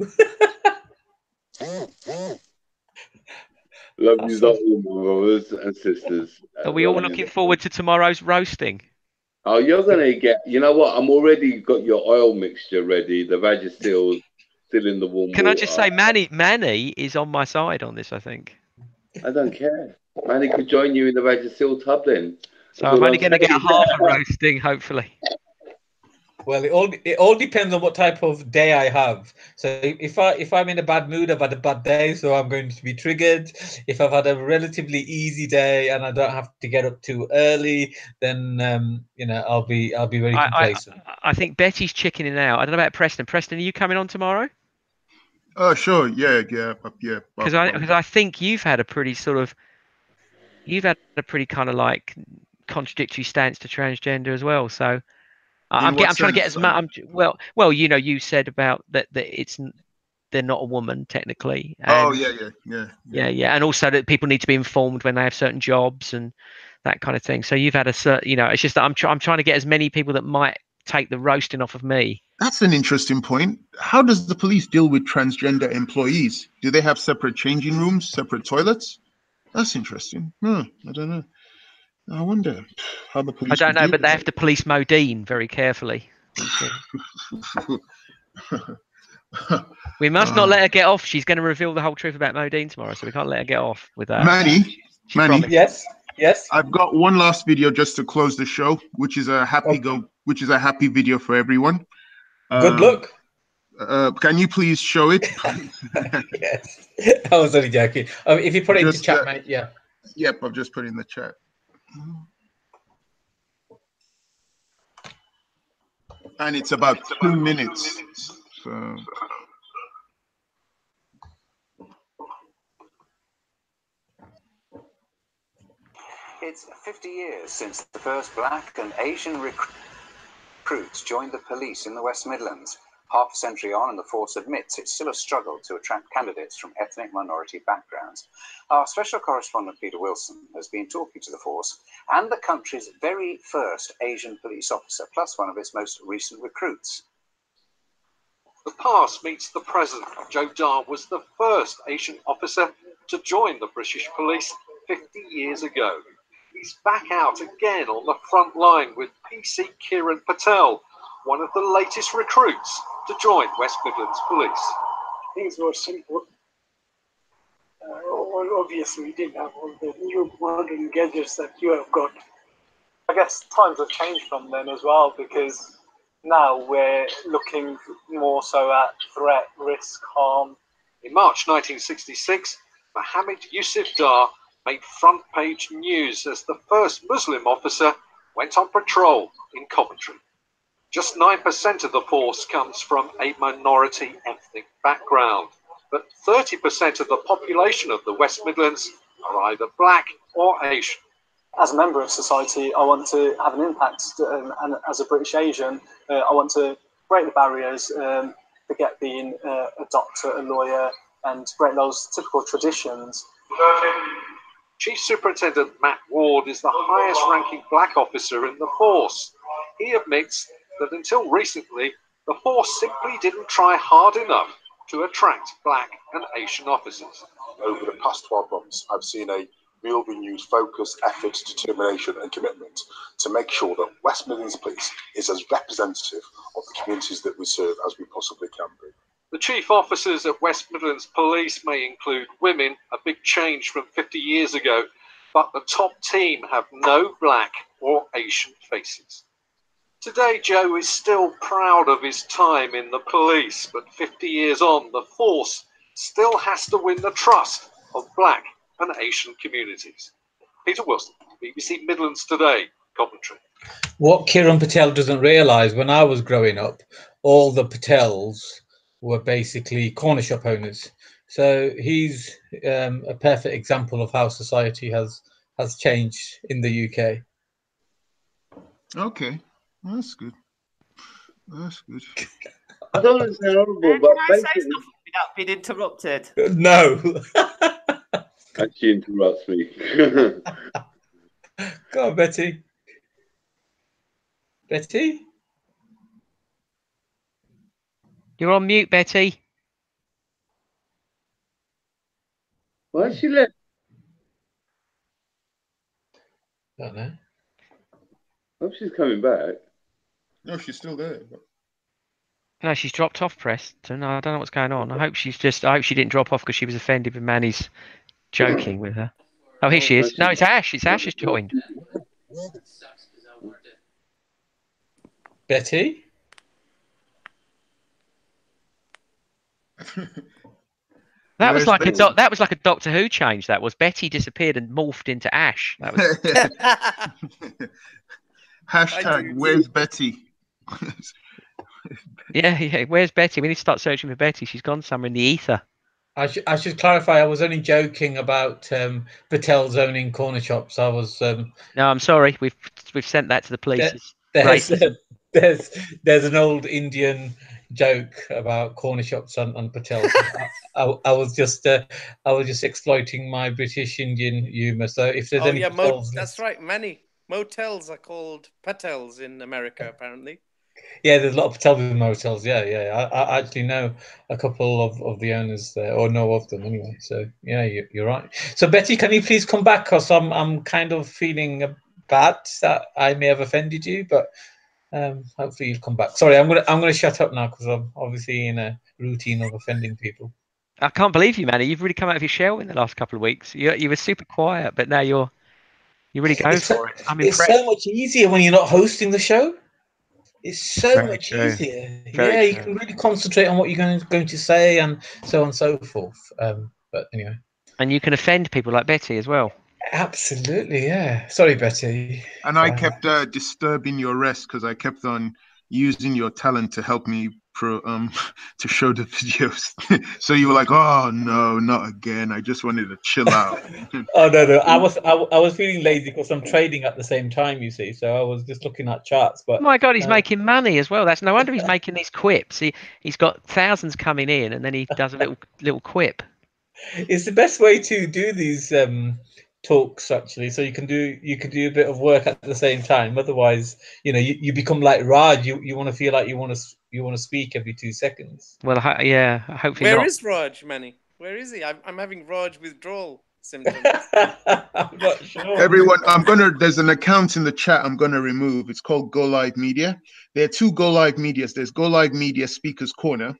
Love you all, my brothers and sisters. Are we all looking forward to tomorrow's roasting? Oh, you're gonna get. You know what? I'm already got your oil mixture ready. The Vagisil still in the warm Can water. I just say, Manny is on my side on this, I think. I don't care. Manny could join you in the Vagisil tub then. So I'm only going to get half a roasting, hopefully. Well, it all depends on what type of day I have. So if I'm in a bad mood, I've had a bad day, so I'm going to be triggered. If I've had a relatively easy day and I don't have to get up too early, then I'll be very complacent. I think Betty's chickening out. I don't know about Preston. Preston, are you coming on tomorrow? Sure. Yeah. Because I think you've had a pretty kind of like contradictory stance to transgender as well. So I'm trying to get as much. Well, you said about that they're not a woman technically. And yeah, and also that people need to be informed when they have certain jobs and that kind of thing. So you've had a certain, it's just that I'm trying to get as many people that might take the roasting off of me. That's an interesting point. How does the police deal with transgender employees? Do they have separate changing rooms, separate toilets? That's interesting. I don't know. I wonder how the police. I don't know, but they have to police Modine very carefully. We must not let her get off. She's going to reveal the whole truth about Modine tomorrow, so we can't let her get off with that. Manny, yes. I've got one last video just to close the show, which is a happy video for everyone. Good luck. Can you please show it? Yes, I was only joking. If you put it into chat, mate, yeah. Yep, I've just put it in the chat. And it's about 2 minutes. So. It's 50 years since the first black and Asian recruits joined the police in the West Midlands. Half a century on, and the force admits it's still a struggle to attract candidates from ethnic minority backgrounds. Our special correspondent Peter Wilson has been talking to the force and the country's very first Asian police officer, plus one of its most recent recruits. The past meets the present. Joe Dar was the first Asian officer to join the British police 50 years ago. He's back out again on the front line with PC Kiran Patel, one of the latest recruits to join West Midlands Police. Things were simple. Obviously, we didn't have all the new modern gadgets that you have got. I guess times have changed from then as well, because now we're looking more so at threat, risk, harm. In March 1966, Mohammed Yusuf Dar made front page news as the first Muslim officer went on patrol in Coventry. Just 9% of the force comes from a minority ethnic background, but 30% of the population of the West Midlands are either black or Asian. As a member of society, I want to have an impact, and as a British Asian, I want to break the barriers, forget being a doctor, a lawyer, and break those typical traditions. Chief Superintendent Matt Ward is the highest ranking black officer in the force. He admits that until recently, the force simply didn't try hard enough to attract black and Asian officers. Over the past 12 months, I've seen a real renewed focus, effort, determination and commitment to make sure that West Midlands Police is as representative of the communities that we serve as we possibly can be. The chief officers at West Midlands Police may include women, a big change from 50 years ago, but the top team have no black or Asian faces. Today, Joe is still proud of his time in the police, but 50 years on, the force still has to win the trust of black and Asian communities. Peter Wilson, BBC Midlands Today, Coventry. What Kiran Patel doesn't realise, when I was growing up, all the Patels were basically corner shop owners. So he's a perfect example of how society has changed in the UK. Okay, that's good. That's good. I don't know if they're horrible, but can I say something without being interrupted? No. Actually interrupts me. Go on, Betty. Betty? You're on mute, Betty. Why is she left? I don't know. I hope she's coming back. No, she's still there. No, she's dropped off, Preston. I don't know what's going on. I hope she didn't drop off because she was offended with Manny's joking with her. Oh, here she is. No, it's Ash. It's Ash has joined. Betty? That was Where's like a Betty? that was like a Doctor Who change. That was Betty disappeared and morphed into Ash. That was Hashtag where's Betty? yeah. Where's Betty? We need to start searching for Betty. She's gone somewhere in the ether. I should clarify. I was only joking about Patel's owning corner shops. I was. No, I'm sorry. We've sent that to the police. There's an old Indian joke about corner shops on Patel. I was just exploiting my British Indian humour. So if there's any Patels, that's right. Many motels are called Patels in America, apparently. Yeah, there's a lot of Patels in motels. Yeah. I actually know a couple of the owners there, or know of them anyway. So yeah, you're right. So Betty, can you please come back? Because I'm kind of feeling bad that I may have offended you, but hopefully you'll come back. Sorry, I'm gonna shut up now because I'm obviously in a routine of offending people. I can't believe you, Manny. You've really come out of your shell in the last couple of weeks. You were super quiet, but now you're really going for it. I'm impressed. It's so much easier when you're not hosting the show. It's so Very much true. easier. Very yeah, true. You can really concentrate on what you're going to say and so on and so forth. But anyway. And you can offend people like Betty as well. Absolutely, yeah. Sorry, Betty. And I kept disturbing your rest because I kept on using your talent to help me to show the videos. So you were like, "Oh no, not again! I just wanted to chill out." Oh no! I was feeling lazy because I'm trading at the same time. You see, so I was just looking at charts. But oh my God, he's making money as well. That's no wonder he's making these quips. He's got thousands coming in, and then he does a little quip. It's the best way to do these talks actually, so you can do a bit of work at the same time. Otherwise, you become like Raj. You want to feel like you want to speak every 2 seconds. Well, yeah, hopefully Where not. is Raj, Manny? Where is he? I'm having Raj withdrawal symptoms. I'm not sure. Everyone, there's an account in the chat I'm gonna remove. It's called Go Live Media. There are two Go Live Medias. There's Go Live Media Speakers Corner,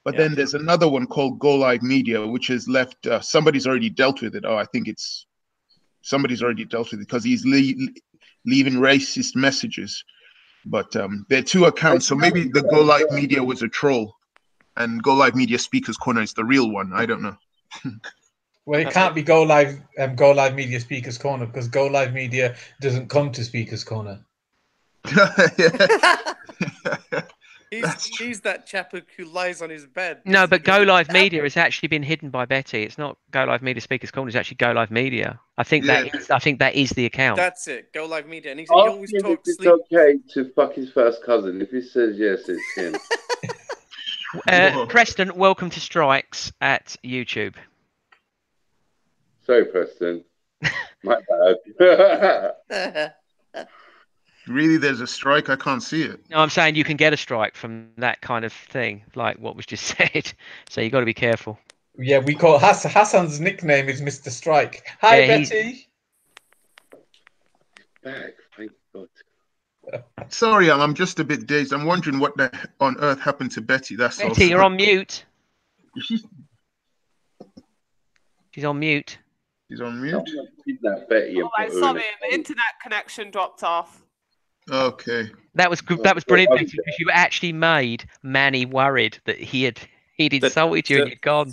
but then there's another one called Go Live Media, which is left. Somebody's already dealt with it. Oh, I think somebody's already dealt with it because he's leaving racist messages. But there are two accounts, so maybe the Go Live Media was a troll, and Go Live Media Speakers Corner is the real one. I don't know. Well, it can't be Go Live Media Speakers Corner because Go Live Media doesn't come to Speakers Corner. He's that chap who lies on his bed. No, but Go Live Media has actually been hidden by Betty. It's not Go Live Media Speakers Corner. It's actually Go Live Media. I think that is the account. That's it. Go Live Media, and he Ask always him talks. If it's okay to fuck his first cousin. If he says yes, it's him. Preston, welcome to Strikes at YouTube. Sorry, Preston. My bad. Really, there's a strike? I can't see it. No, I'm saying you can get a strike from that kind of thing, like what was just said. So you got to be careful. Yeah, we call Hassan's nickname is Mr. Strike. Hi, Betty. Back, thank God. Sorry, I'm just a bit dazed. I'm wondering what on earth happened to Betty. That's all. Betty, you're on mute. She's on mute. She's on mute. Betty. Oh, I'm sorry, the internet connection dropped off. Okay. That was brilliant because you actually made Manny worried that he'd insulted you and you'd gone.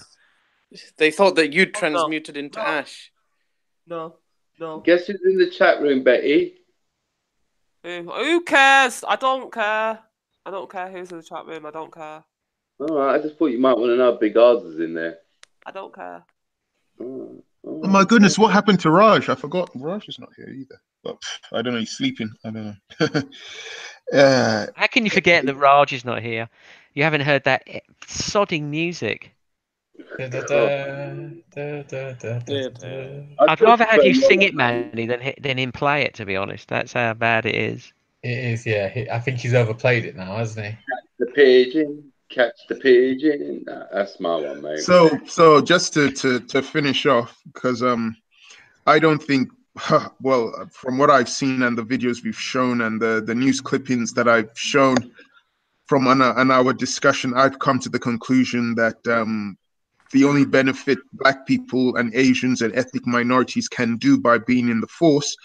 They thought that you'd transmuted into Ash. No. Guess who's in the chat room, Betty? Who cares? I don't care. I don't care who's in the chat room. I don't care. All right, I just thought you might want to know Big Oz is in there. I don't care. Oh my goodness, what happened to Raj? I forgot. Raj is not here either. But I don't know. He's sleeping. I don't know. How can you forget that Raj is not here? You haven't heard that sodding music. I'd rather have you sing it, Manny, than him play it. To be honest, that's how bad it is. It is, yeah. I think he's overplayed it now, hasn't he? Catch the pigeon. That's my one, mate. So just to finish off, because I don't think, well, from what I've seen and the videos we've shown and the news clippings that I've shown from our discussion, I've come to the conclusion that the only benefit Black people and Asians and ethnic minorities can do by being in the force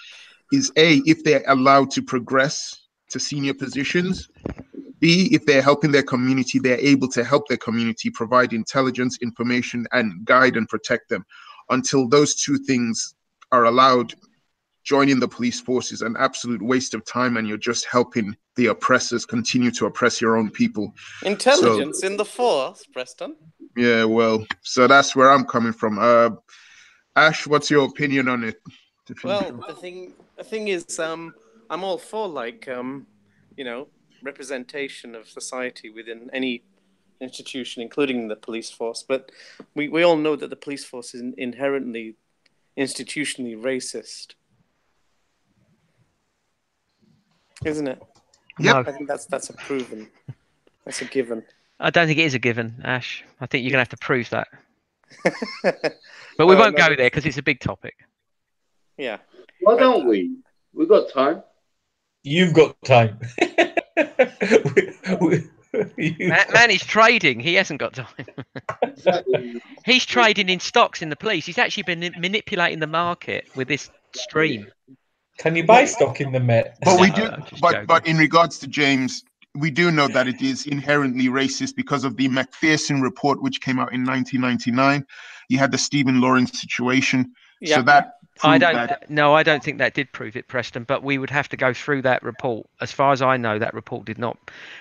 is if they're allowed to progress to senior positions. B, if they're helping their community, they're able to help their community, provide intelligence, information, and guide and protect them. Until those two things are allowed, joining the police force is an absolute waste of time, and you're just helping the oppressors continue to oppress your own people. Intelligence in the force, Preston. Yeah, well, so that's where I'm coming from. Ash, what's your opinion on it? Well, the thing is, I'm all for, like, you know, representation of society within any institution, including the police force. But we all know that the police force is inherently institutionally racist, isn't it? Yeah, I think that's a proven, that's a given. I don't think it is a given, Ash. I think you're going to have to prove that. But we won't go there because it's a big topic. Yeah. Why don't we? We've got time. You've got time. Man, he's trading. He hasn't got time. He's trading in stocks in the police. He's actually been manipulating the market with this stream. Can you buy stock in the Met? But we do. But in regards to James, we do know that it is inherently racist because of the McPherson report, which came out in 1999. You had the Stephen Lawrence situation. Yeah. So that I don't think that did prove it, Preston, but we would have to go through that report. As far as I know, that report did not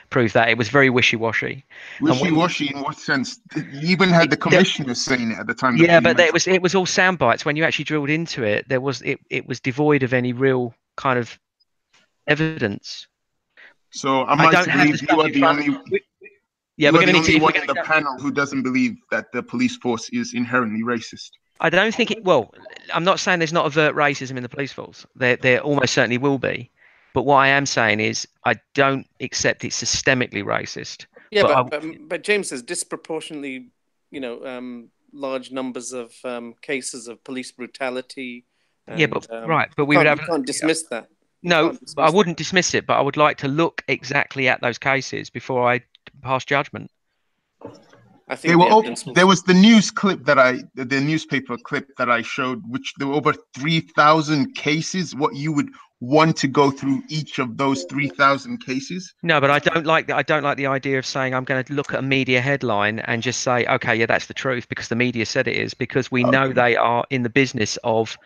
prove that. It was very wishy-washy. Wishy-washy in what sense? You even had the commissioner saying it at the time. Yeah, but it was all sound bites. When you actually drilled into it, it was devoid of any real kind of evidence. So I don't believe you are the only. Yeah, we're going to need to. One in the panel who doesn't believe that the police force is inherently racist. I don't think it. Well, I'm not saying there's not overt racism in the police force. There almost certainly will be. But what I am saying is I don't accept it's systemically racist. Yeah, but James says disproportionately, you know, large numbers of cases of police brutality. And, yeah, but right, but we would have. You can't dismiss that. No, I wouldn't dismiss it, but I would like to look exactly at those cases before I pass judgment. I think there was the news clip the newspaper clip that I showed, which there were over 3,000 cases. What you would want to go through each of those 3,000 cases? No, but I don't like the idea of saying I'm going to look at a media headline and just say, okay, yeah, that's the truth because the media said it is, because we know they are in the business of,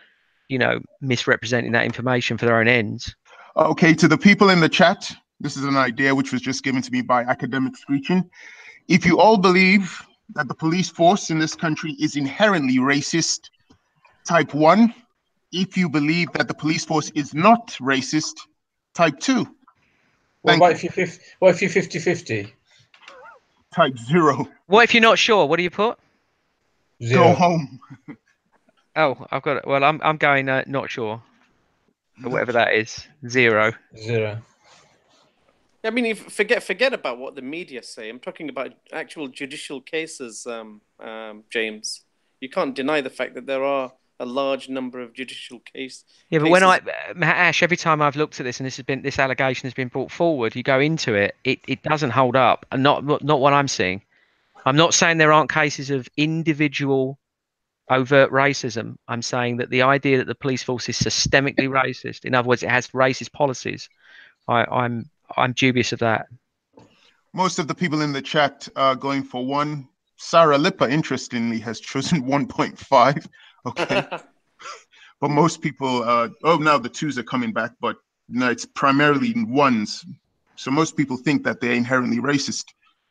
you know, misrepresenting that information for their own ends. Okay, to the people in the chat, this is an idea which was just given to me by Academic Screeching. If you all believe that the police force in this country is inherently racist, type 1. If you believe that the police force is not racist, type 2. What if you're 50-50? Type 0. What if you're not sure? What do you put? 0. Go home. Oh, I've got it. Well, I'm going not sure. Or whatever that is. 0. 0. I mean, forget about what the media say. I'm talking about actual judicial cases, James. You can't deny the fact that there are a large number of judicial cases. Yeah, but when Ash, every time I've looked at this and this allegation has been brought forward, you go into it, it doesn't hold up. And not what I'm seeing. I'm not saying there aren't cases of individual overt racism. I'm saying that the idea that the police force is systemically racist, in other words, it has racist policies, I'm dubious of that. Most of the people in the chat are going for 1. Sarah Lipper, interestingly, has chosen 1.5. Okay. But most people, now the 2s are coming back, but no, it's primarily 1s. So most people think that they're inherently racist.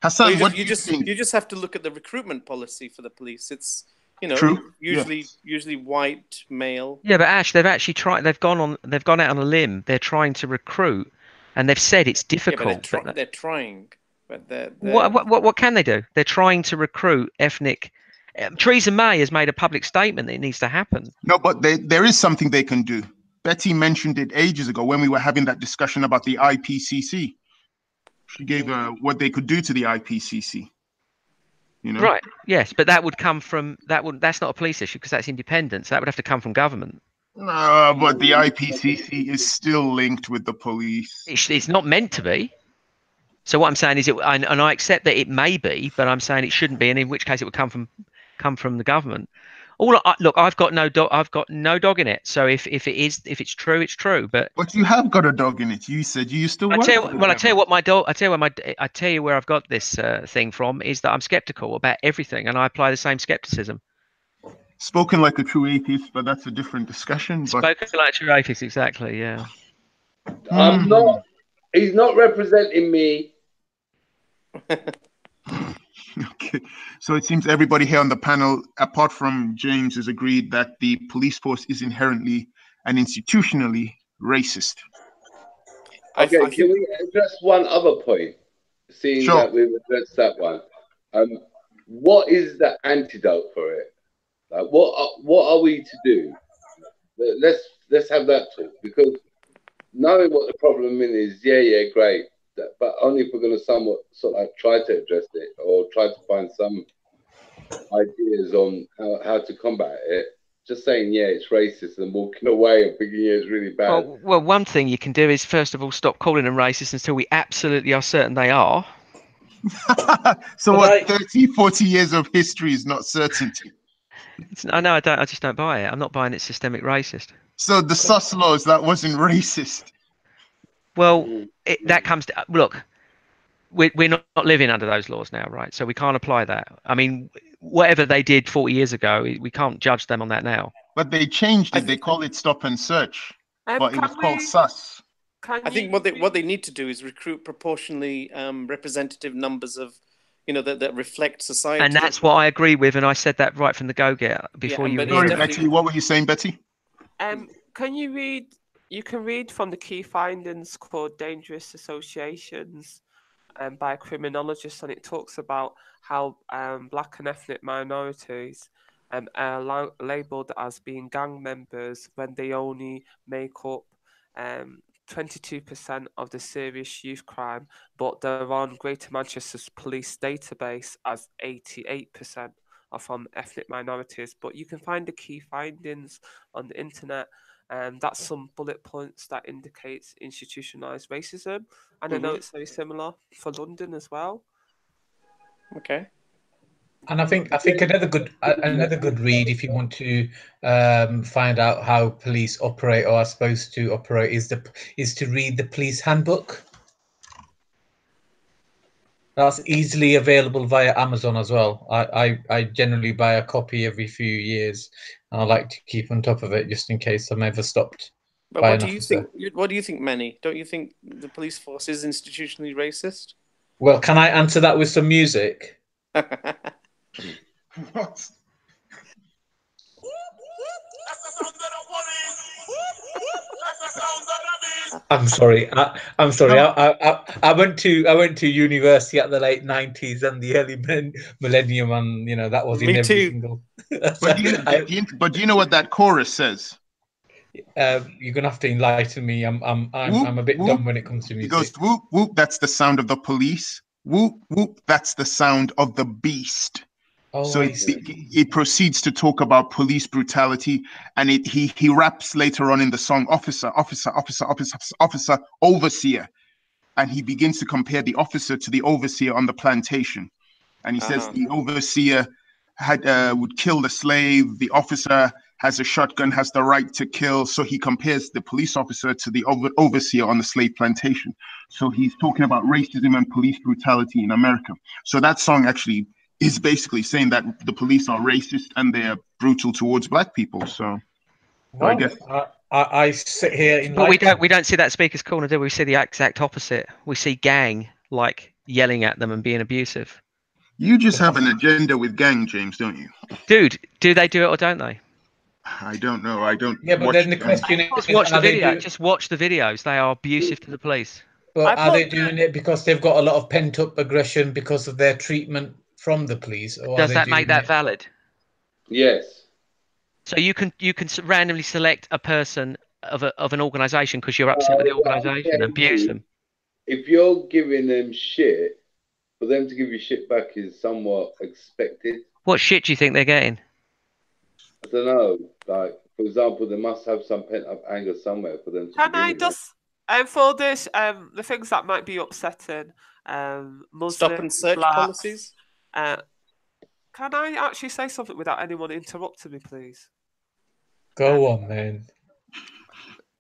Hassan, what do you think? You just have to look at the recruitment policy for the police. It's, you know, True. usually white male. Yeah, but Ash, they've actually tried. They've gone out on a limb. They're trying to recruit, and they've said it's difficult. Yeah, but they're trying. But they're... What can they do? They're trying to recruit ethnic. Theresa May has made a public statement that it needs to happen. No, but there is something they can do. Betty mentioned it ages ago when we were having that discussion about the IPCC. She gave what they could do to the IPCC. You know? Right. Yes, but that would come from that's not a police issue because that's independent. So that would have to come from government. But the IPCC is still linked with the police. It's not meant to be. So what I'm saying is, and I accept that it may be, but I'm saying it shouldn't be, and in which case it would come from the government. Look, I've got no dog. I've got no dog in it. So if it's true, it's true. But you have got a dog in it. You said you used to work. I tell you what, my dog. I tell you where I've got this thing from is that I'm skeptical about everything, and I apply the same skepticism. Spoken like a true atheist, but that's a different discussion. Spoken like a true atheist, exactly. Yeah. I'm not. He's not representing me. Okay, so it seems everybody here on the panel, apart from James, has agreed that the police force is inherently and institutionally racist. Okay, can we address one other point? Seeing that we've addressed that one, what is the antidote for it? Like, what are we to do? Let's have that talk, because knowing what the problem is, yeah, great. But only if we're going to somewhat sort of try to address it or try to find some ideas on how to combat it. Just saying, yeah, it's racist and walking away and thinking, yeah, it's really bad. Well, one thing you can do is, first of all, stop calling them racist until we absolutely are certain they are. So what, 30, 40 years of history is not certainty? I just don't buy it. I'm not buying it's systemic racist. So the sus laws, that wasn't racist? Well, that comes to, look, we're not living under those laws now, right? So we can't apply that. I mean, whatever they did 40 years ago, we can't judge them on that now. But they changed it. They call it stop and search, but it was called sus. I think what they need to do is recruit proportionally representative numbers of, that reflect society. And that's what I agree with, and I said that right from the go-get before you. Sorry, Betty. What were you saying, Betty? Can you read? You can read from the key findings called Dangerous Associations by a criminologist, and it talks about how black and ethnic minorities are labelled as being gang members when they only make up 22% of the serious youth crime, but they're on Greater Manchester's police database as 88% are from ethnic minorities. But you can find the key findings on the internet. That's some bullet points that indicates institutionalized racism, and I know it's very similar for London as well. Okay. And I think another good read, if you want to find out how police operate or are supposed to operate, is to read the police handbook. That's easily available via Amazon as well. I generally buy a copy every few years. I like to keep on top of it just in case I'm ever stopped. But what do you think? What do you think, Manny? Don't you think the police force is institutionally racist? Well, can I answer that with some music? What? I'm sorry. I'm sorry. I went to university at the late 90s and the early millennium, and that was in every single. But do you know what that chorus says? You're gonna have to enlighten me. I'm a bit dumb when it comes to music. It goes whoop whoop. That's the sound of the police. Whoop whoop. That's the sound of the beast. So it proceeds to talk about police brutality, and he raps later on in the song, officer, overseer, and he begins to compare the officer to the overseer on the plantation, and he says the overseer would kill the slave, the officer has a shotgun, has the right to kill, so he compares the police officer to the overseer on the slave plantation. So he's talking about racism and police brutality in America. So that song actually is basically saying that the police are racist and they're brutal towards black people. So, well, I guess I sit here in. But we don't see that speaker's corner, do we? We see the exact opposite. We see gang yelling at them and being abusive. You just have an agenda with gang, James, don't you? Dude, do they do it or don't they? I don't know. I don't. Yeah, but then the question is, just watch the video. Just watch the videos. They are abusive to the police. Well, are they doing it because they've got a lot of pent-up aggression because of their treatment from the police? Or does that make that valid? Yes. So you can randomly select a person of an organisation because you're upset with the organisation and abuse them. If you're giving them shit, for them to give you shit back is somewhat expected. What shit do you think they're getting? I don't know. Like, for example, they must have some pent-up anger somewhere for them to. Can I just for this the things that might be upsetting Muslims, stop and search blacks, policies? Can I actually say something without anyone interrupting me, please? Go on, then.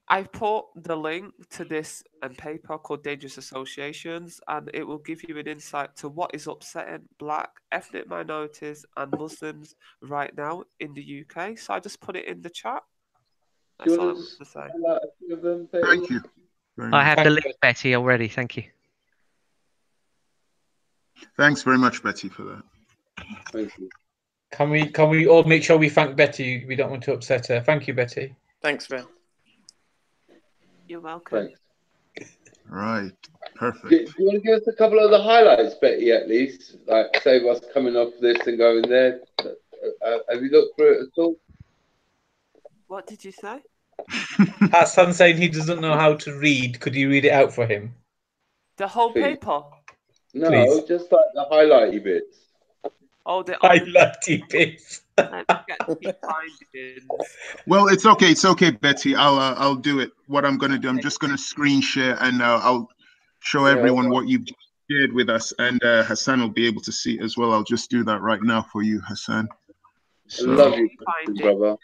I put the link to this paper called Dangerous Associations, and it will give you an insight to what is upsetting Black, ethnic minorities, and Muslims right now in the UK. So I just put it in the chat. That's all I want to say. Thank you. I have the link, Betty, already. Thank you. Thanks very much, Betty, for that. Thank you. Can we all make sure we thank Betty? We don't want to upset her. Thank you, Betty. Thanks, Ben. You're welcome. Thanks. Right. Perfect. Do you want to give us a couple of the highlights, Betty, at least? Like, save us coming off this and going there. Have you looked through it at all? What did you say? Hassan saying he doesn't know how to read. Could you read it out for him? The whole paper? No, Please. just like the highlighty bits. Oh, the highlighty bits. Well, it's okay. It's okay, Betty. I'll do it. What I'm going to do, I'm just going to screen share, and I'll show everyone what you've shared with us, and Hassan will be able to see it as well. I'll just do that right now for you, Hassan. I love you, brother.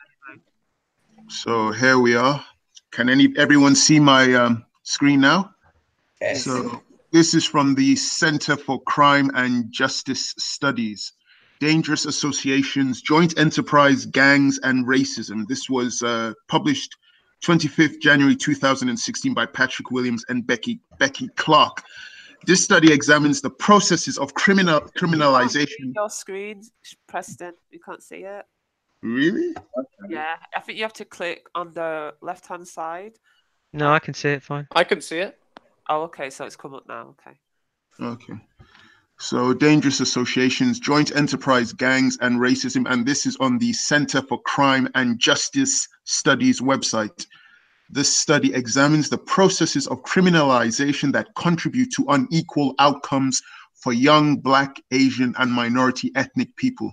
So here we are. Can everyone see my screen now? Yes. So this is from the Center for Crime and Justice Studies. Dangerous Associations, Joint Enterprise, Gangs, and Racism. This was published 25th January 2016 by Patrick Williams and Becky Clark. This study examines the processes of criminalization. Your screen, Preston, you can't see it. Really? Yeah, I think you have to click on the left-hand side. No, I can see it fine. I can see it. Oh, okay, so it's come up now. Okay. Okay. So Dangerous Associations, Joint Enterprise, Gangs, and Racism. And this is on the Center for Crime and Justice Studies website. This study examines the processes of criminalization that contribute to unequal outcomes for young Black, Asian, and minority ethnic people.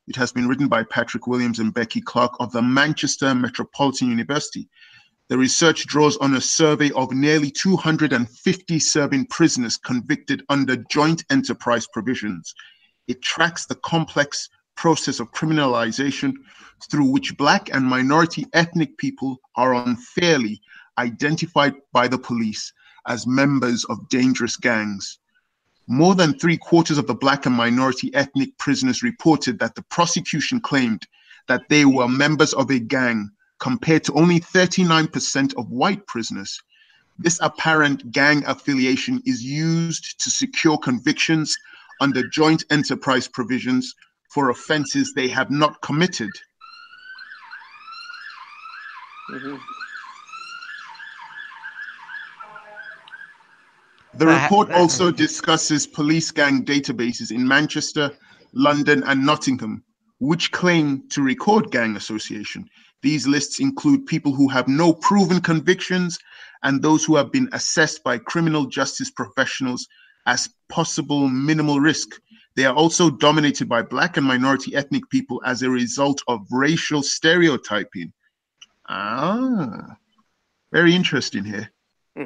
It has been written by Patrick Williams and Becky Clark of the Manchester Metropolitan University. The research draws on a survey of nearly 250 Serbian prisoners convicted under joint enterprise provisions. It tracks the complex process of criminalization through which Black and minority ethnic people are unfairly identified by the police as members of dangerous gangs. More than 3/4 of the Black and minority ethnic prisoners reported that the prosecution claimed that they were members of a gang, compared to only 39% of white prisoners. This apparent gang affiliation is used to secure convictions under joint enterprise provisions for offenses they have not committed. The report also discusses police gang databases in Manchester, London, and Nottingham, which claim to record gang association. These lists include people who have no proven convictions and those who have been assessed by criminal justice professionals as possible minimal risk. They are also dominated by Black and minority ethnic people as a result of racial stereotyping. Very interesting here.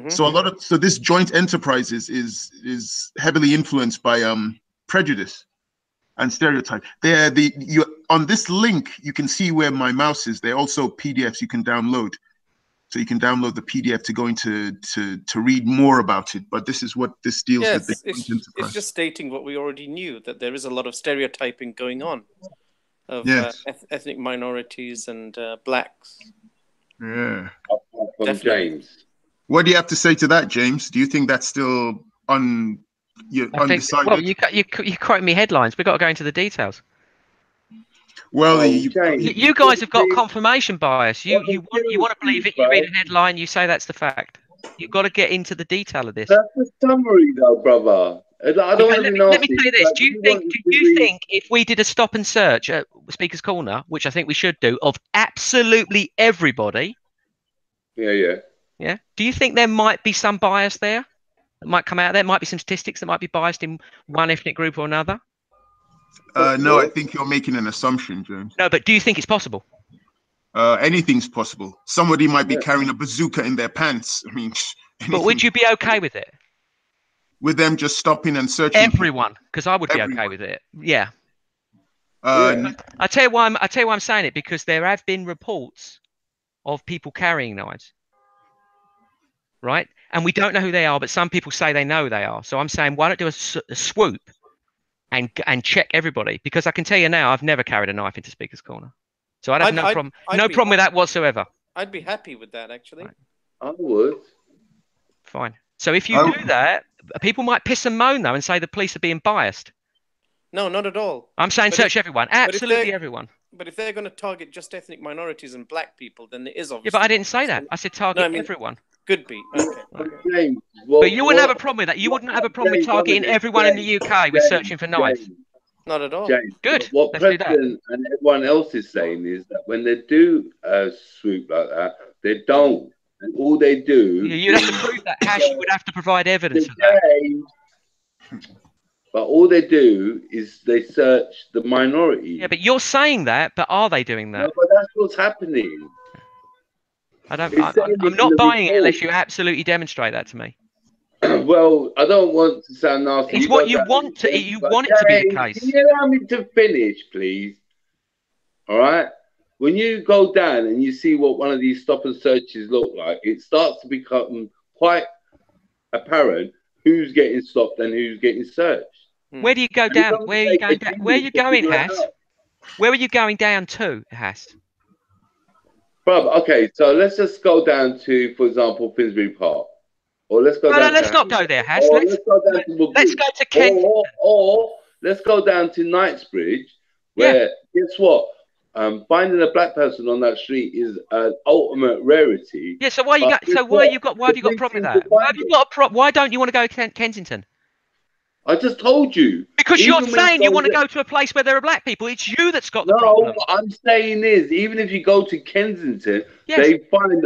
So this joint enterprise is heavily influenced by prejudice and stereotype. On this link, you can see where my mouse is. There are also PDFs you can download. So you can download the PDF to go into to read more about it. But this is what this deals with. It's just stating what we already knew, that there is a lot of stereotyping going on of ethnic minorities and Blacks. Yeah. From James. What do you have to say to that, James? Do you think that's still undecided? Well, you quote me headlines. We've got to go into the details. Well, you guys have got confirmation bias. You want to believe it. You read a headline, you say that's the fact. You've got to get into the detail of this. That's the summary, though, brother. I don't want to be nasty. Let me tell you this. Do you think if we did a stop and search at Speaker's Corner, which I think we should do, of absolutely everybody? Yeah. Do you think there might be some bias there that might come out? There might be some statistics that might be biased in one ethnic group or another. No, I think you're making an assumption, James. No, but do you think it's possible? Anything's possible. Somebody might be carrying a bazooka in their pants. I mean, but would you be okay with it? With them just stopping and searching? Everyone, because I would be okay with it. Yeah. I tell you why I'm saying it, because there have been reports of people carrying knives, right? And we don't know who they are, but some people say they know they are. So I'm saying, why don't do a swoop and check everybody? Because I can tell you now, I've never carried a knife into Speaker's Corner, so I'd have no problem with that whatsoever. I'd be happy with that, actually. Right. I would. Fine. So if you do that, people might piss and moan though and say the police are being biased. No, not at all. I'm saying search everyone, absolutely everyone. But if they're going to target just ethnic minorities and black people, then there is obviously... Yeah, but I didn't say that. I said target everyone. Could be. Okay. James, but you wouldn't have a problem with that. You wouldn't have a problem with targeting everyone in the UK with searching for knives. Not at all. James, good. What President and everyone else is saying is that when they do a swoop like that, they don't. And all they do... You'd have to prove that. Hash, you would have to provide evidence of that. But all they do is they search the minority. Yeah, but you're saying that, but are they doing that? No, but that's what's happening. I'm not buying it unless you absolutely demonstrate that to me. Well, I don't want to sound nasty. It's what you want to. You want it to be the case. Can you allow me to finish, please? All right. When you go down and you see what one of these stop and searches look like, it starts to become quite apparent who's getting stopped and who's getting searched. Where do you go down? Where are you going down? Where are you going, Hass? Where are you going down to, Hass? Bro, okay, so let's just go down to, for example, Finsbury Park. Or let's go down let's not go there, Hass. Let's go to Kent. Or let's go down to Knightsbridge, where, guess what? Finding a black person on that street is an ultimate rarity. Yeah, so why you got? So why have you got a problem with that? Why have you got a problem? Why don't you want to go to Kensington? I just told you. Because you're saying you want to go to a place where there are black people. It's you that's got the problem. No, what I'm saying is, even if you go to Kensington, they find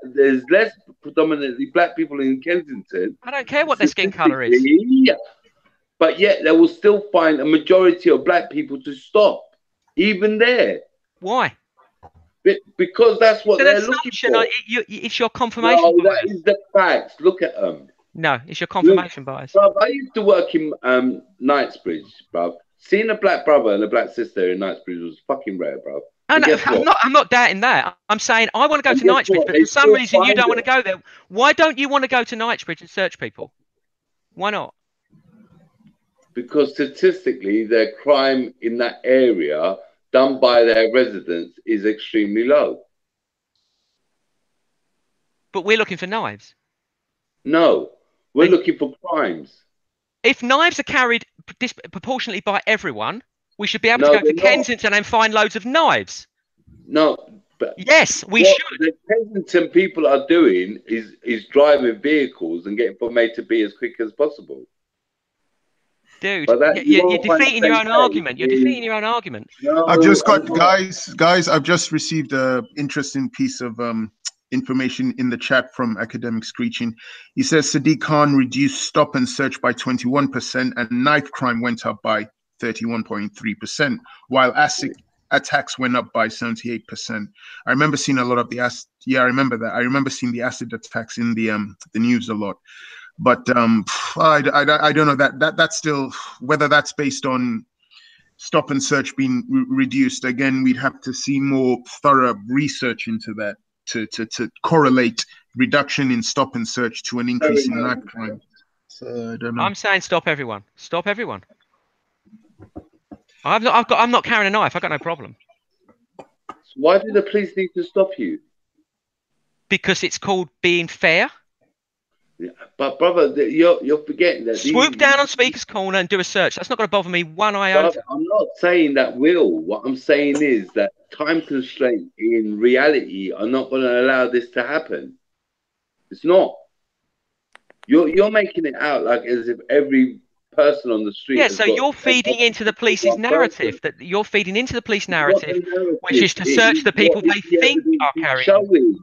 there's less predominantly black people in Kensington. I don't care what their skin colour is. But yet they will still find a majority of black people to stop, even there. Why? Because that's what they're looking for. It's your confirmation bias. That is the facts. Look at them. No, it's your confirmation bias. Bruv, I used to work in Knightsbridge, bruv. Seeing a black brother and a black sister in Knightsbridge was fucking rare, bruv. I'm not doubting that. I'm saying I want to go to Knightsbridge, but for some reason you don't want to go there. Why don't you want to go to Knightsbridge and search people? Why not? Because statistically, their crime in that area done by their residents is extremely low. But we're looking for knives. No, we're looking for crimes. If knives are carried disproportionately by everyone, we should be able to go to Kensington and find loads of knives. No, but yes, we should. The Kensington people are doing is driving vehicles and getting from A to B as quick as possible. Dude, you're defeating your own argument. You're defeating your own argument. No, I've just got guys. I've just received an interesting piece of information in the chat from Academic Screeching. He says Sadiq Khan reduced stop and search by 21% and knife crime went up by 31.3%, while acid attacks went up by 78%. I remember seeing a lot of the acid. Yeah, I remember that. I remember seeing the acid attacks in the news a lot. But I don't know that's still, whether that's based on stop and search being reduced. Again, we'd have to see more thorough research into that to correlate reduction in stop and search to an increase in knife crime. So I don't know. I'm saying stop everyone. Stop everyone. I'm not carrying a knife. I've got no problem. Why do the police need to stop you? Because it's called being fair. Yeah, but brother, you're forgetting that. Swoop down on Speaker's Corner and do a search. That's not going to bother me one iota. I'm not saying that will. What I'm saying is that time constraints in reality are not going to allow this to happen. It's not. You're making it out like as if every person on the street. Yeah, so you're feeding into the police's narrative. That you're feeding into the police narrative, which is to search the people they think are carrying. Showing,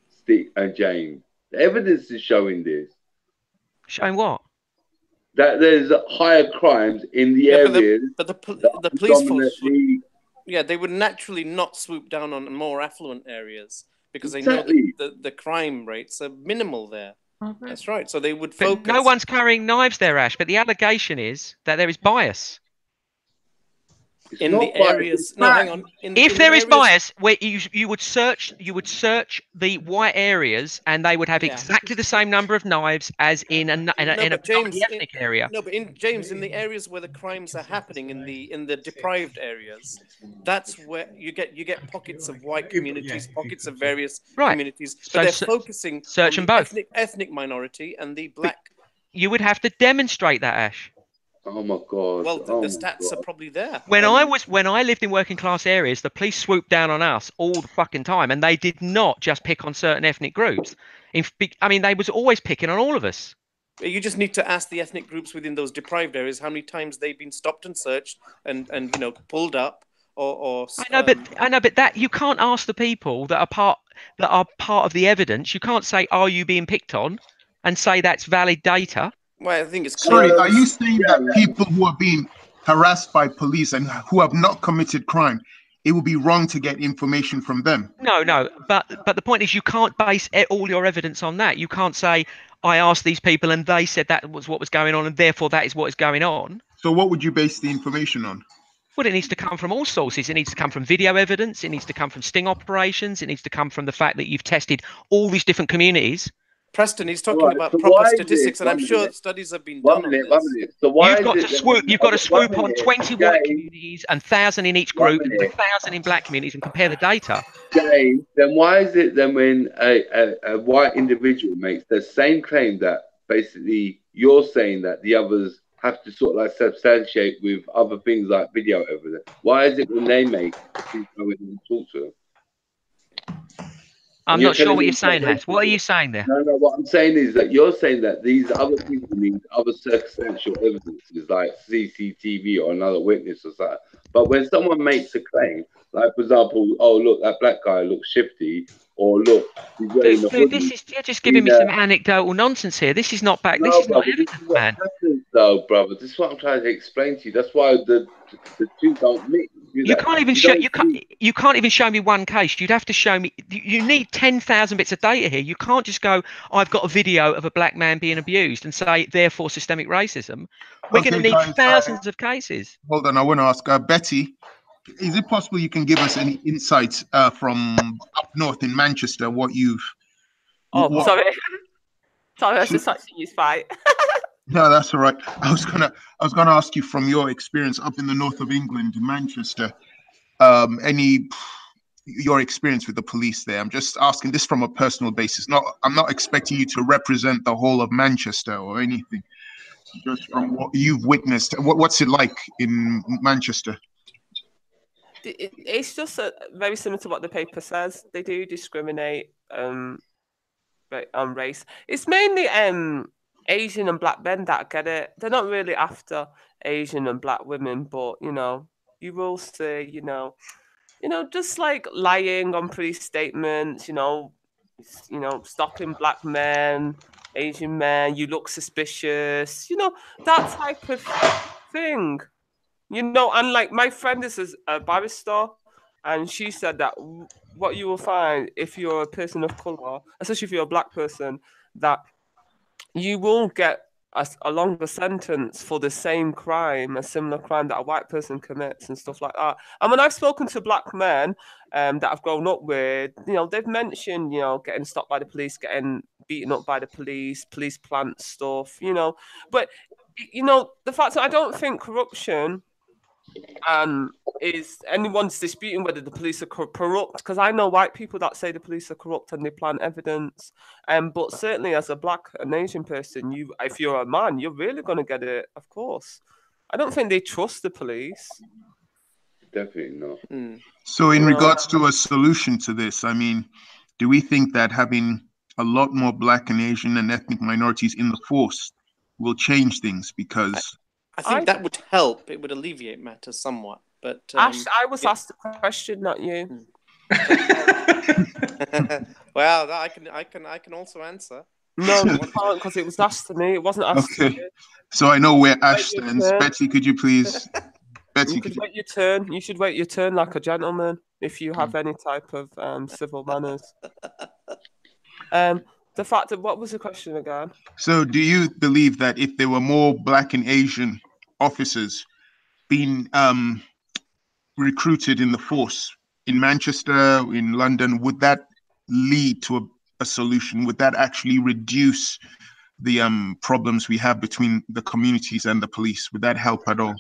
Steve and James. The evidence is showing this. Showing what? That there's higher crimes in the areas. But the police force they would naturally not swoop down on more affluent areas because they know the crime rates are minimal there. Okay. That's right. So they would focus. But no one's carrying knives there, Ash. But the allegation is that there is bias. in the areas. No, hang on. If there is bias, where you would search the white areas, and they would have exactly the same number of knives as in a ethnic area. No, but in the areas where the crimes are happening, in the deprived areas, that's where you get pockets of white communities, pockets of various communities, but they're focusing search on them the both. ethnic minority and the black. You would have to demonstrate that, Ash. Oh my God! Well, the stats are probably there. When I lived in working class areas, the police swooped down on us all the fucking time, and they did not just pick on certain ethnic groups. I mean, they was always picking on all of us. You just need to ask the ethnic groups within those deprived areas how many times they've been stopped and searched and pulled up or. I know, but that you can't ask the people that are part of the evidence. You can't say, "Are you being picked on?" and say that's valid data. Well, I think it's clear. Sorry, are you saying that people who are being harassed by police and who have not committed crime, it would be wrong to get information from them? No, but the point is, you can't base all your evidence on that. You can't say, I asked these people and they said that was what was going on, and therefore that is what is going on. So what would you base the information on? Well, it needs to come from all sources. It needs to come from video evidence. It needs to come from sting operations. It needs to come from the fact that you've tested all these different communities. Preston, he's talking about proper statistics, and I'm sure studies have been done on this. So why you've got to swoop on 20 white communities and 1,000 in each group, and 1,000 in black communities, and compare the data. James, then why is it then when a white individual makes the same claim that basically you're saying that the others have to sort of like substantiate with other things like video evidence? Why is it when they make you go in and talk to them? I'm not sure what you're saying, Hass. What are you saying there? No, what I'm saying is that you're saying that these other people need other circumstantial evidences like CCTV or another witness or something. But when someone makes a claim, like for example, oh look, that black guy looks shifty, or look, he's wearing a hoodie. You're just giving me some anecdotal nonsense here. This is not this is not evidence, man. No, brother, this is what I'm trying to explain to you. That's why the two don't mix. You can't even show me one case. You'd have to show me. You need 10,000 bits of data here. You can't just go, I've got a video of a black man being abused and say, therefore, systemic racism. We're going to need thousands of cases. Hold on, I want to ask Betty. Is it possible you can give us any insights from up north in Manchester? What you've? Sorry, I was just watching you fight. No, that's all right. I was gonna ask you from your experience up in the north of England, Manchester, your experience with the police there. I'm just asking this from a personal basis. I'm not expecting you to represent the whole of Manchester or anything. Just from what you've witnessed, what's it like in Manchester? It's just very similar to what the paper says. They do discriminate on race. It's mainly Asian and black men that get it. They're not really after Asian and black women, but you will see, just like lying on police statements, stopping black men, Asian men, you look suspicious, that type of thing. And like my friend is a barrister, and she said that what you will find if you're a person of color, especially if you're a black person, that you will get a longer sentence for the same crime, a similar crime that a white person commits and stuff like that. And when I've spoken to black men that I've grown up with, they've mentioned, getting stopped by the police, getting beaten up by the police plant stuff, But, the fact that I don't think corruption is anyone's disputing whether the police are corrupt, because I know white people that say the police are corrupt and they plant evidence. But certainly as a black and Asian person, if you're a man, you're really going to get it, of course. I don't think they trust the police. Definitely not. So in regards to a solution to this, do we think that having a lot more black and Asian and ethnic minorities in the force will change things? Because I think that would help. It would alleviate matters somewhat. But Ash, I was asked the question, not you. Well, I can also answer. No, you can't, because it was asked to me. It wasn't asked to you. So I know where Ash stands. Betty, could you please? Betty, you should wait your turn. You should wait your turn like a gentleman if you have any type of civil manners. The fact that, what was the question again? So do you believe that if there were more black and Asian officers being recruited in the force in Manchester, in London, would that lead to a solution? Would that actually reduce the problems we have between the communities and the police? Would that help at all?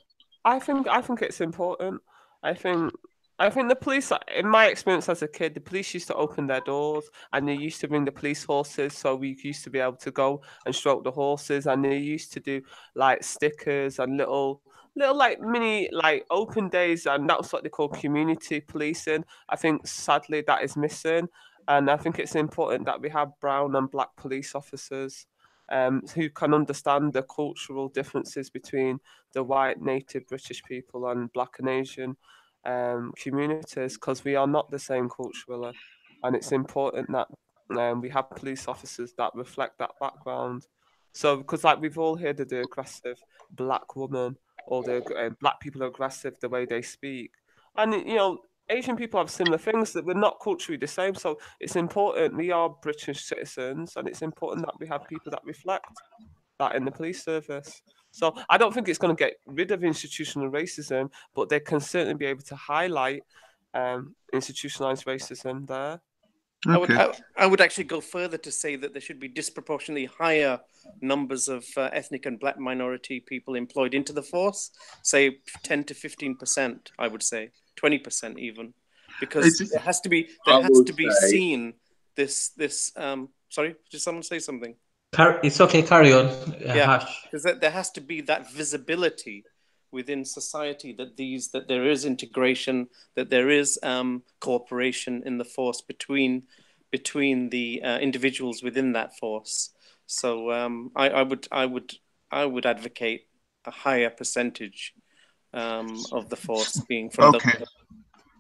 I think it's important. I think the police, in my experience as a kid, the police used to open their doors and they used to bring the police horses, so we used to be able to go and stroke the horses, and they used to do like stickers and little like mini like open days, and that's what they call community policing. I think sadly that is missing, and I think it's important that we have brown and black police officers who can understand the cultural differences between the white native British people and black and Asian communities, because we are not the same culturally, and it's important that we have police officers that reflect that background. So, because like we've all heard of the aggressive black woman, or the black people are aggressive the way they speak, and Asian people have similar things that we're not culturally the same. So it's important. We are British citizens, and it's important that we have people that reflect that in the police service. So I don't think it's going to get rid of institutional racism, but they can certainly be able to highlight institutionalized racism there. Okay. I would actually go further to say that there should be disproportionately higher numbers of ethnic and black minority people employed into the force, say 10 to 15%, I would say 20% even, because there has to be seen this. Sorry, did someone say something? It's okay, carry on. Yeah, because there has to be that visibility within society that there is integration, that there is cooperation in the force between the individuals within that force. So I would advocate a higher percentage of the force being from Okay.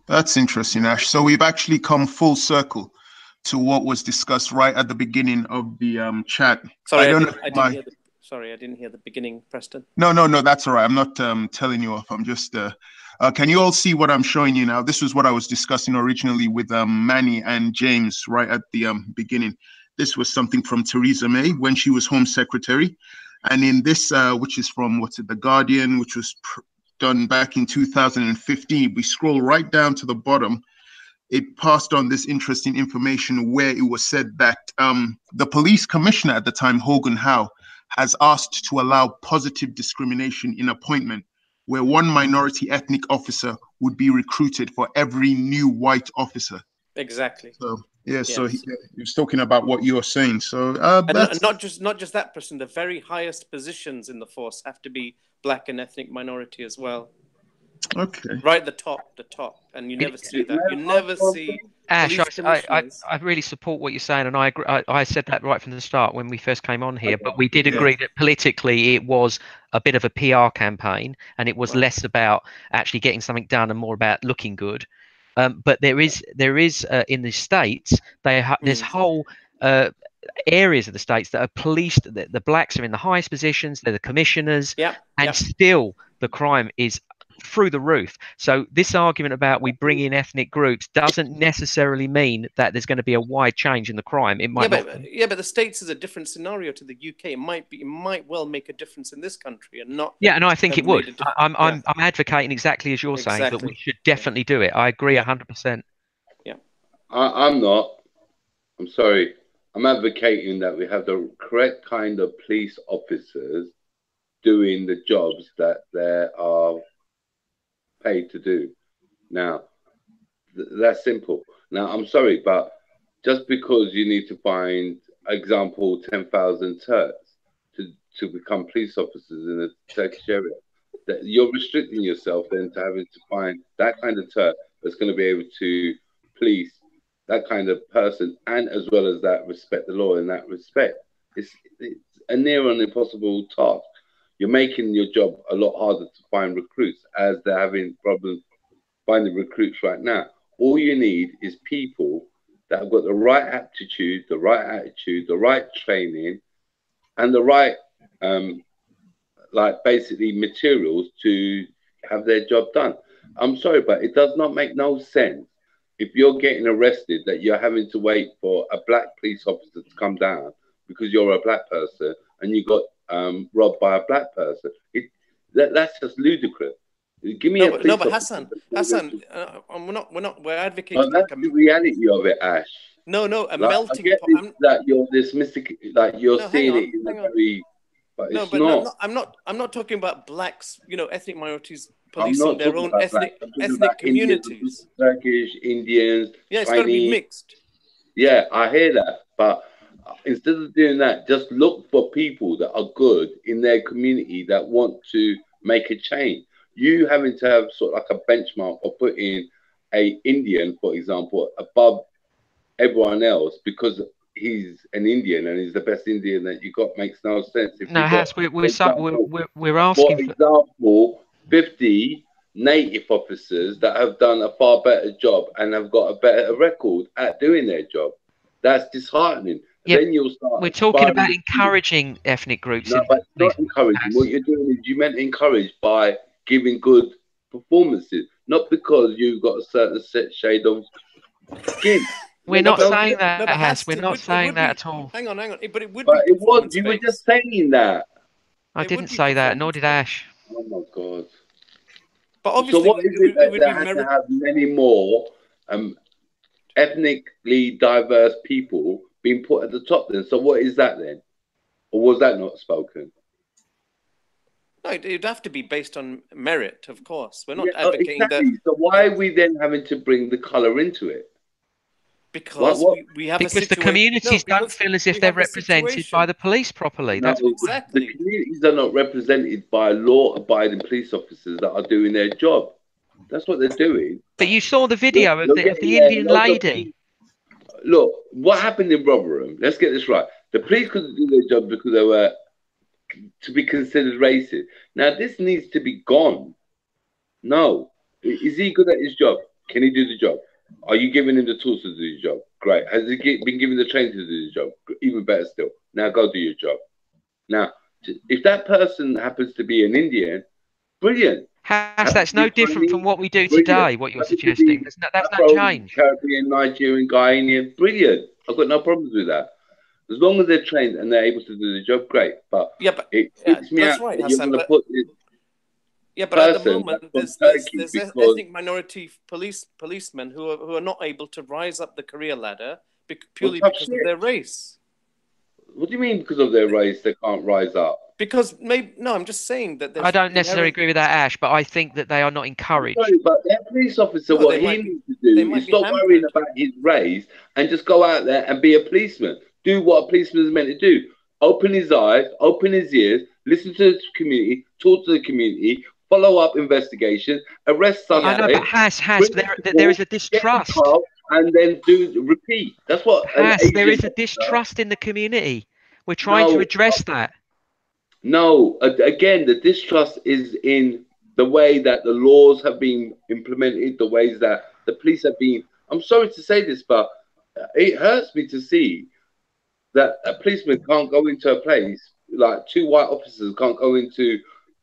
That's interesting, Ash. So we've actually come full circle to what was discussed right at the beginning of the chat. Sorry, I didn't hear the beginning, Preston. No, that's all right. I'm not telling you off. I'm just. Can you all see what I'm showing you now? This was what I was discussing originally with Manny and James right at the beginning. This was something from Theresa May when she was Home Secretary, and in this, which is from The Guardian, which was done back in 2015. We scroll right down to the bottom. It passed on this interesting information where it was said that the police commissioner at the time, Hogan Howe, has asked to allow positive discrimination in appointment, where one minority ethnic officer would be recruited for every new white officer. Exactly. So so he was talking about what you're saying. So not just that person. The very highest positions in the force have to be black and ethnic minority as well. Okay. Right at the top, and you never see that. You never see. Ash, I really support what you're saying, and I agree. I said that right from the start when we first came on here. But we did agree that politically it was a bit of a PR campaign, and it was less about actually getting something done and more about looking good. But there is in the States there's whole areas of the States that are policed. The blacks are in the highest positions. They're the commissioners, still the crime is through the roof. So this argument about we bring in ethnic groups doesn't necessarily mean that there's going to be a wide change in the crime. It might but the States is a different scenario to the UK. It might well make a difference in this country and not. Yeah, no, I think it would. I'm advocating exactly as you're saying that we should definitely do it. I agree 100%. Yeah, I'm not. I'm sorry. I'm advocating that we have the correct kind of police officers doing the jobs that they are paid to do. Now, that's simple. Now, I'm sorry, but just because you need to find, example, 10,000 Turks to become police officers in the Turkish area, that you're restricting yourself then to having to find that kind of Turk that's going to be able to police that kind of person, and as well as that, respect the law in that respect. It's a near and impossible task. You're making your job a lot harder to find recruits, as they're having problems finding recruits right now. All you need is people that have got the right aptitude, the right attitude, the right training, and the right, basically materials to have their job done. I'm sorry, but it does not make no sense if you're getting arrested that you're having to wait for a black police officer to come down because you're a black person and you got robbed by a black person. That's just ludicrous. Give me No, a but, police no, but officer. Hassan, we're advocating. That's the reality of it, Ash. No, a Like, melting I get pot. this, that you're dismissing, like you're No, seeing it in a very, but no, it's but not. I'm not talking about blacks. You know, ethnic minorities I'm policing not their talking own about ethnic blacks. I'm talking about communities. Indians, Turkish, Indians, Yeah, it's got to be Chinese. mixed. Yeah, I hear that, but instead of doing that, just look for people that are good in their community that want to make a change. You having to have sort of like a benchmark of putting a Indian, for example, above everyone else because he's an Indian and he's the best Indian that you got makes no sense. If No, you Has, got, we're asking for example, 50 native officers that have done a far better job and have got a better record at doing their job. That's disheartening. Yeah, Then you'll start. we're talking about encouraging ethnic groups. No, but it's not encouraging. What you're doing is you meant encourage by giving good performances, not because you've got a certain shade of skin. We're not saying that, Has. We're not saying that at all. Hang on. But it would But be it was. performance You were based. just saying that. I didn't say that, nor did Ash. Oh my God. But obviously, so what is it that they had to have many more ethnically diverse people being put at the top then? So what is that then? Or was that not spoken? No, it'd have to be based on merit, of course. We're not advocating exactly. that. So why are we then having to bring the colour into it? Because we have because the communities don't feel as if they're represented by the police properly. No, That's the communities are not represented by law-abiding police officers that are doing their job. That's what they're doing. But you saw the video of the Indian lady. Look, what happened in Rotherham? Let's get this right. The police couldn't do their job because they were to be considered racist. Now, this needs to be gone. No. Is he good at his job? Can he do the job? Are you giving him the tools to do his job? Great. Has he been given the training to do his job? Even better still. Now go do your job. Now, if that person happens to be an Indian, brilliant. That's no different from what we do today, what you're suggesting. That's no change. Caribbean, Nigerian, Ghanaian, brilliant. I've got no problems with that. As long as they're trained and they're able to do the job, great. But it freaks me out that you're going to put this. Yeah, but at the moment, there's ethnic minority policemen who are not able to rise up the career ladder purely because of their race. What do you mean because of their race they can't rise up? Because I'm just saying that. I don't necessarily agree with that, Ash, but I think that they are not encouraged. Sorry, but their police officer, what he needs to do is stop worrying about his race and just go out there and be a policeman. Do what a policeman is meant to do. Open his eyes, open his ears, listen to the community, talk to the community, follow up investigations, arrest suspects. I know, but there is a distrust. And then repeat. That's what. There is a distrust in the community. We're trying to address that. No, again, the distrust is in the way that the laws have been implemented, the ways that the police have been. I'm sorry to say this, but it hurts me to see that a policeman can't go into a place, like two white officers can't go into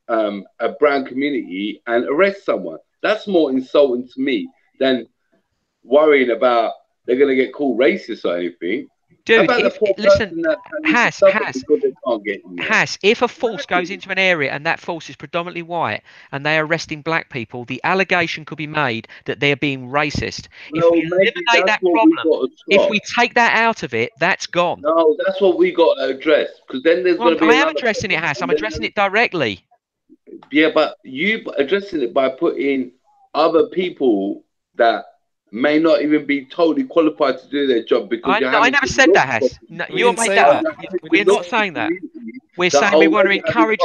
a brown community and arrest someone. That's more insulting to me than worrying about they're going to get called racist or anything. Dude, if a force goes into an area and that force is predominantly white and they are arresting black people, the allegation could be made that they're being racist. If we eliminate that problem, if we take that out of it, that's gone. No, that's what we got to address. Because then there's going to be. I am addressing it, Hass. I'm addressing it directly. Yeah, but you addressing it by putting other people that may not even be totally qualified to do their job because I never said that, Hass. No, you made that up. We're not saying that. We're saying we want to encourage.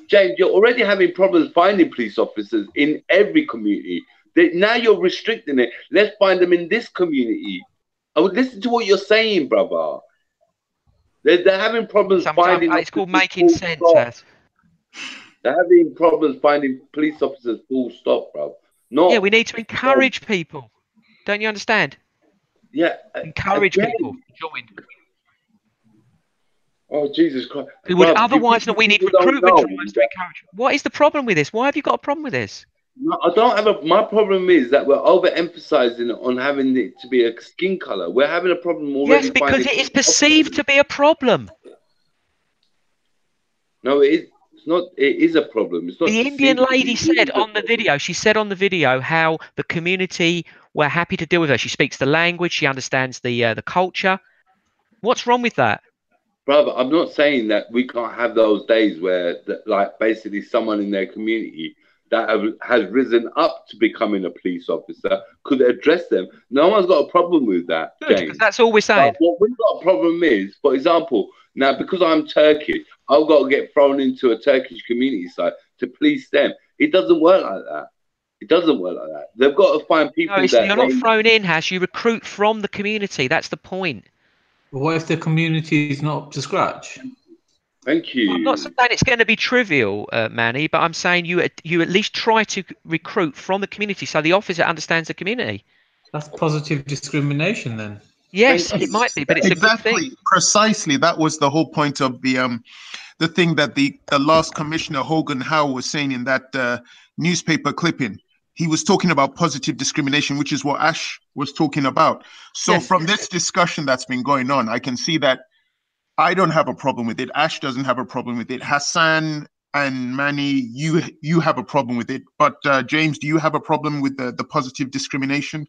James, you're already having problems finding police officers in every community. Now you're restricting it. Let's find them in this community. I would listen to what you're saying, brother. They're having problems finding. It's called making sense, Hass. They're having problems finding police officers. Full stop, bro. Yeah, we need to encourage people. Don't you understand? Yeah. Encourage people to join. Oh, Jesus Christ. Who would otherwise not? We need recruitment drives to encourage. What is the problem with this? Why have you got a problem with this? No, I don't have my problem is that we're overemphasizing on having it to be a skin color. We're having a problem already. Yes, because it is perceived to be a problem. No, it is. It's not. It is a problem. It's not. The just Indian seems to lady be, said it is a on the problem. video, she said on the video how the community were happy to deal with her. She speaks the language. She understands the culture. What's wrong with that? Brother, I'm not saying that we can't have those days where, like, basically someone in their community that has risen up to becoming a police officer could address them. No one's got a problem with that, Good, because James. that's all we're saying. But what we've got a problem is, for example, now because I'm Turkish, I've got to get thrown into a Turkish community site to police them. It doesn't work like that. It doesn't work like that. They've got to find No, people it's, that you're not thrown in, Hash. You recruit from the community. That's the point. What if the community is not up to scratch? Thank you. I'm not saying it's going to be trivial, Manny, but I'm saying you at least try to recruit from the community so the officer understands the community. That's positive discrimination then. Yes, it might be, but it's exactly, a good thing. Precisely, that was the whole point of the thing that the last commissioner Hogan Howe was saying in that newspaper clipping. He was talking about positive discrimination, which is what Ash was talking about. So Yes. from this discussion that's been going on, I can see that I don't have a problem with it. Ash doesn't have a problem with it. Hassan and Manny, you have a problem with it. But James, do you have a problem with the positive discrimination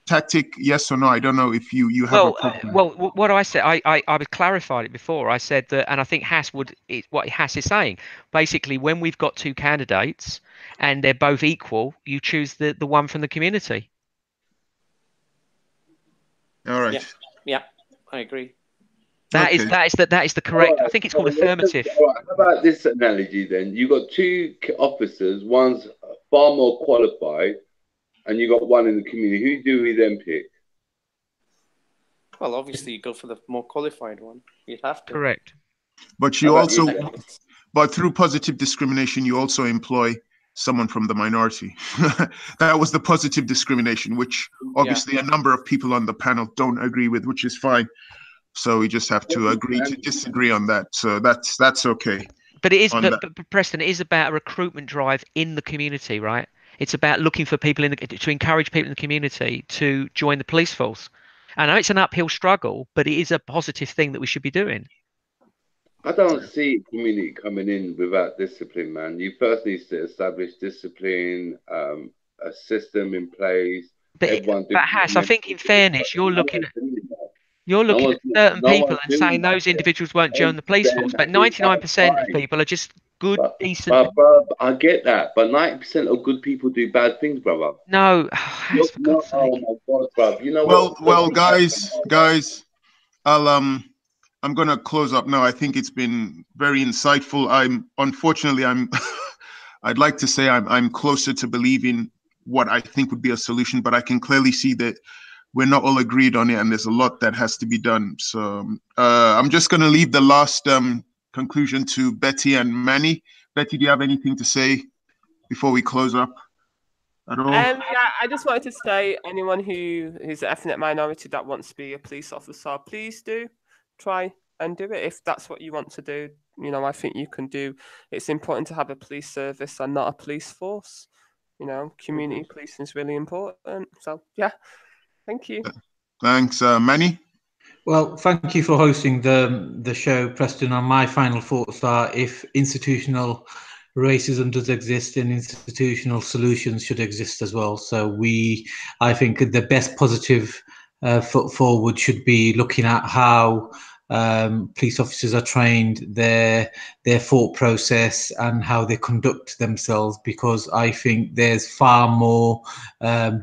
tactic? Yes or no? I don't know if you have a problem. Well, what I said, I clarified it before. I said that, and I think what Hass is saying. Basically, when we've got two candidates and they're both equal, you choose the one from the community. All right. Yeah, I agree. That is the correct. Right, I think it's called affirmative. All right, how about this analogy then? You got two officers, one's far more qualified, and you got one in the community. Who do we then pick? Well, obviously, you go for the more qualified one. You'd have to. Correct. But you also, but through positive discrimination, you also employ someone from the minority. That was the positive discrimination, which obviously a number of people on the panel don't agree with, which is fine. So we just have to agree to disagree on that. So that's okay. But it is, but Preston, it is about a recruitment drive in the community, right? It's about looking for people to encourage people in the community to join the police force. I know it's an uphill struggle, but it is a positive thing that we should be doing. I don't see community coming in without discipline, man. You first need to establish discipline, a system in place. But Hass, I think in fairness, you're looking at certain people and saying those individuals won't join the police force, but 99% of people are just good, decent. But I get that, but 90% of good people do bad things, brother. No, Hass, for God's sake. Oh my God, bruv. You know well, guys, I'm gonna close up now. I think it's been very insightful. Unfortunately I'd like to say I'm closer to believing what I think would be a solution, but I can clearly see that we're not all agreed on it, and there's a lot that has to be done. So I'm just going to leave the last conclusion to Betty and Manny. Betty, do you have anything to say before we close up at all? Yeah, I just wanted to say, anyone who is an ethnic minority that wants to be a police officer, please do try and do it if that's what you want to do. You know, I think you can do. It's important to have a police service and not a police force. You know, community policing is really important. So yeah. Thank you. Thanks, Manny. Well, thank you for hosting the show, Preston. And my final thoughts are: if institutional racism does exist, then institutional solutions should exist as well. So I think the best positive foot forward should be looking at how police officers are trained, their thought process, and how they conduct themselves, because I think there's far more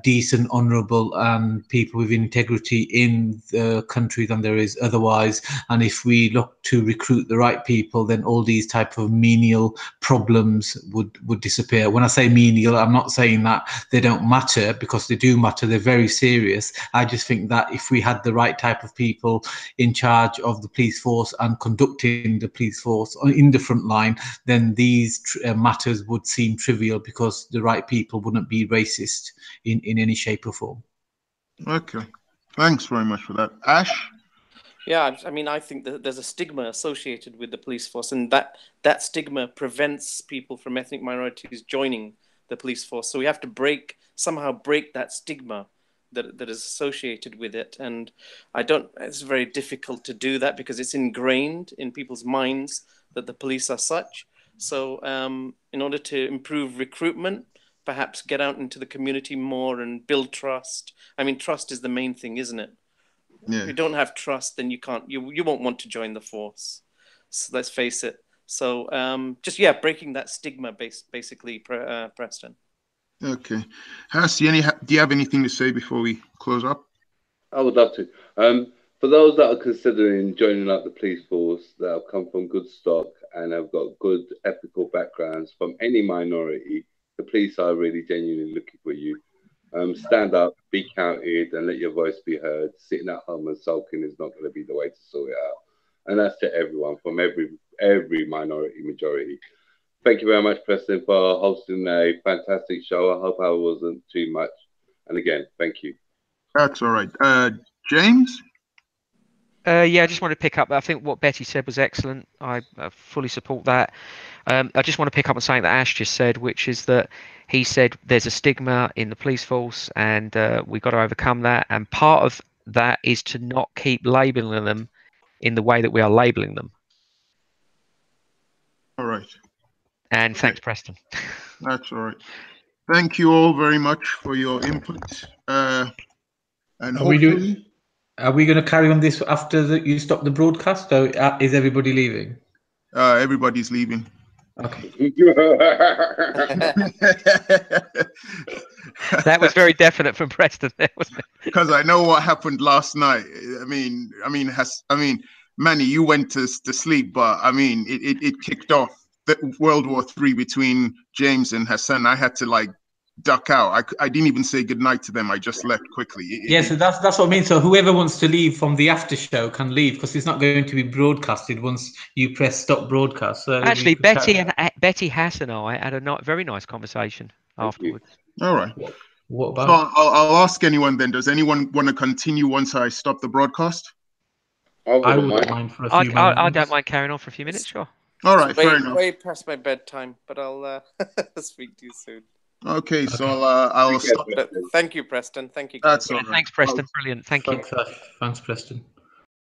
decent, honourable, and people with integrity in the country than there is otherwise. And if we look to recruit the right people, then all these type of menial problems would disappear. When I say menial, I'm not saying that they don't matter, because they do matter. They're very serious. I just think that if we had the right type of people in charge of the police force and conducting the police force in the front line, then these matters would seem trivial, because the right people wouldn't be racist in any shape or form. Okay, thanks very much for that. Ash? Yeah, I mean, I think that there's a stigma associated with the police force, and that stigma prevents people from ethnic minorities joining the police force. So we have to somehow break that stigma that is associated with it. And it's very difficult to do that, because it's ingrained in people's minds that the police are such. So in order to improve recruitment, perhaps get out into the community more and build trust. I mean, trust is the main thing, isn't it? Yeah. If you don't have trust, then you won't want to join the force. So let's face it. So breaking that stigma, basically, Preston. Okay. Hassi, do you have anything to say before we close up? I would love to. For those that are considering joining up the police force that have come from good stock and have got good ethical backgrounds from any minority, the police are really genuinely looking for you. Stand up, be counted, and let your voice be heard. Sitting at home and sulking is not going to be the way to sort it out. And that's to everyone from every minority, majority. Thank you very much, Preston, for hosting a fantastic show. I hope I wasn't too much. And again, thank you. That's all right. James? Yeah, I just want to pick up. I think what Betty said was excellent. I fully support that. I just want to pick up on something that Ash just said, which is that he said there's a stigma in the police force, and we've got to overcome that. And part of that is to not keep labelling them in the way that we are labelling them. All right. And thanks, Preston. That's all right. Thank you all very much for your input. And hopefully... Are we going to carry on this after you stop the broadcast, or is everybody leaving? Everybody's leaving. Okay. That was very definite from Preston there, wasn't it? Because I know what happened last night. Manny, you went to sleep, but it kicked off the World War III between James and Hassan. I had to duck out. I didn't even say goodnight to them. I just left quickly. So that's what I mean. So whoever wants to leave from the after show can leave, because it's not going to be broadcasted once you press stop broadcast. So actually, Betty Hass and I had a very nice conversation afterwards. All right. What about? So I'll ask anyone then. Does anyone want to continue once I stop the broadcast? I wouldn't mind for a few minutes. I don't mind carrying on for a few minutes, sure. All right, fair enough. Way past my bedtime, but I'll speak to you soon. Okay, so I'll stop. Thank you, Preston. Thank you, That's guys. all right. Thanks, Preston. Brilliant. Thank you. Thanks, Preston.